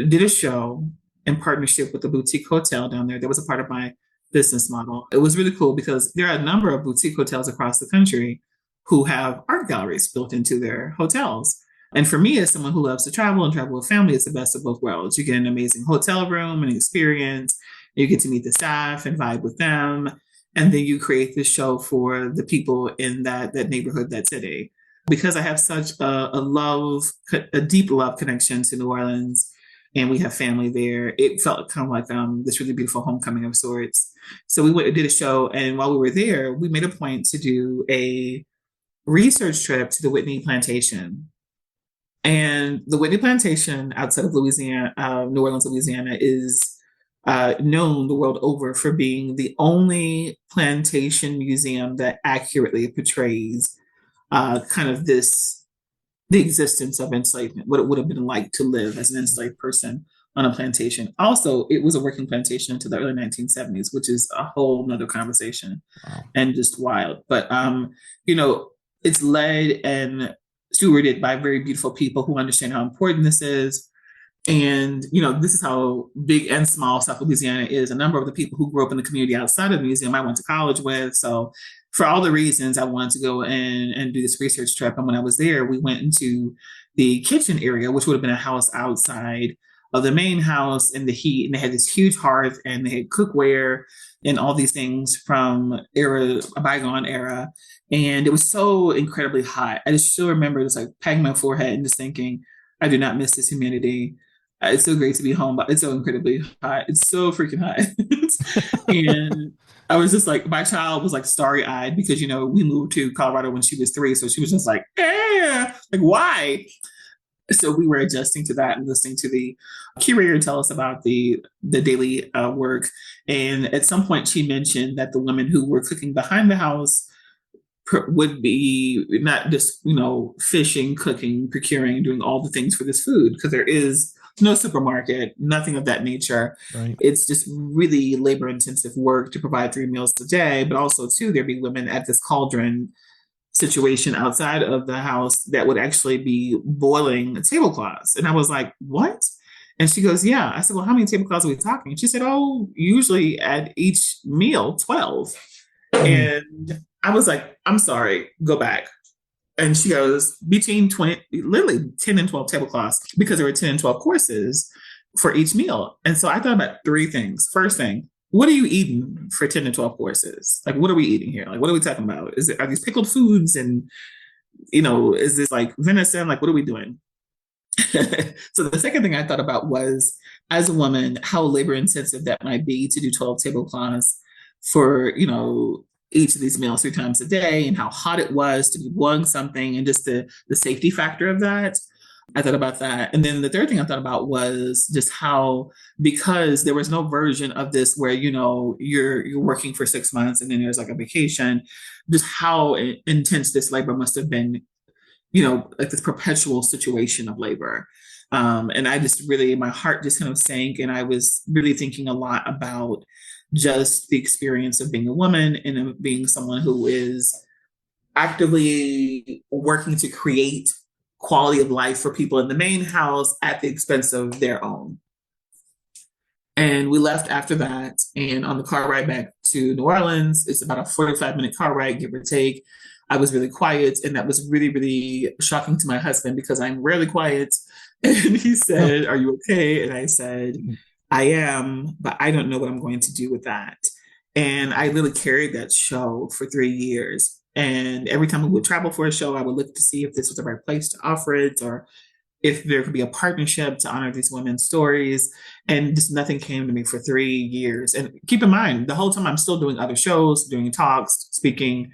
did a show in partnership with the boutique hotel down there. That was a part of my business model. It was really cool because there are a number of boutique hotels across the country who have art galleries built into their hotels. And for me, as someone who loves to travel and travel with family, it's the best of both worlds. You get an amazing hotel room and experience. You get to meet the staff and vibe with them. And then you create this show for the people in that neighborhood, that city. Because I have such a deep love connection to New Orleans, and we have family there, it felt kind of like this really beautiful homecoming of sorts. So we went and did a show, and while we were there, we made a point to do a research trip to the Whitney Plantation. And the Whitney Plantation outside of Louisiana, New Orleans, Louisiana, is known the world over for being the only plantation museum that accurately portrays kind of the existence of enslavement, what it would have been like to live as an enslaved person on a plantation. Also, it was a working plantation until the early 1970s, which is a whole nother conversation. Wow. And just wild. But, it's led and stewarded by very beautiful people who understand how important this is. And, this is how big and small South Louisiana is. A number of the people who grew up in the community outside of the museum I went to college with. So for all the reasons, I wanted to go and do this research trip. And when I was there, we went into the kitchen area, which would have been a house outside of the main house in the heat. And they had this huge hearth and they had cookware and all these things from a bygone era. And it was so incredibly hot. I just still remember just like patting my forehead and just thinking, I do not miss this humidity. It's so great to be home, but it's so incredibly hot. It's so freaking hot. And I was just like, my child was like starry eyed because, we moved to Colorado when she was 3. So she was just like, like, why? So we were adjusting to that and listening to the curator tell us about the daily work. And at some point she mentioned that the women who were cooking behind the house would be not just, fishing, cooking, procuring, doing all the things for this food, because there is no supermarket, nothing of that nature. Right. It's just really labor intensive work to provide 3 meals a day, but also too, there'd be women at this cauldron situation outside of the house that would actually be boiling tablecloths. And I was like, what? And she goes, yeah. I said, well, how many tablecloths are we talking? She said, oh, usually at each meal, 12. And I was like, I'm sorry, go back. And she goes, between 20, literally 10 and 12 tablecloths, because there were 10 and 12 courses for each meal. And so I thought about 3 things. First thing, what are you eating for 10 to 12 courses? Like, what are we eating here? Like, what are we talking about? Are these pickled foods? And, is this like venison? Like, what are we doing? So the second thing I thought about was, as a woman, how labor intensive that might be to do 12 tablecloths for, each of these meals 3 times a day, and how hot it was to be boiling something, and just the safety factor of that. I thought about that. And then the third thing I thought about was just how, because there was no version of this where, you're working for 6 months and then there's like a vacation, just how intense this labor must have been, like this perpetual situation of labor. And I just really, my heart just kind of sank, and I was really thinking a lot about just the experience of being a woman and of being someone who is actively working to create quality of life for people in the main house at the expense of their own. And we left after that. And on the car ride back to New Orleans, it's about a 45-minute car ride, give or take. I was really quiet. And that was really, really shocking to my husband because I'm rarely quiet. And he said, are you okay? And I said, I am, but I don't know what I'm going to do with that. And I really carried that show for 3 years. And every time we would travel for a show, I would look to see if this was the right place to offer it, or if there could be a partnership to honor these women's stories. And just nothing came to me for 3 years. And keep in mind, the whole time I'm still doing other shows, doing talks, speaking,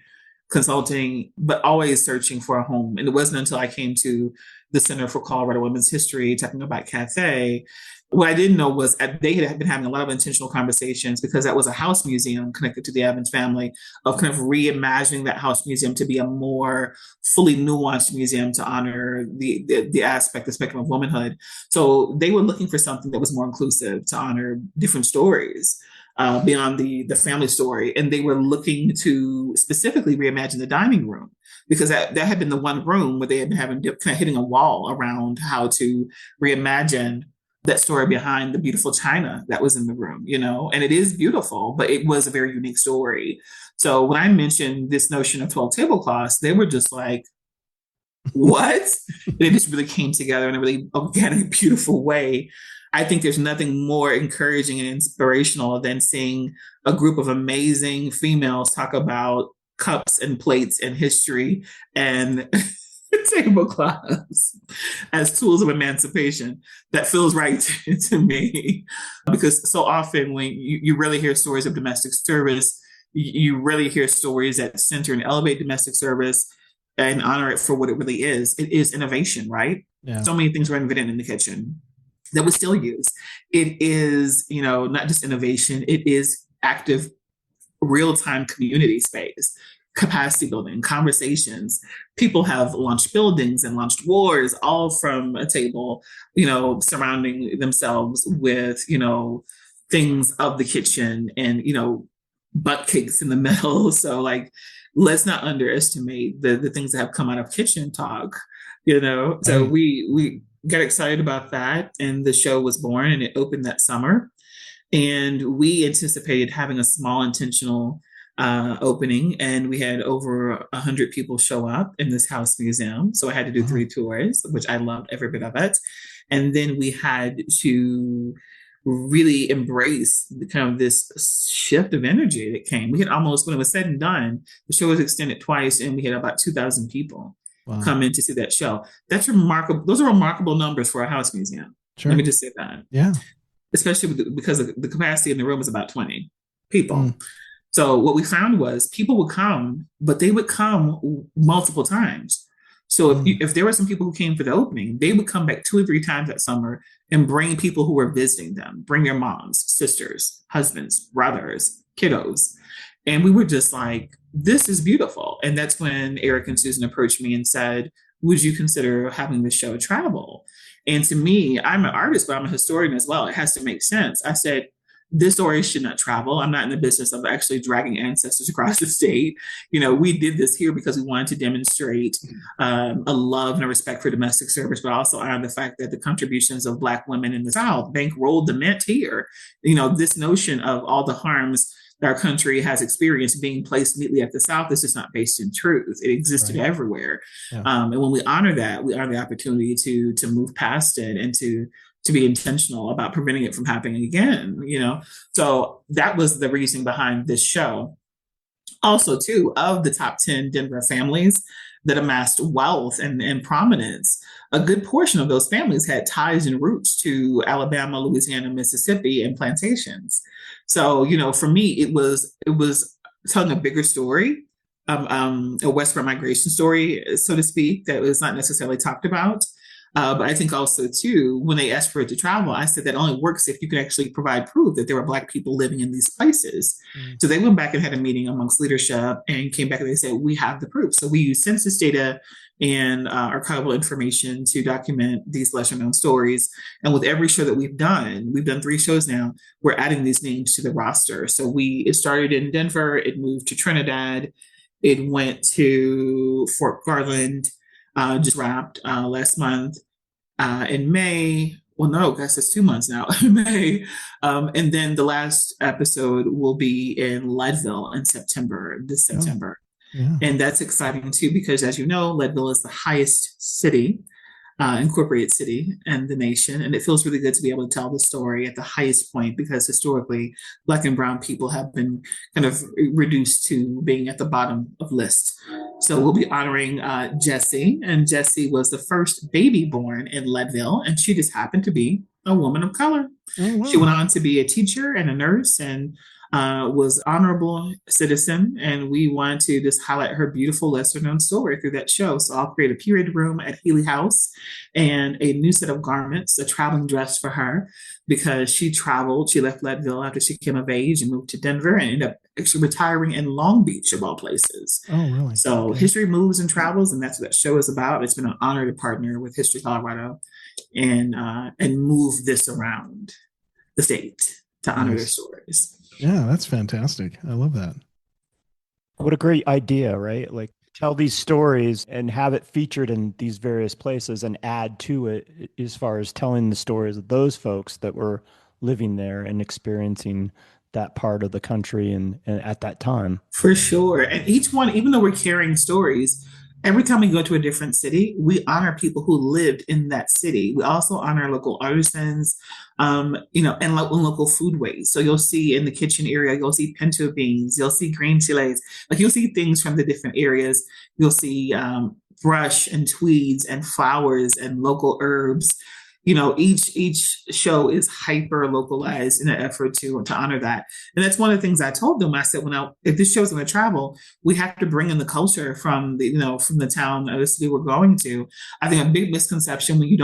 consulting, but always searching for a home. And it wasn't until I came to the Center for Colorado Women's History, talking about Cathay. What I didn't know was they had been having a lot of intentional conversations, because that was a house museum connected to the Evans family, of kind of reimagining that house museum to be a more fully nuanced museum to honor the aspect, the spectrum of womanhood. So they were looking for something that was more inclusive to honor different stories beyond the family story. And they were looking to specifically reimagine the dining room, because that had been the one room where they had been having kind of hitting a wall around how to reimagine that story behind the beautiful china that was in the room, and it is beautiful, but it was a very unique story. So when I mentioned this notion of 12 tablecloths, they were just like, what? It just really came together in a really organic, beautiful way. I think there's nothing more encouraging and inspirational than seeing a group of amazing females talk about cups and plates and history and tablecloths as tools of emancipation. That feels right to me, because so often when you really hear stories of domestic service, you really hear stories that center and elevate domestic service and honor it for what it really is. It is innovation, right? Yeah. So many things were invented in the kitchen that we still use. It is, not just innovation, it is active, real-time community space, capacity building, conversations. People have launched buildings and launched wars, all from a table, surrounding themselves with, things of the kitchen and, butt cakes in the middle. So let's not underestimate the things that have come out of kitchen talk, So Right. we got excited about that, and the show was born, and it opened that summer. And we anticipated having a small intentional opening, and we had over 100 people show up in this house museum. So I had to do 3 tours, which I loved every bit of it. And then we had to really embrace kind of this shift of energy that came. We had almost, when it was said and done, the show was extended twice, and we had about 2,000 people come in to see that show. That's remarkable. Those are remarkable numbers for a house museum. Sure. Let me just say that. Yeah. Especially because the capacity in the room is about 20 people. So what we found was people would come, but they would come multiple times. So if there were some people who came for the opening, they would come back 2 or 3 times that summer and bring people who were visiting them, bring their moms, sisters, husbands, brothers, kiddos. And we were just like, this is beautiful. And that's when Eric and Susan approached me and said, would you consider having the show travel? And to me, I'm an artist, but I'm a historian as well. It has to make sense. I said, this story should not travel. I'm not in the business of actually dragging ancestors across the state. We did this here because we wanted to demonstrate a love and a respect for domestic service, but also honor the fact that the contributions of Black women in the South bankrolled the mint here. This notion of all the harms that our country has experienced being placed neatly at the South, this is not based in truth. It existed everywhere. Yeah. And when we honor that, we honor the opportunity to move past it and to be intentional about preventing it from happening again, So that was the reason behind this show. Also, too, of the top 10 Denver families that amassed wealth and prominence, a good portion of those families had ties and roots to Alabama, Louisiana, Mississippi, and plantations. So, for me, it was telling a bigger story, a westward migration story, so to speak, that was not necessarily talked about. But I think also, too, when they asked for it to travel, I said that only works if you can actually provide proof that there were Black people living in these places. So they went back and had a meeting amongst leadership and came back and they said, we have the proof. So we use census data and archival information to document these lesser known stories. And with every show that we've done 3 shows now, we're adding these names to the roster. So it started in Denver, it moved to Trinidad, it went to Fort Garland, just wrapped last month in May. Well, no, I guess it's 2 months now, in May. And then the last episode will be in Leadville in September, this September. Yeah. And that's exciting too, because as you know, Leadville is the highest city, incorporated city in the nation. And it feels really good to be able to tell the story at the highest point, because historically, Black and Brown people have been kind of reduced to being at the bottom of lists. So we'll be honoring Jessie, and Jessie was the first baby born in Leadville, and she just happened to be a woman of color. Oh, wow. She went on to be a teacher and a nurse, and was honorable citizen, and we wanted to just highlight her beautiful lesser known story through that show. So I'll create a period room at Healy House and a new set of garments, a traveling dress for her, because she traveled. She left Leadville after she came of age and moved to Denver and ended up actually retiring in Long Beach, of all places. Oh, really? So history moves and travels, and that's what that show is about. It's been an honor to partner with History Colorado and move this around the state to honor their stories. Yeah, that's fantastic. I love that. What a great idea, right? Like tell these stories and have it featured in these various places and add to it as far as telling the stories of those folks that were living there and experiencing that part of the country and at that time. For sure. And each one, even though we're carrying stories, every time we go to a different city, we honor people who lived in that city. We also honor local artisans, and local foodways. So you'll see in the kitchen area, you'll see pinto beans, you'll see green chiles, like you'll see things from the different areas. You'll see brush and tweeds and flowers and local herbs. Each show is hyper localized in an effort to honor that. And that's one of the things I told them. I said, if this show's going to travel, we have to bring in the culture from the town or the city we're going to. I think a big misconception when you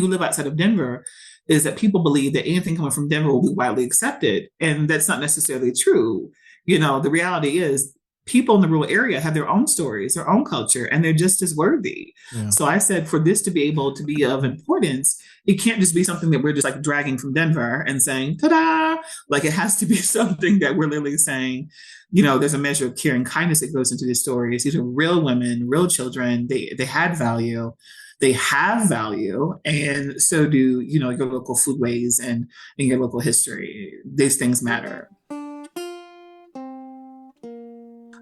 live outside of Denver is that people believe that anything coming from Denver will be widely accepted. And that's not necessarily true. The reality is people in the rural area have their own stories, their own culture, and they're just as worthy. Yeah. So I said, for this to be able to be of importance, it can't just be something that we're just like dragging from Denver and saying, ta-da! Like it has to be something that we're literally saying, there's a measure of care and kindness that goes into these stories. These are real women, real children. They had value. They have value, and so do, your local foodways and your local history. These things matter.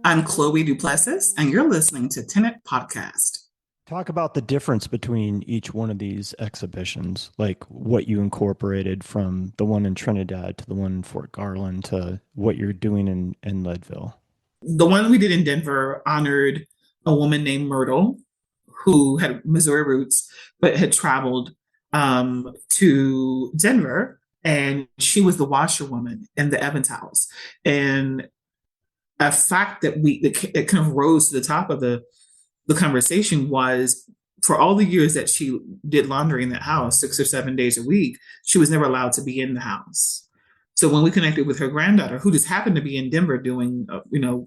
I'm Chloé Duplessis, and you're listening to Tenet Podcast. Talk about the difference between each one of these exhibitions, like what you incorporated from the one in Trinidad to the one in Fort Garland to what you're doing in Leadville. The one we did in Denver honored a woman named Myrtle, who had Missouri roots, but had traveled to Denver, and she was the washerwoman in the Evans house. And a fact that it kind of rose to the top of the conversation was, for all the years that she did laundry in that house, 6 or 7 days a week, she was never allowed to be in the house. So when we connected with her granddaughter, who just happened to be in Denver doing,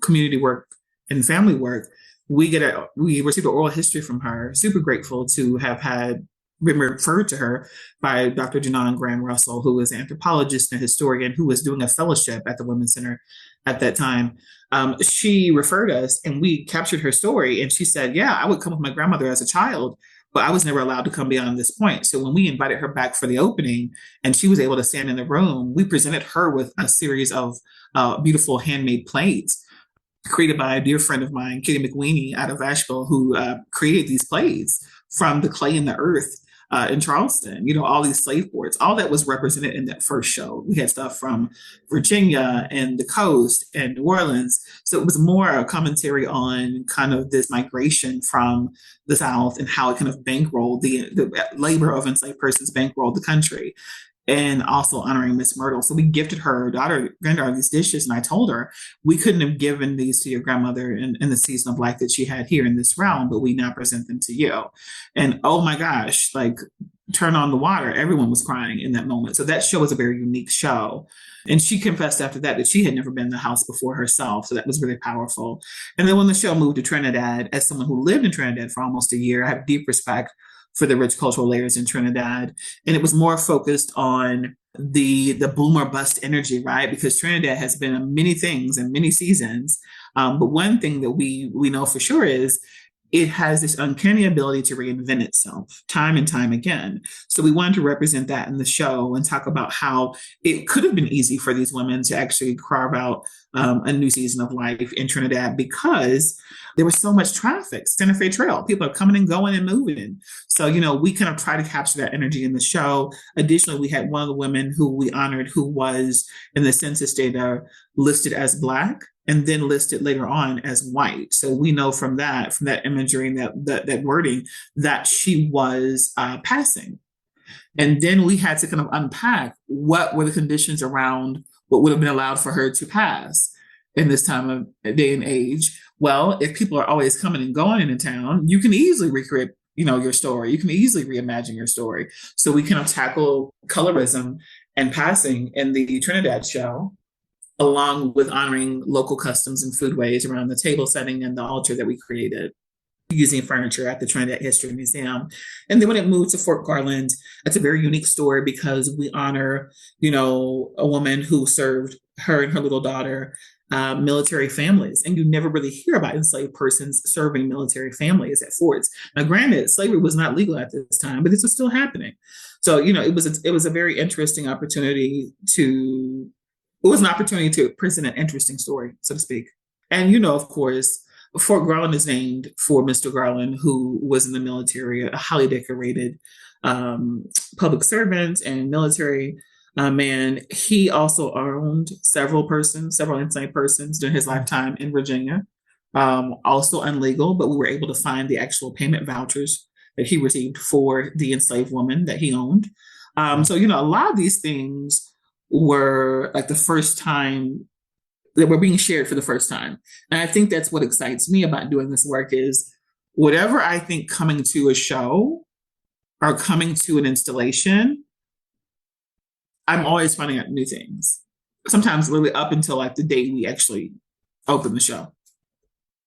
community work and family work, we received an oral history from her. Super grateful to have been referred to her by Dr. Janon Graham Russell, who was an anthropologist and a historian who was doing a fellowship at the Women's Center at that time. She referred us and we captured her story. And she said, yeah, I would come with my grandmother as a child, but I was never allowed to come beyond this point. So when we invited her back for the opening and she was able to stand in the room, we presented her with a series of beautiful handmade plates created by a dear friend of mine, Kitty McWeeny out of Asheville, who created these plates from the clay and the earth in Charleston. All these slave boards, all that was represented in that first show. We had stuff from Virginia and the coast and New Orleans. So it was more a commentary on kind of this migration from the South and how it kind of bankrolled the labor of enslaved persons bankrolled the country. And also honoring Miss Myrtle. So we gifted her granddaughter these dishes. And I told her, we couldn't have given these to your grandmother in the season of life that she had here in this realm, but we now present them to you. And oh my gosh, like turn on the water. Everyone was crying in that moment. So that show was a very unique show. And she confessed after that she had never been in the house before herself. So that was really powerful. And then when the show moved to Trinidad, as someone who lived in Trinidad for almost a year, I have deep respect for the rich cultural layers in Trinidad. And it was more focused on the boom or bust energy, right? Because Trinidad has been in many things and many seasons. But one thing that we know for sure is it has this uncanny ability to reinvent itself time and time again. So we wanted to represent that in the show and talk about how it could have been easy for these women to actually carve out a new season of life in Trinidad because there was so much traffic. Santa Fe Trail, people are coming and going and moving. So, we kind of try to capture that energy in the show. Additionally, we had one of the women who we honored who was in the census data listed as Black and then listed later on as white. So we know from that imagery and that wording that she was passing. And then we had to kind of unpack what were the conditions around what would have been allowed for her to pass in this time of day and age. Well, if people are always coming and going into town, you can easily recreate, your story. You can easily reimagine your story. So we kind of tackle colorism and passing in the Trinidad show, along with honoring local customs and foodways around the table setting and the altar that we created using furniture at the Trinidad History Museum. And then when it moved to Fort Garland, it's a very unique story because we honor, a woman who served her and her little daughter military families. And you never really hear about enslaved persons serving military families at forts. Now, granted, slavery was not legal at this time, but this was still happening. So, it was a very interesting opportunity it was an opportunity to present an interesting story, so to speak. And, of course, Fort Garland is named for Mr. Garland, who was in the military, a highly decorated public servant and military man. He also owned several enslaved persons during his lifetime in Virginia. Also unlegal, but we were able to find the actual payment vouchers that he received for the enslaved woman that he owned. So, a lot of these things were like the first time that were being shared for the first time. And I think that's what excites me about doing this work is whatever I think coming to a show or coming to an installation, I'm always finding out new things. Sometimes literally up until like the day we actually open the show.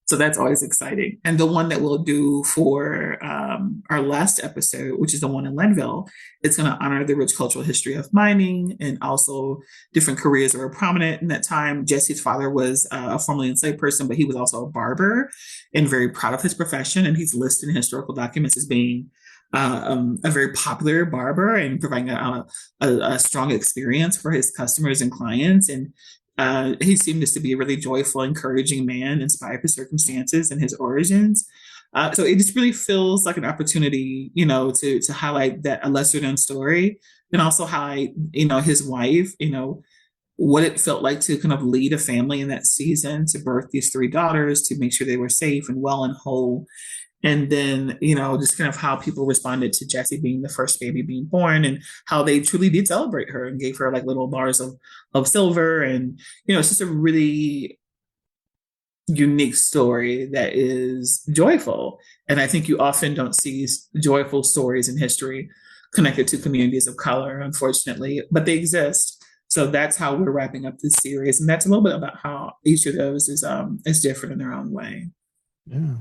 So that's always exciting. And the one that we'll do for our last episode, which is the one in Leadville, it's going to honor the rich cultural history of mining and also different careers that were prominent in that time. Jesse's father was a formerly enslaved person, but he was also a barber and very proud of his profession. And he's listed in historical documents as being a very popular barber and providing a strong experience for his customers and clients. And he seemed to be a really joyful, encouraging man, inspired by circumstances and his origins. So it just really feels like an opportunity, to highlight that a lesser known story and also highlight, his wife, what it felt like to kind of lead a family in that season, to birth these 3 daughters, to make sure they were safe and well and whole. And then, just kind of how people responded to Jessie being the first baby being born and how they truly did celebrate her and gave her like little bars of silver. And, it's just a really unique story that is joyful. And I think you often don't see joyful stories in history connected to communities of color, unfortunately, but they exist. So that's how we're wrapping up this series. And that's a little bit about how each of those is different in their own way. Yeah.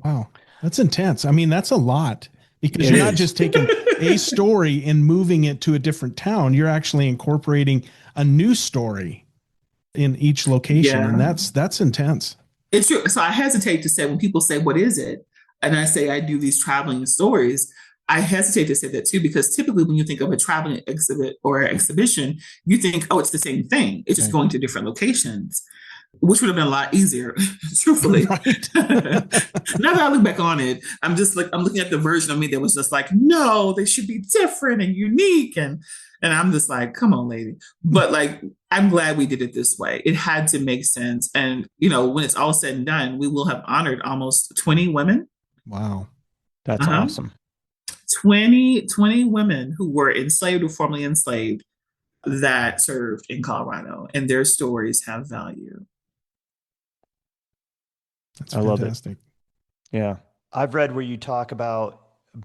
Wow. That's intense. I mean, that's a lot because you're not just taking a story and moving it to a different town. You're actually incorporating a new story in each location. Yeah. And that's intense. It's true. So I hesitate to say when people say, what is it? And I say, I do these traveling stories. I hesitate to say that too, because typically when you think of a traveling exhibit or exhibition, you think, oh, it's the same thing. It's just going to different locations, which would have been a lot easier, truthfully. Right. Now that I look back on it, I'm looking at the version of me that was just like, no, they should be different and unique. And I'm just like, come on, lady. But like, I'm glad we did it this way. It had to make sense. And, when it's all said and done, we will have honored almost 20 women. Wow. That's awesome. 20 women who were enslaved or formerly enslaved that served in Colorado, and their stories have value. That's fantastic. Love it. Yeah. I've read where you talk about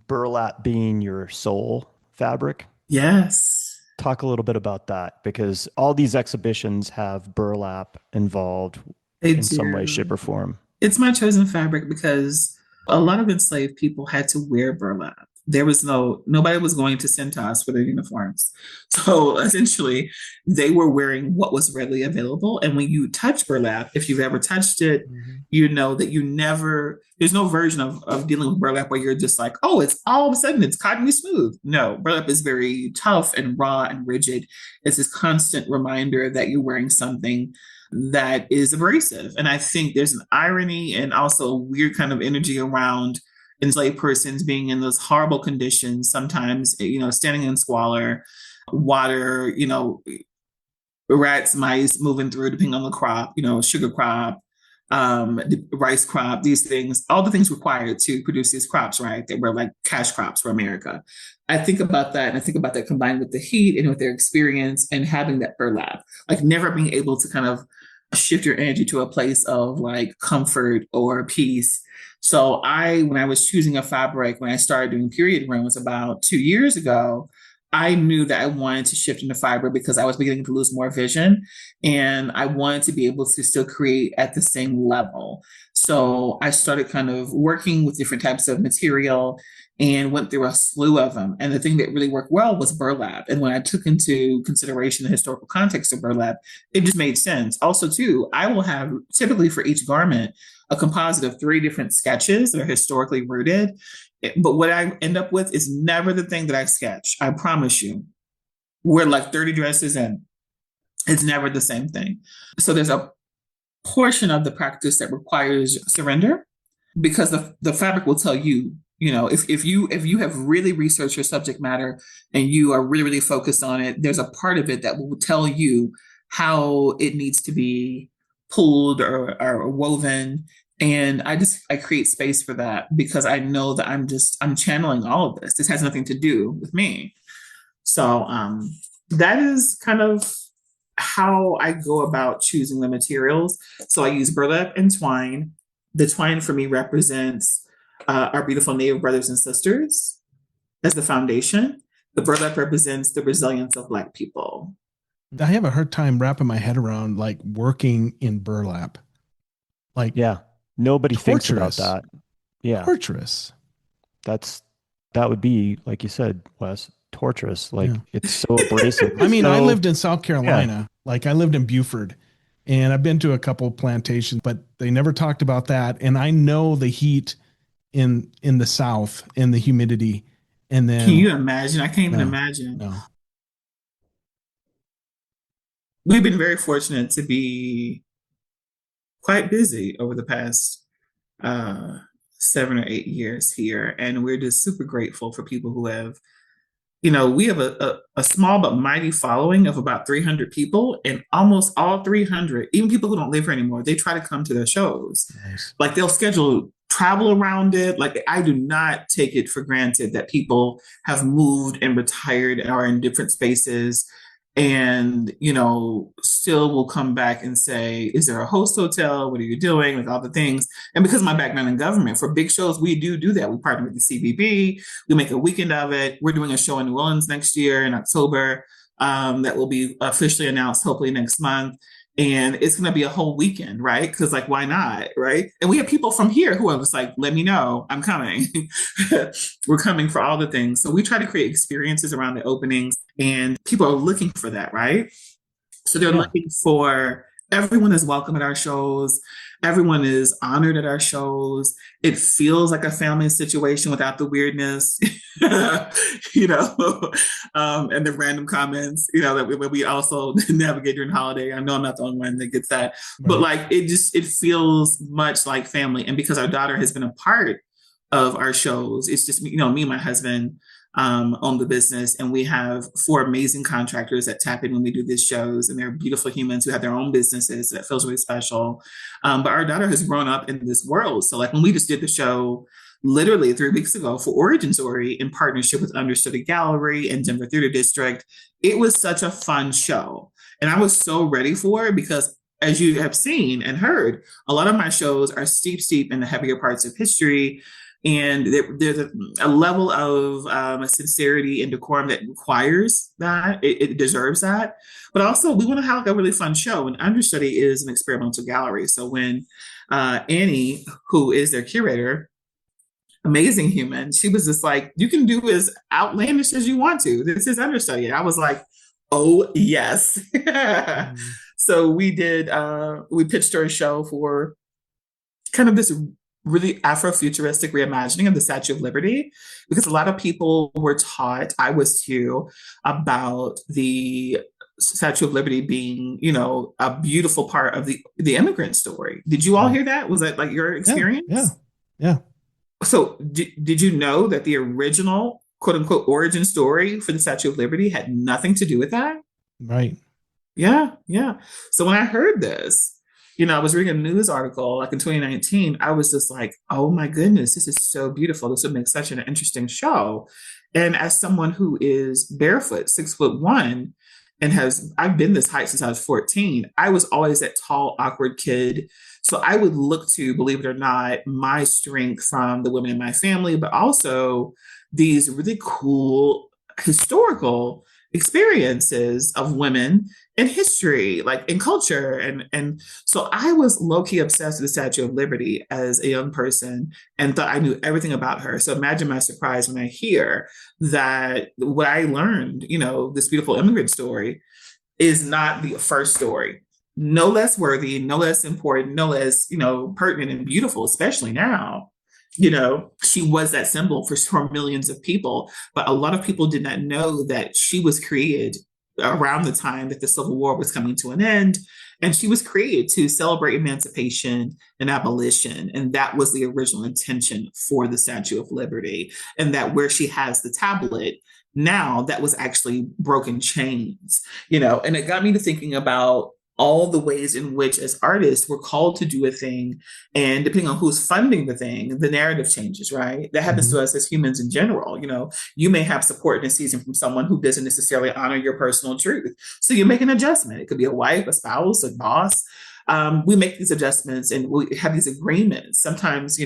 burlap being your soul fabric. Yes. Talk a little bit about that, because all these exhibitions have burlap involved in some way, shape, or form. It's my chosen fabric because a lot of enslaved people had to wear burlap. There was nobody was going to Cintas for their uniforms. So essentially, they were wearing what was readily available. And when you touch burlap, if you've ever touched it, you know that there's no version of dealing with burlap where you're just like, oh, it's all of a sudden it's cottony smooth. No, burlap is very tough and raw and rigid. It's this constant reminder that you're wearing something that is abrasive. And I think there's an irony and also a weird kind of energy around enslaved persons being in those horrible conditions, sometimes, standing in squalor, water, rats, mice moving through, depending on the crop, sugar crop, rice crop, these things, all the things required to produce these crops, right? They were like cash crops for America. I think about that, and I think about that combined with the heat and with their experience and having that burlap, like never being able to kind of shift your energy to a place of like comfort or peace. So when I was choosing a fabric, when I started doing period rooms about 2 years ago, I knew that I wanted to shift into fiber because I was beginning to lose more vision and I wanted to be able to still create at the same level. So I started kind of working with different types of material and went through a slew of them. And the thing that really worked well was burlap. And when I took into consideration the historical context of burlap, it just made sense. Also, too, I will have typically for each garment a composite of 3 different sketches that are historically rooted. But what I end up with is never the thing that I sketch. I promise you. We're like 30 dresses in. It's never the same thing. So there's a portion of the practice that requires surrender, because the fabric will tell you, if you have really researched your subject matter and you are really, really focused on it, there's a part of it that will tell you how it needs to be pulled or woven. And I create space for that, because I know that I'm channeling all of this. This has nothing to do with me. So that is kind of how I go about choosing the materials. So I use burlap and twine. The twine for me represents our beautiful Native brothers and sisters as the foundation. The burlap represents the resilience of Black people. I have a hard time wrapping my head around like working in burlap. Like, yeah, nobody thinks about torturous. that. Yeah, Torturous. that would be, like you said, Wes, torturous. Like, Yeah. it's so abrasive. I mean, So- I lived in South Carolina. Like, I lived in Beaufort, and I've been to a couple of plantations, but they never talked about that. And I know the heat in the South and the humidity. And then, Can you imagine? I can't even No. imagine. no, We've been very fortunate to be quite busy over the past 7 or 8 years here. And we're just super grateful for people who have, we have a small but mighty following of about 300 people, and almost all 300, even people who don't live here anymore, they try to come to their shows. nice. Like, they'll schedule travel around it. Like, I do not take it for granted that people have moved and retired or are in different spaces, and still will come back and say, is there a host hotel? What are you doing? Like, all the things. And because of my background in government, for big shows, we do that. We partner with the CBB. We make a weekend of it. We're doing a show in New Orleans next year in October that will be officially announced hopefully next month. And it's going to be a whole weekend, right? Because, like, why not, right? And we have people from here who are just like, let me know, I'm coming. We're coming for all the things. So we try to create experiences around the openings, and people are looking for that, right? So they're looking for, everyone is welcome at our shows. Everyone is honored at our shows. It feels like a family situation without the weirdness, and the random comments, that we also navigate during holiday. I know I'm not the only one that gets that, but like, it feels much like family. And because our daughter has been a part of our shows, it's just, me and my husband own the business, and we have 4 amazing contractors that tap in when we do these shows, and they're beautiful humans who have their own businesses. So that feels really special. But our daughter has grown up in this world. So, like, when we just did the show literally 3 weeks ago for Origin Story in partnership with Understudy Gallery and Denver Theater District, it was such a fun show. And I was so ready for it, because as you have seen and heard, a lot of my shows are steep in the heavier parts of history. And there's a level of sincerity and decorum that requires that. It deserves that. But also, we want to have like a really fun show. And Understudy is an experimental gallery. So when Annie, who is their curator, amazing human, she was just like, you can do as outlandish as you want to. This is Understudy. And I was like, oh, yes. So we pitched her a show for kind of this really Afrofuturistic reimagining of the Statue of Liberty, because a lot of people were taught, I was too, about the Statue of Liberty being, a beautiful part of the immigrant story. Did you all hear that? Was that like your experience? Yeah. So did you know that the original quote unquote origin story for the Statue of Liberty had nothing to do with that? Right. Yeah. So when I heard this, I was reading a news article like in 2019. I was just like, oh my goodness, this is so beautiful. This would make such an interesting show. And as someone who is barefoot, 6'1", and I've been this height since I was 14, I was always that tall, awkward kid. So I would look to, believe it or not, my strength from the women in my family, but also these really cool historical experiences of women in history, like in culture. And so I was low-key obsessed with the Statue of Liberty as a young person and thought I knew everything about her. So imagine my surprise when I hear that what I learned, this beautiful immigrant story is not the first story. No less worthy, no less important, no less, pertinent and beautiful, especially now. She was that symbol for millions of people, but a lot of people did not know that she was created around the time that the Civil War was coming to an end. And she was created to celebrate emancipation and abolition. And that was the original intention for the Statue of Liberty. And that where she has the tablet now, that was actually broken chains, and it got me to thinking about all the ways in which as artists we're called to do a thing, and depending on who's funding the thing, the narrative changes, right? That happens to us as humans in general. You may have support in a season from someone who doesn't necessarily honor your personal truth, so you make an adjustment. It could be a wife, a spouse, a boss. We make these adjustments and we have these agreements sometimes,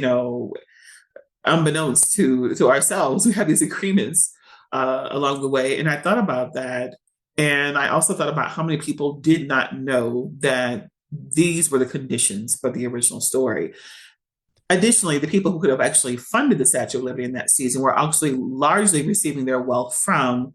unbeknownst to ourselves. We have these agreements along the way, and I thought about that. And I also thought about how many people did not know that these were the conditions for the original story. Additionally, the people who could have actually funded the Statue of Liberty in that season were actually largely receiving their wealth from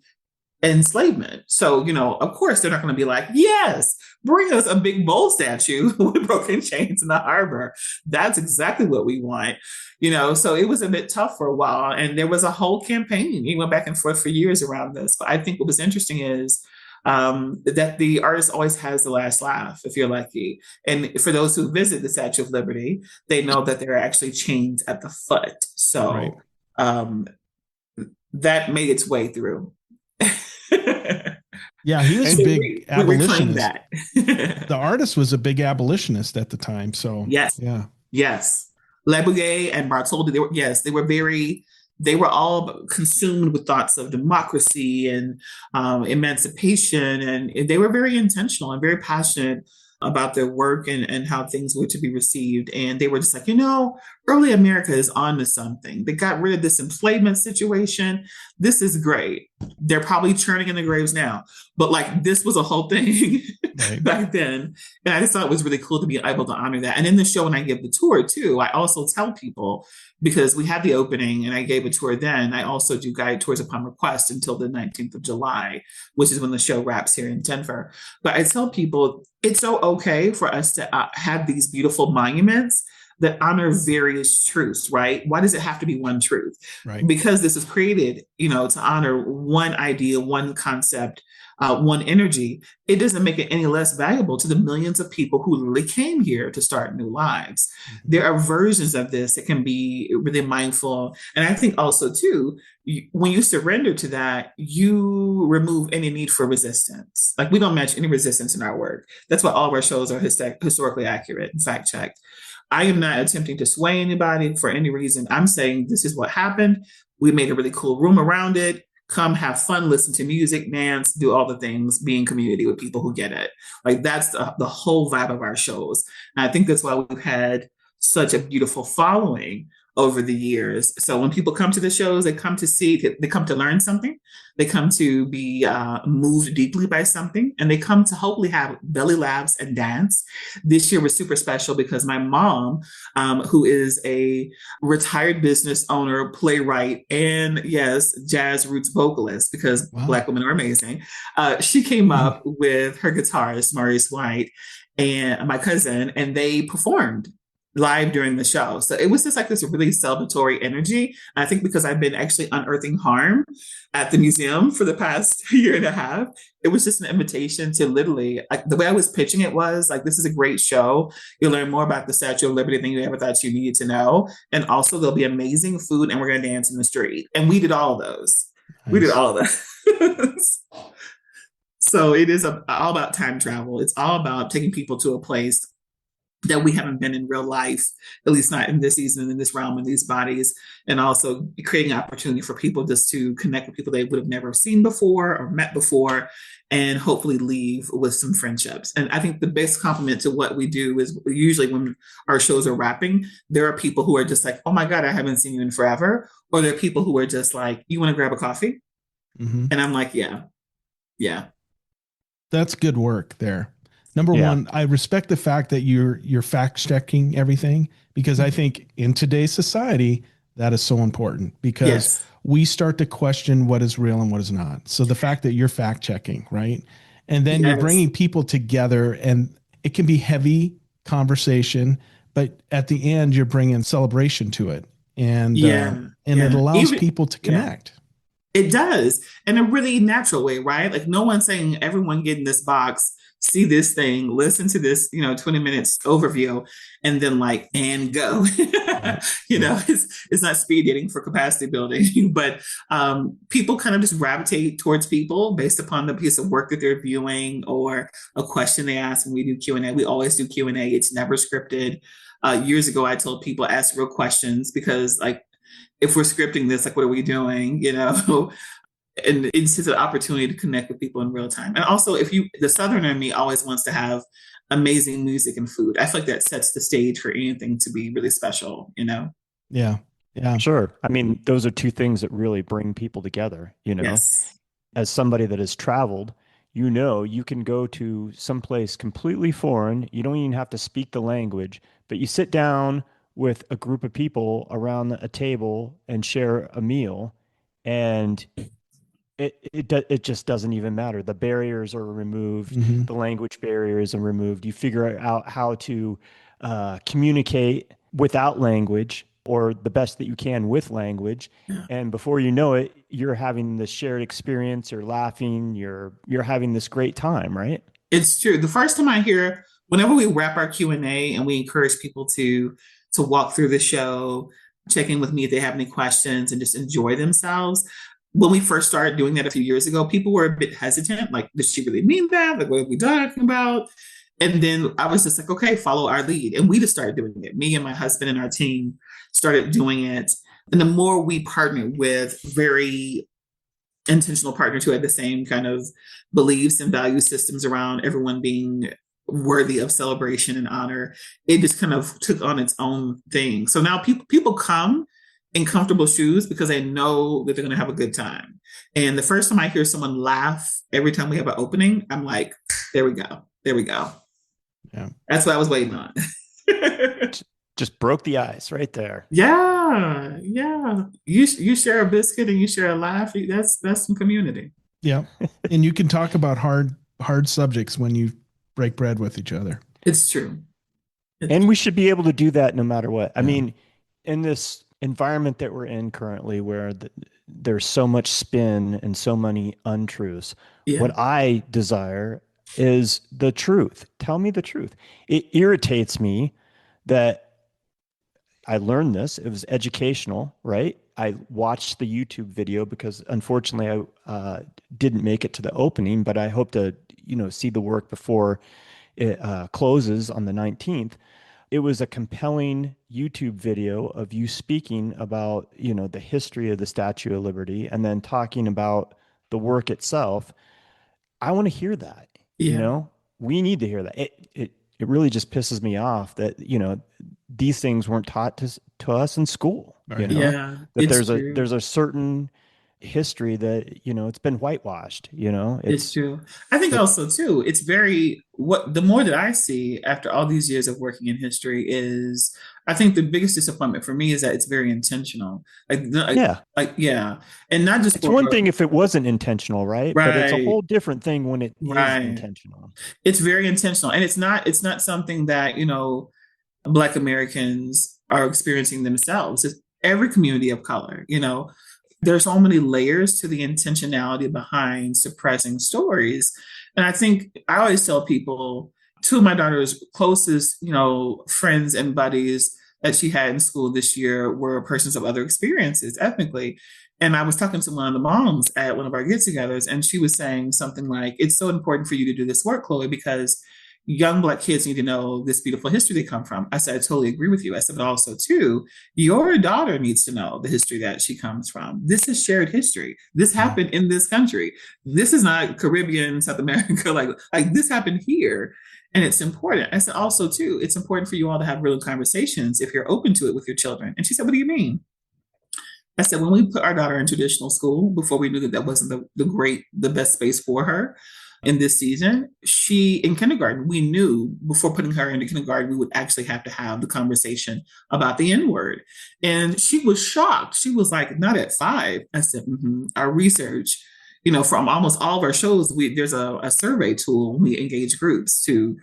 enslavement. So, of course, they're not going to be like, yes, bring us a big bold statue with broken chains in the harbor. That's exactly what we want. So it was a bit tough for a while. And there was a whole campaign. We went back and forth for years around this. But I think what was interesting is that the artist always has the last laugh, if you're lucky. And for those who visit the Statue of Liberty, they know that there are actually chains at the foot. So that made its way through. Yeah, he was a big abolitionist. That. The artist was a big abolitionist at the time. So yes, Le Bourget and Bartholdi. They were all consumed with thoughts of democracy and emancipation, and they were very intentional and very passionate about their work and how things were to be received. And they were just like, early America is on to something. They got rid of this enslavement situation. This is great. They're probably churning in the graves now, but this was a whole thing back then. And I just thought it was really cool to be able to honor that. And in the show, when I give the tour too, I also tell people, because we had the opening and I gave a tour then, I also do guided tours upon request until the 19th of July, which is when the show wraps here in Denver. But I tell people it's so okay for us to have these beautiful monuments that honor various truths, right? Why does it have to be one truth? Right. Because this was created, to honor one idea, one concept, one energy. It doesn't make it any less valuable to the millions of people who really came here to start new lives. Mm-hmm. There are versions of this that can be really mindful. And I think also too, when you surrender to that, you remove any need for resistance. We don't match any resistance in our work. That's why all of our shows are historically accurate and fact checked. I am not attempting to sway anybody for any reason. I'm saying this is what happened. We made a really cool room around it. Come have fun, listen to music, dance, do all the things, be in community with people who get it. That's the whole vibe of our shows. And I think that's why we've had such a beautiful following over the years. So when people come to the shows, they come to learn something. They come to be moved deeply by something, and they come to hopefully have belly laughs and dance. This year was super special because my mom, who is a retired business owner, playwright, and yes, jazz roots vocalist, because Black women are amazing. She came up with her guitarist, Maurice White, and my cousin, and they performed live during the show. So it was just this really celebratory energy. I think because I've been actually unearthing harm at the museum for the past year and a half, it was just an invitation to literally, the way I was pitching it was this is a great show. You'll learn more about the Statue of Liberty than you ever thought you needed to know. And also there'll be amazing food and we're going to dance in the street. And we did all of those. Nice. We did all of those. So it is all about time travel. It's all about taking people to a place that we haven't been in real life, at least not in this season, in this realm, in these bodies, and also creating opportunity for people just to connect with people they would have never seen before or met before, and hopefully leave with some friendships. And I think the best compliment to what we do is usually when our shows are wrapping, there are people who are just like, oh my God, I haven't seen you in forever. Or there are people who are just like, you want to grab a coffee? Mm-hmm. And I'm like, yeah. Yeah. That's good work there. Number Yeah. one, I respect the fact that you're fact checking everything, because I think in today's society that is so important, because Yes. we start to question what is real and what is not. So the fact that you're fact checking, right? And then you're Yes. bringing people together, and it can be heavy conversation, but at the end you're bringing celebration to it, Yeah. and it Yeah. allows Even, people to yeah. connect. It does in a really natural way, right? Like no one's saying everyone get in this box, see this thing, listen to this, 20 minutes overview, and then like and go. Right. It's not speed dating for capacity building, but people kind of just gravitate towards people based upon the piece of work that they're viewing or a question they ask when we do Q&A. We always do Q&A. It's never scripted. Years ago, I told people ask real questions because like if we're scripting this, like, what are we doing? And it's just an opportunity to connect with people in real time. And also, the Southerner in me always wants to have amazing music and food. I feel like that sets the stage for anything to be really special. Yeah. Yeah. Sure. I mean, those are two things that really bring people together, Yes. As somebody that has traveled, you can go to someplace completely foreign. You don't even have to speak the language, but you sit down with a group of people around a table and share a meal, and it just doesn't even matter. The barriers are removed, Mm-hmm. the language barriers are removed. You figure out how to communicate without language, or the best that you can with language, Yeah. and before you know it, you're having this shared experience. You're laughing. You're having this great time, right? It's true. The first time I hear, whenever we wrap our Q&A and we encourage people to walk through the show, check in with me if they have any questions and just enjoy themselves. When we first started doing that a few years ago, people were a bit hesitant. Like, does she really mean that? Like, what are we talking about? And then I was just like, okay, follow our lead. And we just started doing it. Me and my husband and our team started doing it. And the more we partnered with very intentional partners who had the same kind of beliefs and value systems around everyone being worthy of celebration and honor, it just kind of took on its own thing. So now people come in comfortable shoes because they know that they're going to have a good time. And the first time I hear someone laugh every time we have an opening, I'm like, there we go. There we go. Yeah. That's what I was waiting on. Just broke the ice right there. Yeah, yeah. You share a biscuit and you share a laugh. That's some community. Yeah. And you can talk about hard subjects when you break bread with each other. It's true. And we should be able to do that no matter what. I Yeah. mean, in this environment that we're in currently, where there's so much spin and so many untruths, Yeah. what I desire is the truth. Tell me the truth. It irritates me that I learned this. It was educational, right? I watched the YouTube video because unfortunately I didn't make it to the opening, but I hope to, see the work before it closes on the 19th. It was a compelling YouTube video of you speaking about, the history of the Statue of Liberty and then talking about the work itself. I want to hear that, Yeah. we need to hear that. It really just pisses me off that, these things weren't taught to us in school, Right. Yeah. that It's true. there's a certain history that, it's been whitewashed, It's it's true. I think it, also too, it's the more that I see after all these years of working in history is I think the biggest disappointment for me is that it's very intentional. yeah. Yeah. And not just It's for one thing if it wasn't intentional, right? But it's a right, whole different thing when it is right. intentional. It's very intentional. And it's not something that, Black Americans are experiencing themselves. It's every community of color. There's so many layers to the intentionality behind suppressing stories. And I think I always tell people, two of my daughter's closest, friends and buddies that she had in school this year were persons of other experiences ethnically. And I was talking to one of the moms at one of our get-togethers, and she was saying something like, it's so important for you to do this work, Chloe, because young Black kids need to know this beautiful history they come from. I said, I totally agree with you. I said, but also too, your daughter needs to know the history that she comes from. This is shared history. This happened in this country. This is not Caribbean, South America. Like this happened here. And it's important. I said, also too, it's important for you all to have real conversations if you're open to it with your children. And she said, what do you mean? I said, when we put our daughter in traditional school, before we knew that that wasn't the best space for her in this season, in kindergarten, we knew before putting her into kindergarten, we would actually have to have the conversation about the N word. And she was shocked. She was like, not at 5. I said, our research, from almost all of our shows, there's a survey tool when we engage groups to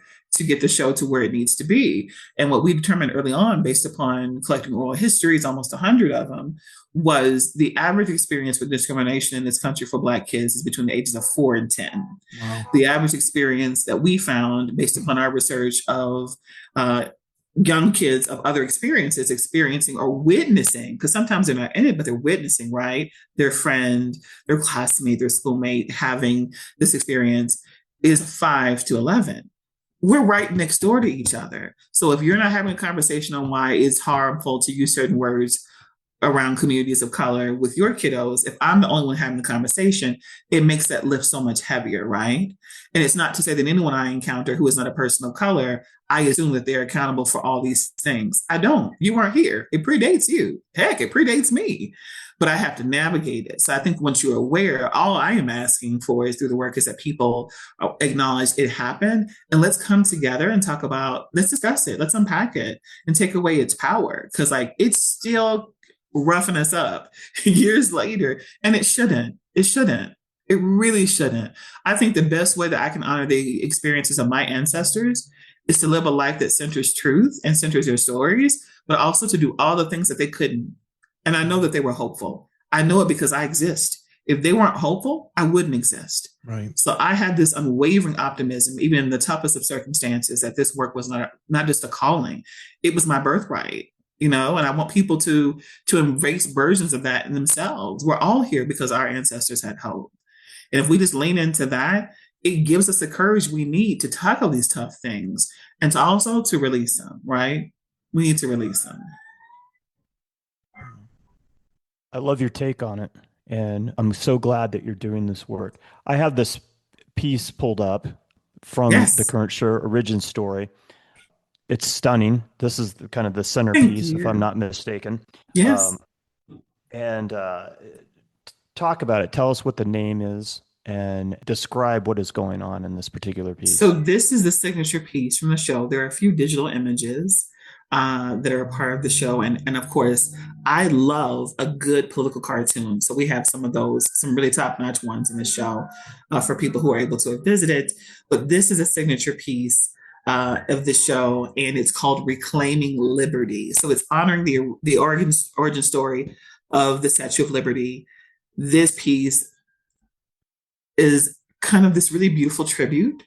get the show to where it needs to be. And what we determined early on, based upon collecting oral histories, almost 100 of them, was the average experience with discrimination in this country for Black kids is between the ages of 4 and 10. Wow. The average experience that we found, based upon our research of young kids of other experiences, experiencing or witnessing, because sometimes they're not in it, but they're witnessing, right? Their friend, their classmate, their schoolmate having this experience, is 5 to 11. We're right next door to each other. So if you're not having a conversation on why it's harmful to use certain words around communities of color with your kiddos, if I'm the only one having the conversation, it makes that lift so much heavier, right? And it's not to say that anyone I encounter who is not a person of color, I assume that they're accountable for all these things. I don't. You weren't here. It predates you. Heck, it predates me. But I have to navigate it. So I think once you're aware, all I am asking for is through the work is that people acknowledge it happened, and let's come together and talk about, let's discuss it, let's unpack it and take away its power. Because like it's still roughing us up years later, and it shouldn't. It really shouldn't. I think the best way that I can honor the experiences of my ancestors is to live a life that centers truth and centers their stories, but also to do all the things that they couldn't. And I know that they were hopeful. I know it because I exist. If they weren't hopeful, I wouldn't exist. Right. So I had this unwavering optimism, even in the toughest of circumstances, that this work was not just a calling, it was my birthright. And I want people to embrace versions of that in themselves. We're all here because our ancestors had hope. And if we just lean into that, it gives us the courage we need to tackle these tough things and to also to release them, right? We need to release them. I love your take on it. And I'm so glad that you're doing this work. I have this piece pulled up from the current show origin story. It's stunning. This is kind of the centerpiece, if I'm not mistaken. Yes. Talk about it. Tell us what the name is and describe what is going on in this particular piece. So this is the signature piece from the show. There are a few digital images that are a part of the show. And of course, I love a good political cartoon. So we have some of those, some really top-notch ones in the show for people who are able to have visited. But this is a signature piece of the show, and it's called Reclaiming Liberty. So it's honoring the origin story of the Statue of Liberty. This piece is kind of this really beautiful tribute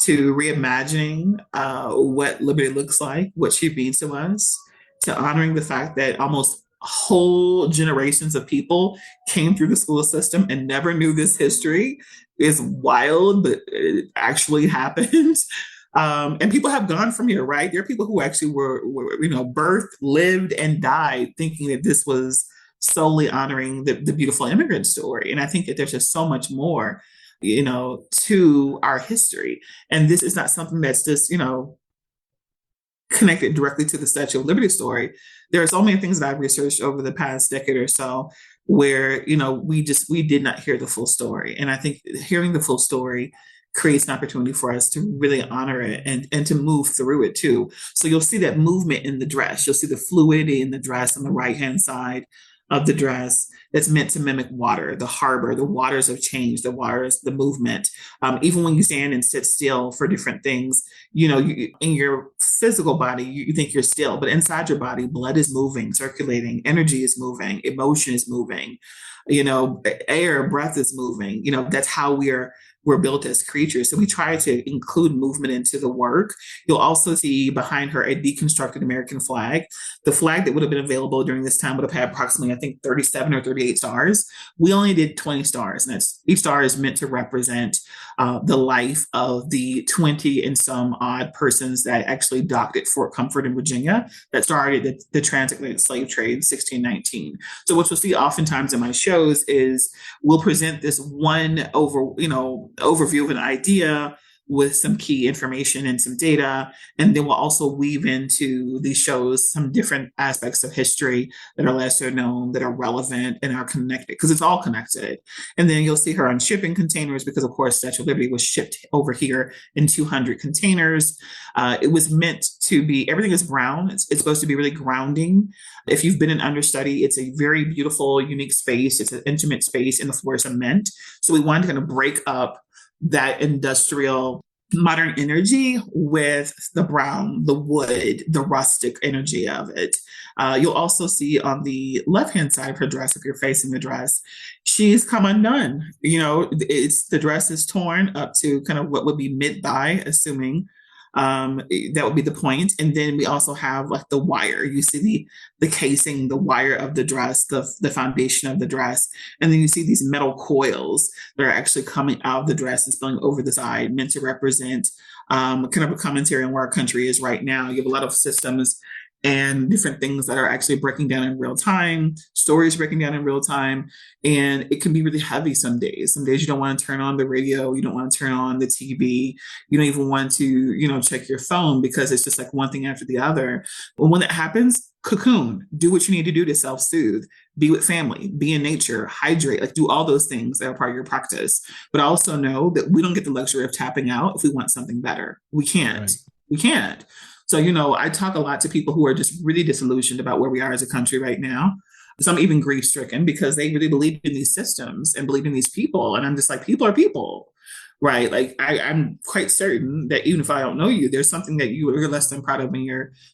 to reimagining what liberty looks like, what she means to us, to honoring the fact that almost whole generations of people came through the school system and never knew this history. Is wild, but it actually happened. And people have gone from here, right? There are people who actually were birthed, lived, and died thinking that this was solely honoring the beautiful immigrant story. And I think that there's just so much more, to our history. And this is not something that's just, connected directly to the Statue of Liberty story. There are so many things that I've researched over the past decade or so where, we did not hear the full story. And I think hearing the full story creates an opportunity for us to really honor it and to move through it too. So you'll see that movement in the dress. You'll see the fluidity in the dress on the right-hand side of the dress that's meant to mimic water, the harbor, the waters of change, the movement. Even when you stand and sit still for different things, in your physical body, you think you're still, but inside your body, blood is moving, circulating, energy is moving, emotion is moving, air, breath is moving. That's how we're built as creatures. So we try to include movement into the work. You'll also see behind her a deconstructed American flag. The flag that would have been available during this time would have had approximately, I think, 37 or 38 stars. We only did 20 stars. And each star is meant to represent the life of the 20 and some odd persons that actually docked at Fort Comfort in Virginia that started the transatlantic slave trade in 1619. So what you'll see oftentimes in my shows is we'll present this one overview of an idea, with some key information and some data. And then we'll also weave into these shows some different aspects of history that are lesser known, that are relevant and are connected, because it's all connected. And then you'll see her on shipping containers, because of course Statue of Liberty was shipped over here in 200 containers. It was meant to be, everything is brown. It's supposed to be really grounding. If you've been in Understudy, it's a very beautiful, unique space. It's an intimate space, and the floor is cement. So we wanted to kind of break up that industrial modern energy with the brown, the wood, the rustic energy of it. You'll also see on the left-hand side of her dress, if you're facing the dress, she's come undone. It's the dress is torn up to kind of what would be mid-thigh, assuming that would be the point. And then we also have like the wire. You see the casing, the wire of the dress, the foundation of the dress. And then you see these metal coils that are actually coming out of the dress and spilling over the side, meant to represent kind of a commentary on where our country is right now. You have a lot of systems and different things that are actually breaking down in real time, stories breaking down in real time. And it can be really heavy some days. Some days you don't want to turn on the radio, you don't want to turn on the TV, you don't even want to, check your phone, because it's just like one thing after the other. But when that happens, cocoon, do what you need to do to self-soothe, be with family, be in nature, hydrate, like do all those things that are part of your practice. But I also know that we don't get the luxury of tapping out if we want something better. We can't. Right. We can't. So, I talk a lot to people who are just really disillusioned about where we are as a country right now. Some even grief stricken, because they really believe in these systems and believe in these people. And I'm just like, people are people, right? Like I'm quite certain that even if I don't know you, there's something that you're less than proud of in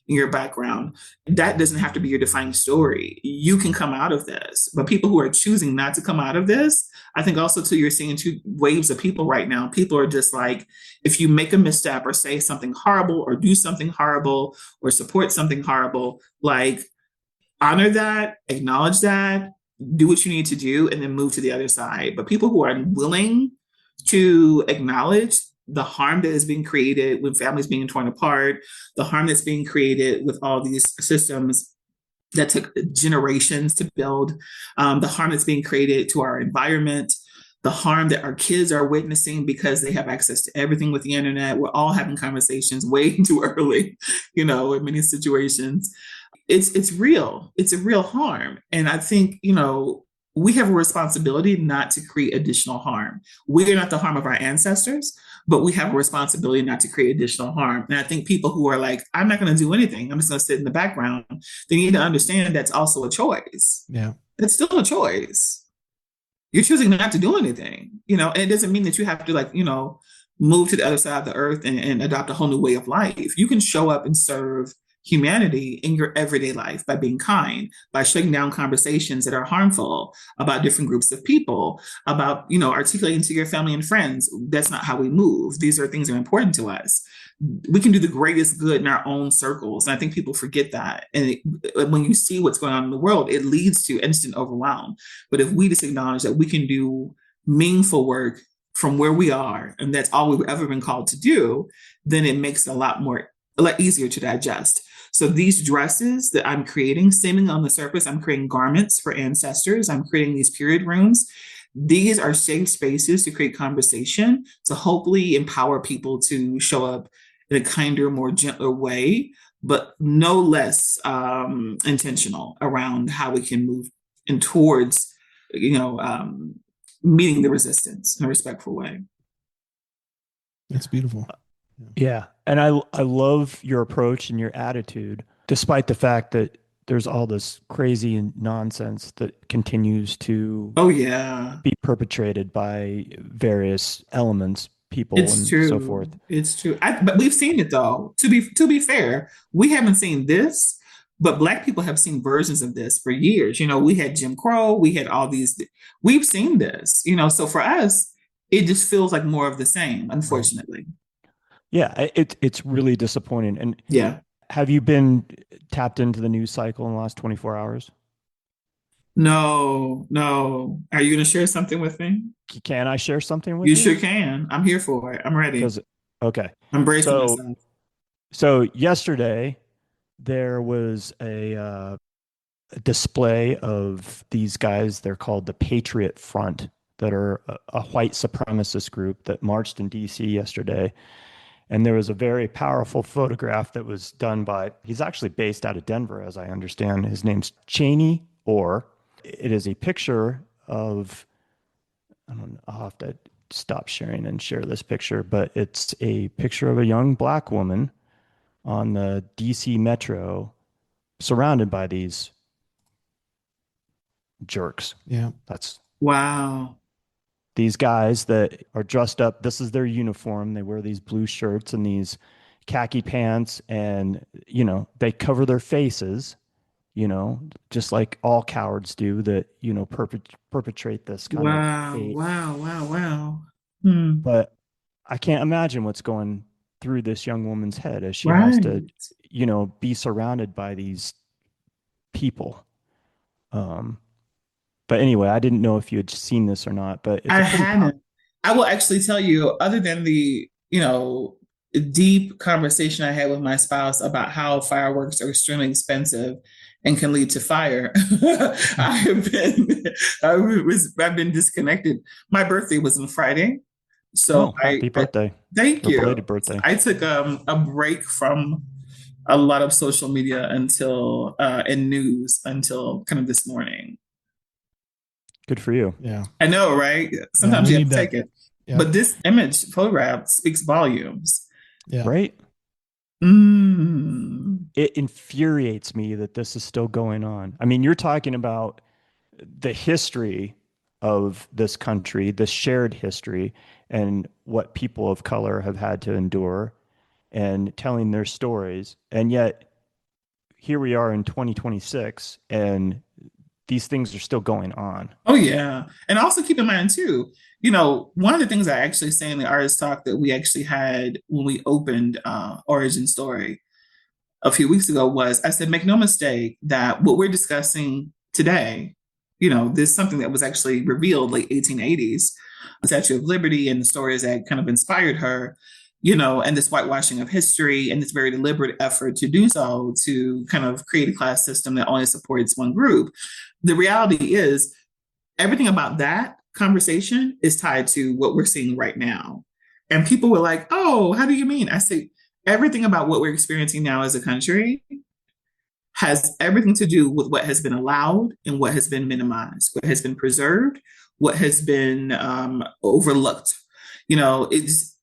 your background. That doesn't have to be your defining story. You can come out of this. But people who are choosing not to come out of this, I think also too, you're seeing two waves of people right now. People are just like, if you make a misstep or say something horrible or do something horrible or support something horrible, like honor that, acknowledge that, do what you need to do, and then move to the other side. But people who are unwilling to acknowledge the harm that is being created when families being torn apart, the harm that's being created with all these systems that took generations to build, the harm that's being created to our environment, the harm that our kids are witnessing because they have access to everything with the internet. We're all having conversations way too early, in many situations. It's real. It's a real harm. And I think, we have a responsibility not to create additional harm. We are not the harm of our ancestors, but we have a responsibility not to create additional harm. And I think people who are like, I'm not going to do anything, I'm just going to sit in the background, they need to understand that's also a choice. Yeah. It's still a choice. You're choosing not to do anything, and it doesn't mean that you have to move to the other side of the earth and adopt a whole new way of life. You can show up and serve humanity in your everyday life by being kind, by shutting down conversations that are harmful about different groups of people, about, articulating to your family and friends, that's not how we move. These are things that are important to us. We can do the greatest good in our own circles. And I think people forget that. And when you see what's going on in the world, it leads to instant overwhelm. But if we just acknowledge that we can do meaningful work from where we are, and that's all we've ever been called to do, then it makes it a lot easier to digest. So these dresses that I'm creating, seeming on the surface, I'm creating garments for ancestors. I'm creating these period rooms. These are safe spaces to create conversation, to hopefully empower people to show up in a kinder, more gentler way, but no less intentional around how we can move in towards, meeting the resistance in a respectful way. That's beautiful. Yeah. And I love your approach and your attitude, despite the fact that there's all this crazy nonsense that continues to be perpetrated by various elements, people, and so forth. It's true. But we've seen it though. To be fair, we haven't seen this, but Black people have seen versions of this for years. We had Jim Crow, we had all these, we've seen this, so for us, it just feels like more of the same, unfortunately. Yeah, it's really disappointing. And yeah, have you been tapped into the news cycle in the last 24 hours? No. Are you going to share something with me? Can I share something with you? You You sure can. I'm here for it. I'm ready. Okay. I'm bracing myself. So yesterday there was a display of these guys. They're called the Patriot Front. that are a white supremacist group that marched in DC yesterday. And there was a very powerful photograph that was done by, he's actually based out of Denver, as I understand. His name's Cheney Orr. It is a picture of, I don't know, I'll have to stop sharing and share this picture, but it's a picture of a young Black woman on the DC Metro surrounded by these jerks. Yeah. That's Wow. these guys that are dressed up. This is their uniform. They wear these blue shirts and these khaki pants, and, you know, they cover their faces, you know, just like all cowards do that, you know, perpetrate this kind of Wow. hate. Wow. Wow. Wow. Hmm. But I can't imagine what's going through this young woman's head as she has to, Right. you know, be surrounded by these people. But anyway, I didn't know if you had seen this or not, but it's I a pretty hadn't. I will actually tell you, other than the, deep conversation I had with my spouse about how fireworks are extremely expensive and can lead to fire, I've been disconnected. My birthday was on Friday. So Oh, happy birthday. thank Or you. belated birthday. I took a break from a lot of social media until and news until kind of this morning. Good for you. Yeah. I know, right? Sometimes we you have need to that. take it. Yeah. But this image photograph speaks volumes. Yeah. Right? Mm. It infuriates me that this is still going on. I mean, you're talking about the history of this country, the shared history, and what people of color have had to endure and telling their stories. And yet, here we are in 2026, and these things are still going on. Oh, yeah. And also keep in mind, too, one of the things I actually say in the artist talk that we actually had when we opened Origin Story a few weeks ago was I said, make no mistake that what we're discussing today, this is something that was actually revealed late 1880s, the Statue of Liberty and the stories that kind of inspired her, and this whitewashing of history and this very deliberate effort to do so, to kind of create a class system that only supports one group. The reality is everything about that conversation is tied to what we're seeing right now. And people were like, oh, how do you mean? I say, everything about what we're experiencing now as a country has everything to do with what has been allowed and what has been minimized, what has been preserved, what has been overlooked. It's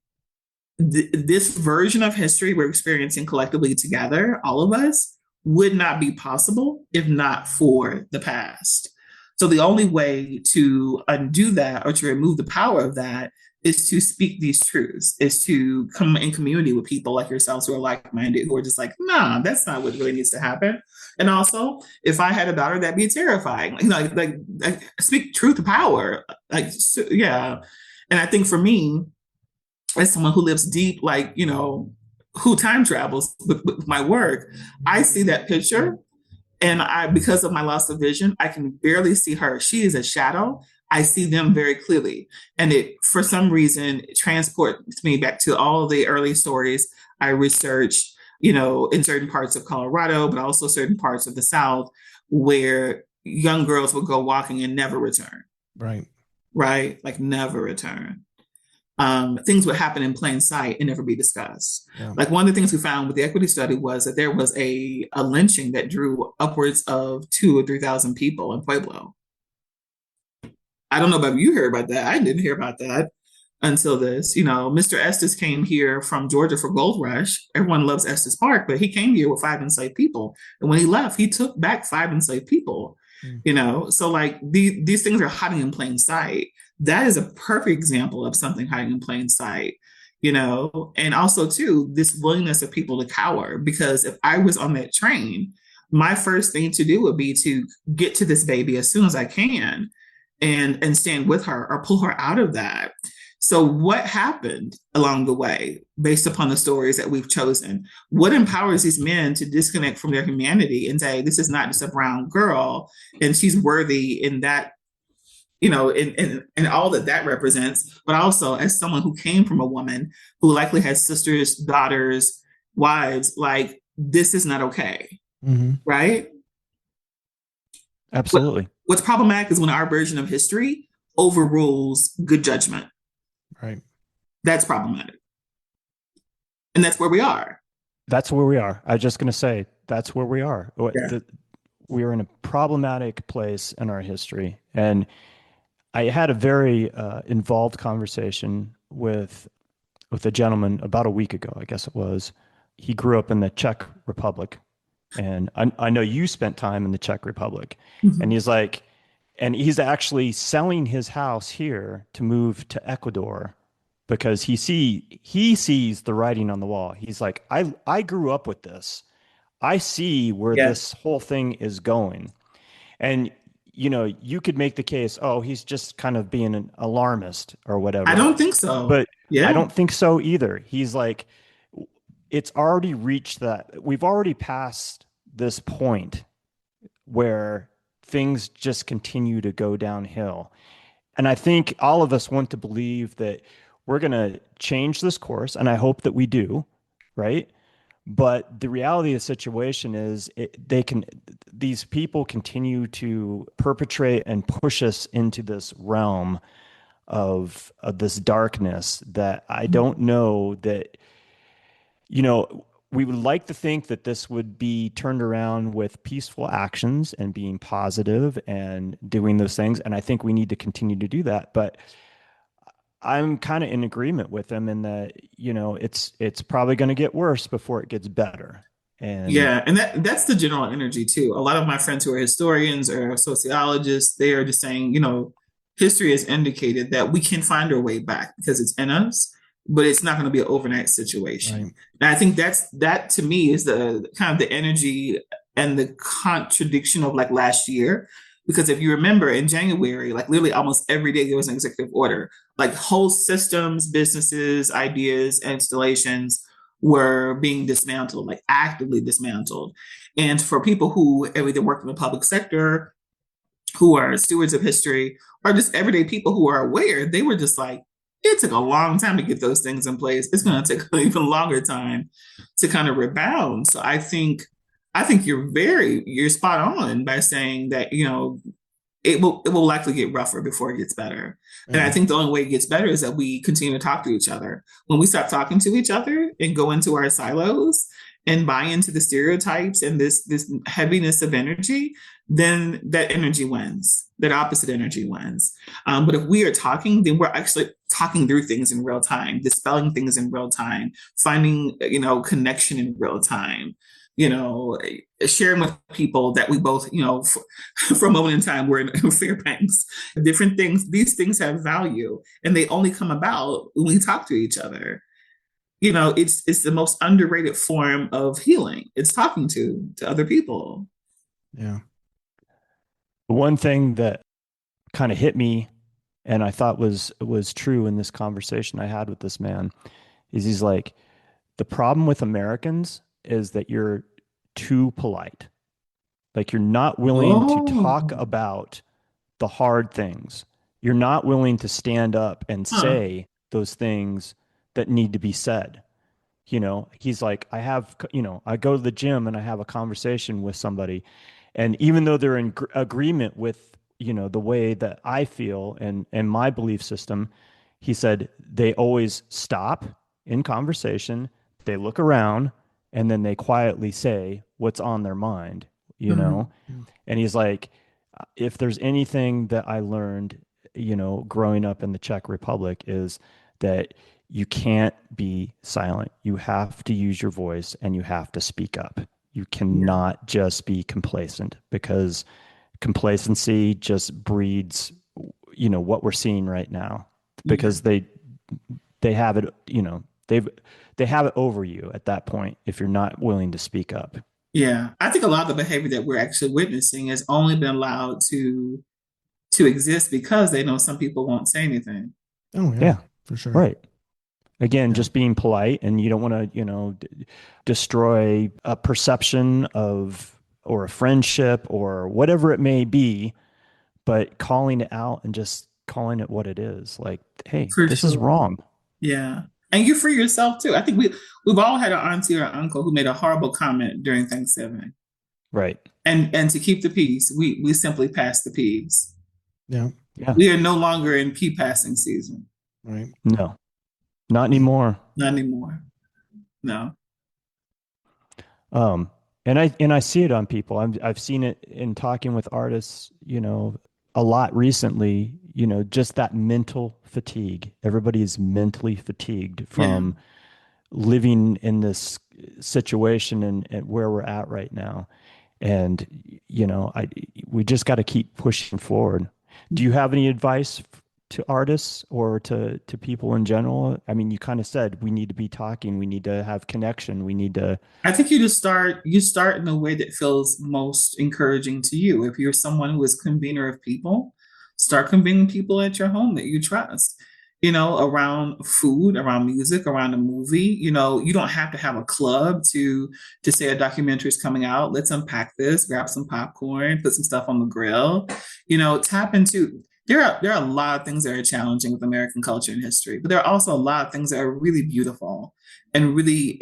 this version of history we're experiencing collectively together, all of us, would not be possible if not for the past. So the only way to undo that or to remove the power of that is to speak these truths, is to come in community with people like yourselves who are like-minded, who are just like, nah, that's not what really needs to happen. And also, if I had a daughter, that'd be terrifying. Like speak truth to power. Yeah. And I think for me, as someone who lives deep, who time travels with my work, I see that picture. And because of my loss of vision, I can barely see her. She is a shadow. I see them very clearly. And it, for some reason, transports me back to all the early stories I researched, in certain parts of Colorado, but also certain parts of the South, where young girls would go walking and never return. Right. Right? Like never return. Things would happen in plain sight and never be discussed. Yeah. Like one of the things we found with the equity study was that there was a lynching that drew upwards of 2,000 or 3,000 people in Pueblo. I don't know about you heard about that. I didn't hear about that until this. Mr. Estes came here from Georgia for Gold Rush. Everyone loves Estes Park, but he came here with 5 enslaved people. And when he left, he took back 5 enslaved people. So like these things are hiding in plain sight. That is a perfect example of something hiding in plain sight, and also too, this willingness of people to cower, because if I was on that train, my first thing to do would be to get to this baby as soon as I can and stand with her or pull her out of that. So what happened along the way, based upon the stories that we've chosen? What empowers these men to disconnect from their humanity and say, this is not just a brown girl and she's worthy in that, in all that represents, but also as someone who came from a woman who likely has sisters, daughters, wives, like this is not okay. Mm-hmm. Right? Absolutely. What's problematic is when our version of history overrules good judgment. Right. That's problematic. And that's where we are. That's where we are. I was just going to say that's where we are. Yeah. We are in a problematic place in our history. And I had a very involved conversation with a gentleman about a week ago, I guess it was. He grew up in the Czech Republic. And I know you spent time in the Czech Republic. And Mhm. he's like, and he's actually selling his house here to move to Ecuador because he sees the writing on the wall. He's like, I grew up with this. I see where Yeah. this whole thing is going. And you could make the case, oh, he's just kind of being an alarmist or I whatever. don't think so. But I Yeah. don't think so either. He's like, it's already reached that. We've already passed this point where things just continue to go downhill. And I think all of us want to believe that we're going to change this course. And I hope that we do, right? But the reality of the situation is these people continue to perpetrate and push us into this realm of this darkness that I don't know that, we would like to think that this would be turned around with peaceful actions and being positive and doing those things. And I think we need to continue to do that. But I'm kind of in agreement with them in that, it's probably going to get worse before it gets better. And Yeah, and that's the general energy too. A lot of my friends who are historians or sociologists, they are just saying, history has indicated that we can find our way back because it's in us, but it's not going to be an overnight situation. Right. And I think that to me is the kind of the energy and the contradiction of like last year. Because if you remember in January, like literally almost every day there was an executive order, like whole systems, businesses, ideas, installations were being dismantled, like actively dismantled. And for people who have either worked in the public sector, who are stewards of history, or just everyday people who are aware, they were just like, it took a long time to get those things in place. It's going to take an even longer time to kind of rebound. So I think you're spot on by saying that, it will likely get rougher before it gets better. And I Yeah. think the only way it gets better is that we continue to talk to each other. When we stop talking to each other and go into our silos and buy into the stereotypes and this heaviness of energy, then that energy wins. That opposite energy wins. But if we are talking, then we're actually talking through things in real time, dispelling things in real time, finding connection in real time. Sharing with people that we both, for a moment in time, we're in Fairbanks. Different things, these things have value and they only come about when we talk to each other. It's the most underrated form of healing. It's talking to other people. Yeah. one thing that kind of hit me and I thought was true in this conversation I had with this man is he's like, the problem with Americans is that you're too polite. Like you're not willing to talk Oh, about the hard things. You're not willing to stand up and huh. say those things that need to be said. He's like, I go to the gym and I have a conversation with somebody. And even though they're in agreement with, the way that I feel and my belief system, he said they always stop in conversation, they look around, and then they quietly say what's on their mind, you know? Mhm. And he's like, if there's anything that I learned, growing up in the Czech Republic is that you can't be silent. You have to use your voice and you have to speak up. You Yeah. cannot just be complacent because complacency just breeds, what we're seeing right now Yeah. because they have it, they have it over you at that point if you're not willing to speak up. Yeah. I think a lot of the behavior that we're actually witnessing has only been allowed to exist because they know some people won't say anything. Oh yeah, Yeah, for sure. right. Again, Yeah. just being polite and you don't want to, destroy a perception of or a friendship or whatever it may be, but calling it out and just calling it what it is. Like, hey, For this is sure. wrong. Yeah. And you free yourself too. I think we've all had an auntie or uncle who made a horrible comment during Thanksgiving. Right. And to keep the peace, we simply pass the peace. Yeah. Yeah. We are no longer in pea passing season. Right. No, not anymore. Not anymore. No. Um, and I see it on people. I've seen it in talking with artists, a lot recently, just that mental fatigue. Everybody is mentally fatigued Yeah. from living in this situation and where we're at right now. And, we just got to keep pushing forward. Do you have any advice to artists or to people in general? I mean, you kind of said we need to be talking, we need to have connection, we need to. I think you start in a way that feels most encouraging to you. If you're someone who is a convener of people, start convening people at your home that you trust. Around food, around music, around a movie. You don't have to have a club to say a documentary is coming out. Let's unpack this, grab some popcorn, put some stuff on the grill. Tap into. There are a lot of things that are challenging with American culture and history, but there are also a lot of things that are really beautiful and really,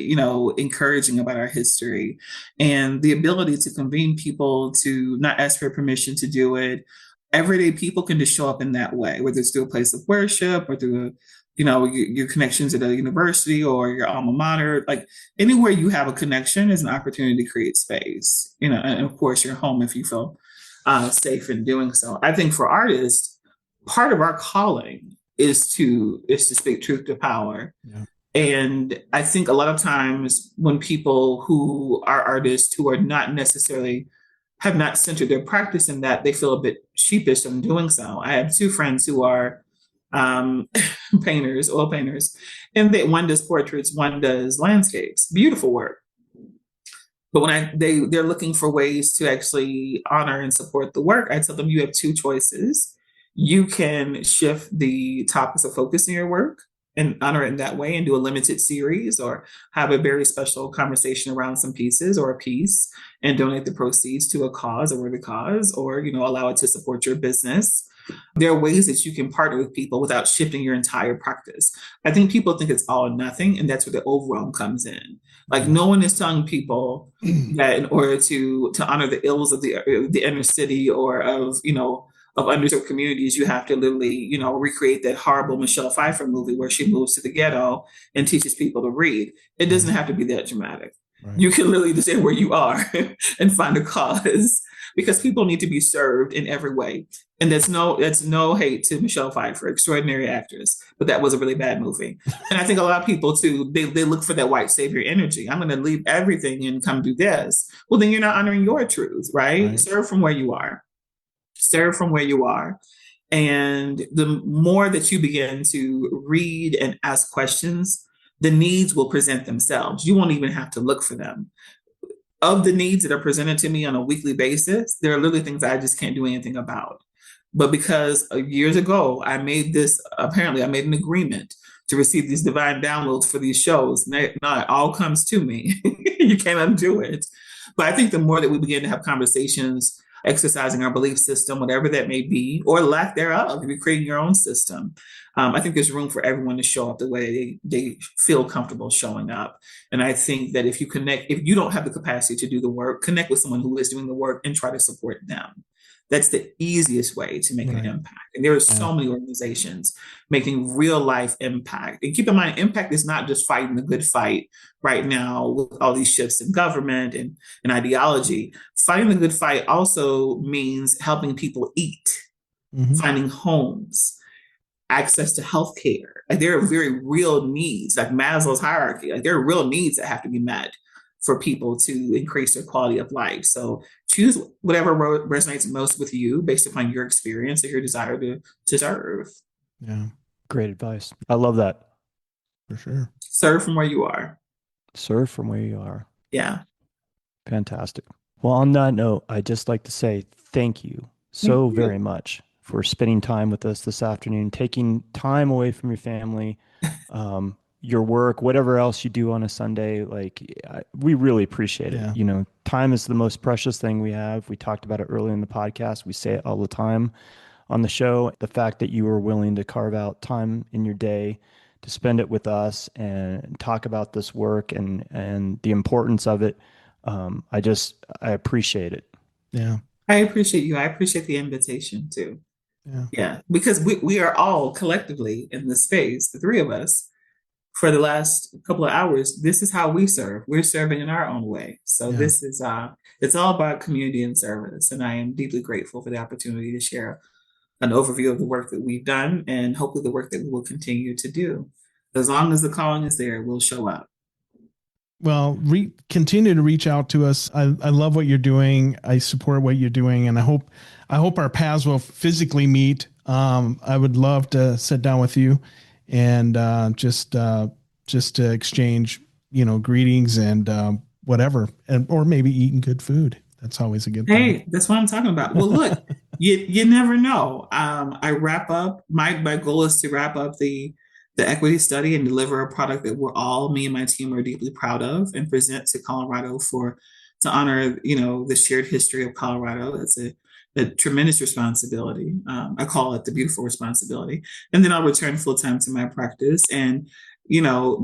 encouraging about our history, and the ability to convene people to not ask for permission to do it. Everyday people can just show up in that way, whether it's through a place of worship or through, your connections at a university or your alma mater. Like anywhere you have a connection is an opportunity to create space, and of course your home if you feel safe in doing so. I think for artists, part of our calling is to speak truth to power. Yeah. And I think a lot of times when people who are artists who are not necessarily have not centered their practice in that, they feel a bit sheepish in doing so. I have two friends who are um, painters, oil painters, and one does portraits, one does landscapes, beautiful work. But when they're looking for ways to actually honor and support the work, I tell them you have two choices. You can shift the topics of focus in your work and honor it in that way and do a limited series or have a very special conversation around some pieces or a piece and donate the proceeds to a cause, a worthy cause, or allow it to support your business. There are ways that you can partner with people without shifting your entire practice. I think people think it's all or nothing, and that's where the overwhelm comes in. Like no one is telling people that in order to honor the ills of the inner city or of underserved communities, you have to literally, recreate that horrible Michelle Pfeiffer movie where she moves to the ghetto and teaches people to read. It doesn't have to be that dramatic. Right. You can literally just say where you are and find a cause because people need to be served in every way. And that's no hate to Michelle Pfeiffer, extraordinary actress, but that was a really bad movie. And I think a lot of people too, they look for that white savior energy. I'm going to leave everything and come do this. Well, then you're not honoring your truth, right? Serve from where you are. Serve from where you are. And the more that you begin to read and ask questions, the needs will present themselves. You won't even have to look for them. Of the needs that are presented to me on a weekly basis, there are literally things I just can't do anything about. But because years ago, I made an agreement to receive these divine downloads for these shows. Now it all comes to me. You can't undo it. But I think the more that we begin to have conversations, exercising our belief system, whatever that may be, or lack thereof, if you're creating your own system, I think there's room for everyone to show up the way they feel comfortable showing up. And I think that if you don't have the capacity to do the work, connect with someone who is doing the work and try to support them. That's the easiest way to make an impact. And there are so many organizations making real life impact. And keep in mind, impact is not just fighting the good fight right now with all these shifts in government and ideology. Fighting the good fight also means helping people eat, finding homes, access to healthcare. Like there are very real needs, like Maslow's hierarchy. Like there are real needs that have to be met for people to increase their quality of life. So choose whatever resonates most with you based upon your experience or your desire to serve. Yeah. Great advice. I love that. For sure. Serve from where you are. Serve from where you are. Yeah. Fantastic. Well, on that note, I'd just like to say thank you so very much for spending time with us this afternoon, taking time away from your family, your work, whatever else you do on a Sunday. We really appreciate it. Time is the most precious thing we have. We talked about it earlier in the podcast. We say it all the time on the show. The fact that you were willing to carve out time in your day to spend it with us and talk about this work and the importance of it. I appreciate it. Yeah. I appreciate you. I appreciate the invitation too. Yeah. Yeah, because we are all collectively in the space, the three of us, for the last couple of hours. This is how we serve. We're serving in our own way. So Yeah. this is it's all about community and service. And I am deeply grateful for the opportunity to share an overview of the work that we've done and hopefully the work that we will continue to do. As long as the calling is there, we'll show up. Well, continue to reach out to us. I love what you're doing. I support what you're doing, and I hope our paths will physically meet. I would love to sit down with you and just to exchange, greetings and whatever, or maybe eating good food. That's always a good thing. Hey, that's what I'm talking about. Well, look, you never know. I wrap up. My goal is to wrap up the equity study and deliver a product that me and my team are deeply proud of, and present to Colorado to honor the shared history of Colorado. It's a tremendous responsibility. I call it the beautiful responsibility. And then I'll return full time to my practice. And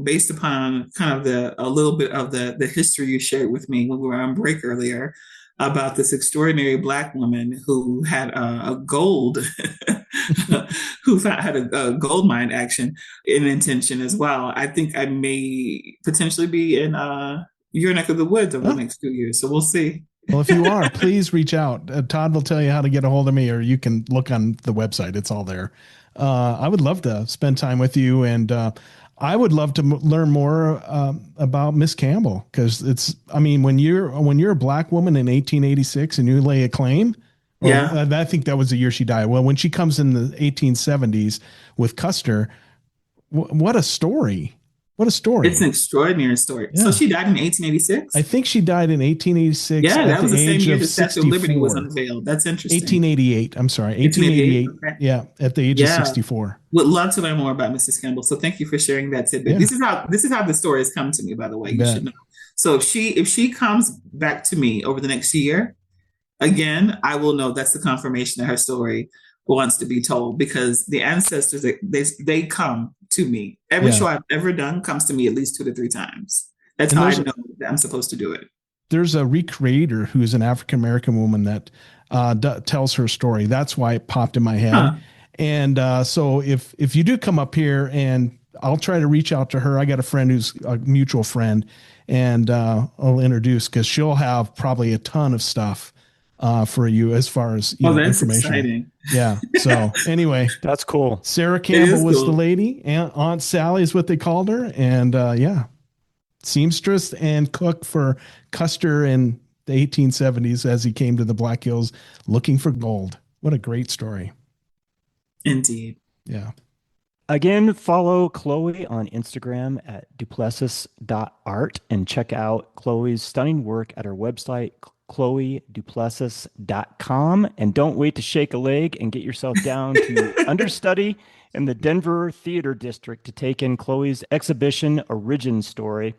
based upon kind of a little bit of the history you shared with me when we were on break earlier, about this extraordinary Black woman who had a gold, had a gold mine action in intention as well. I think I may potentially be in your neck of the woods over the next 2 years. So we'll see. Well, if you are, please reach out. Todd will tell you how to get a hold of me, or you can look on the website. It's all there. I would love to spend time with you, and I would love to learn more about Miss Campbell, because when you're a Black woman in 1886 and you lay a claim, I think that was the year she died. Well, when she comes in the 1870s with Custer, what a story. What a story. It's an extraordinary story. Yeah. So she died in 1886? I think she died in 1886. Yeah, that was the same year the Statue of Liberty was unveiled. That's interesting. 1888. I'm sorry. 1888. Okay. Yeah, at the age of 64. Would love to learn more about Mrs. Campbell. So thank you for sharing that tidbit. Yeah. This is how the story has come to me, by the way. You should know. So if she comes back to me over the next year, again, I will know that's the confirmation that her story wants to be told, because the ancestors, they come to me. Every show I've ever done comes to me at least 2 to 3 times. That's how I know that I'm supposed to do it. There's a recreator who's an African-American woman that tells her story. That's why it popped in my head. Huh. And so if you do come up here, and I'll try to reach out to her. I got a friend who's a mutual friend, and I'll introduce, because she'll have probably a ton of stuff for you as far as that's information. Exciting. Yeah. So anyway, that's cool. Sarah Campbell was the lady. Aunt Sally is what they called her, and seamstress and cook for Custer in the 1870s as he came to the Black Hills looking for gold. What a great story. Indeed. Yeah. Again, follow Chloé on Instagram at duplessis.art, and check out Chloé's stunning work at her website, chloeduplessis.com. And don't wait to shake a leg and get yourself down to Understudy in the Denver Theater District to take in Chloé's exhibition Origin Story.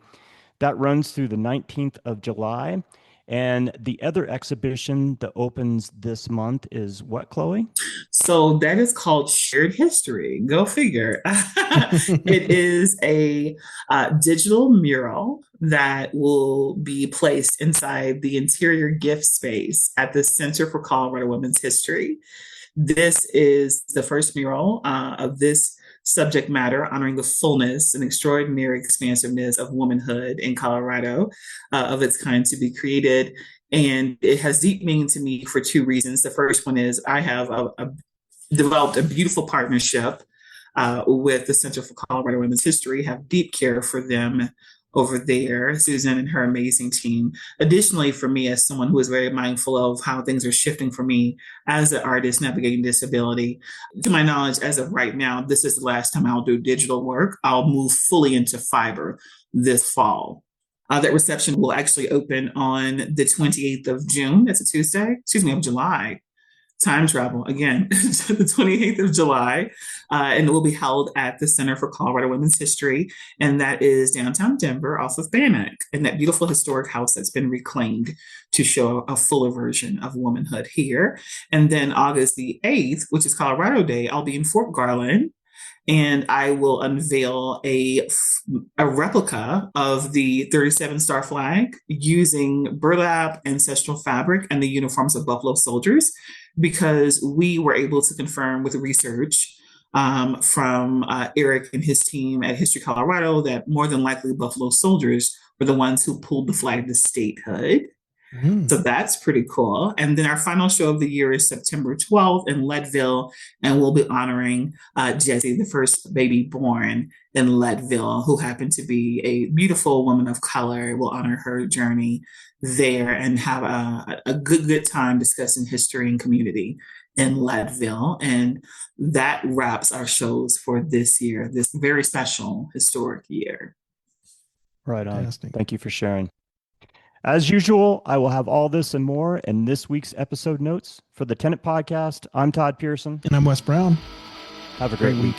That runs through the 19th of July. And the other exhibition that opens this month is what, Chloé? So that is called Shared History. Go figure. It is a digital mural that will be placed inside the interior gift space at the Center for Colorado Women's History. This is the first mural of this subject matter, honoring the fullness and extraordinary expansiveness of womanhood in Colorado, of its kind to be created. And it has deep meaning to me for 2 reasons. The first one is I have developed a beautiful partnership with the Center for Colorado Women's History, have deep care for them over there, Susan and her amazing team. Additionally, for me, as someone who is very mindful of how things are shifting for me as an artist navigating disability, to my knowledge, as of right now, this is the last time I'll do digital work. I'll move fully into fiber this fall. That reception will actually open on the 28th of June. That's a Tuesday, of July. Time travel again, to the 28th of July, and it will be held at the Center for Colorado Women's History, and that is downtown Denver off of Bannock, in that beautiful historic house that's been reclaimed to show a fuller version of womanhood here. And then August the 8th, which is Colorado Day, I'll be in Fort Garland, and I will unveil a replica of the 37 Star Flag using burlap, ancestral fabric, and the uniforms of Buffalo soldiers. because we were able to confirm with research from Eric and his team at History Colorado that more than likely Buffalo soldiers were the ones who pulled the flag to statehood. So that's pretty cool. And then our final show of the year is September 12th in Leadville, and we'll be honoring Jessie, the first baby born in Leadville, who happened to be a beautiful woman of color. We'll honor her journey there and have a good time discussing history and community in Leadville. And that wraps our shows for this year, this very special historic year. Right on. Fantastic. Thank you for sharing. As usual, I will have all this and more in this week's episode notes. For the Tenant Podcast, I'm Todd Pearson. And I'm Wes Brown. Have a great week.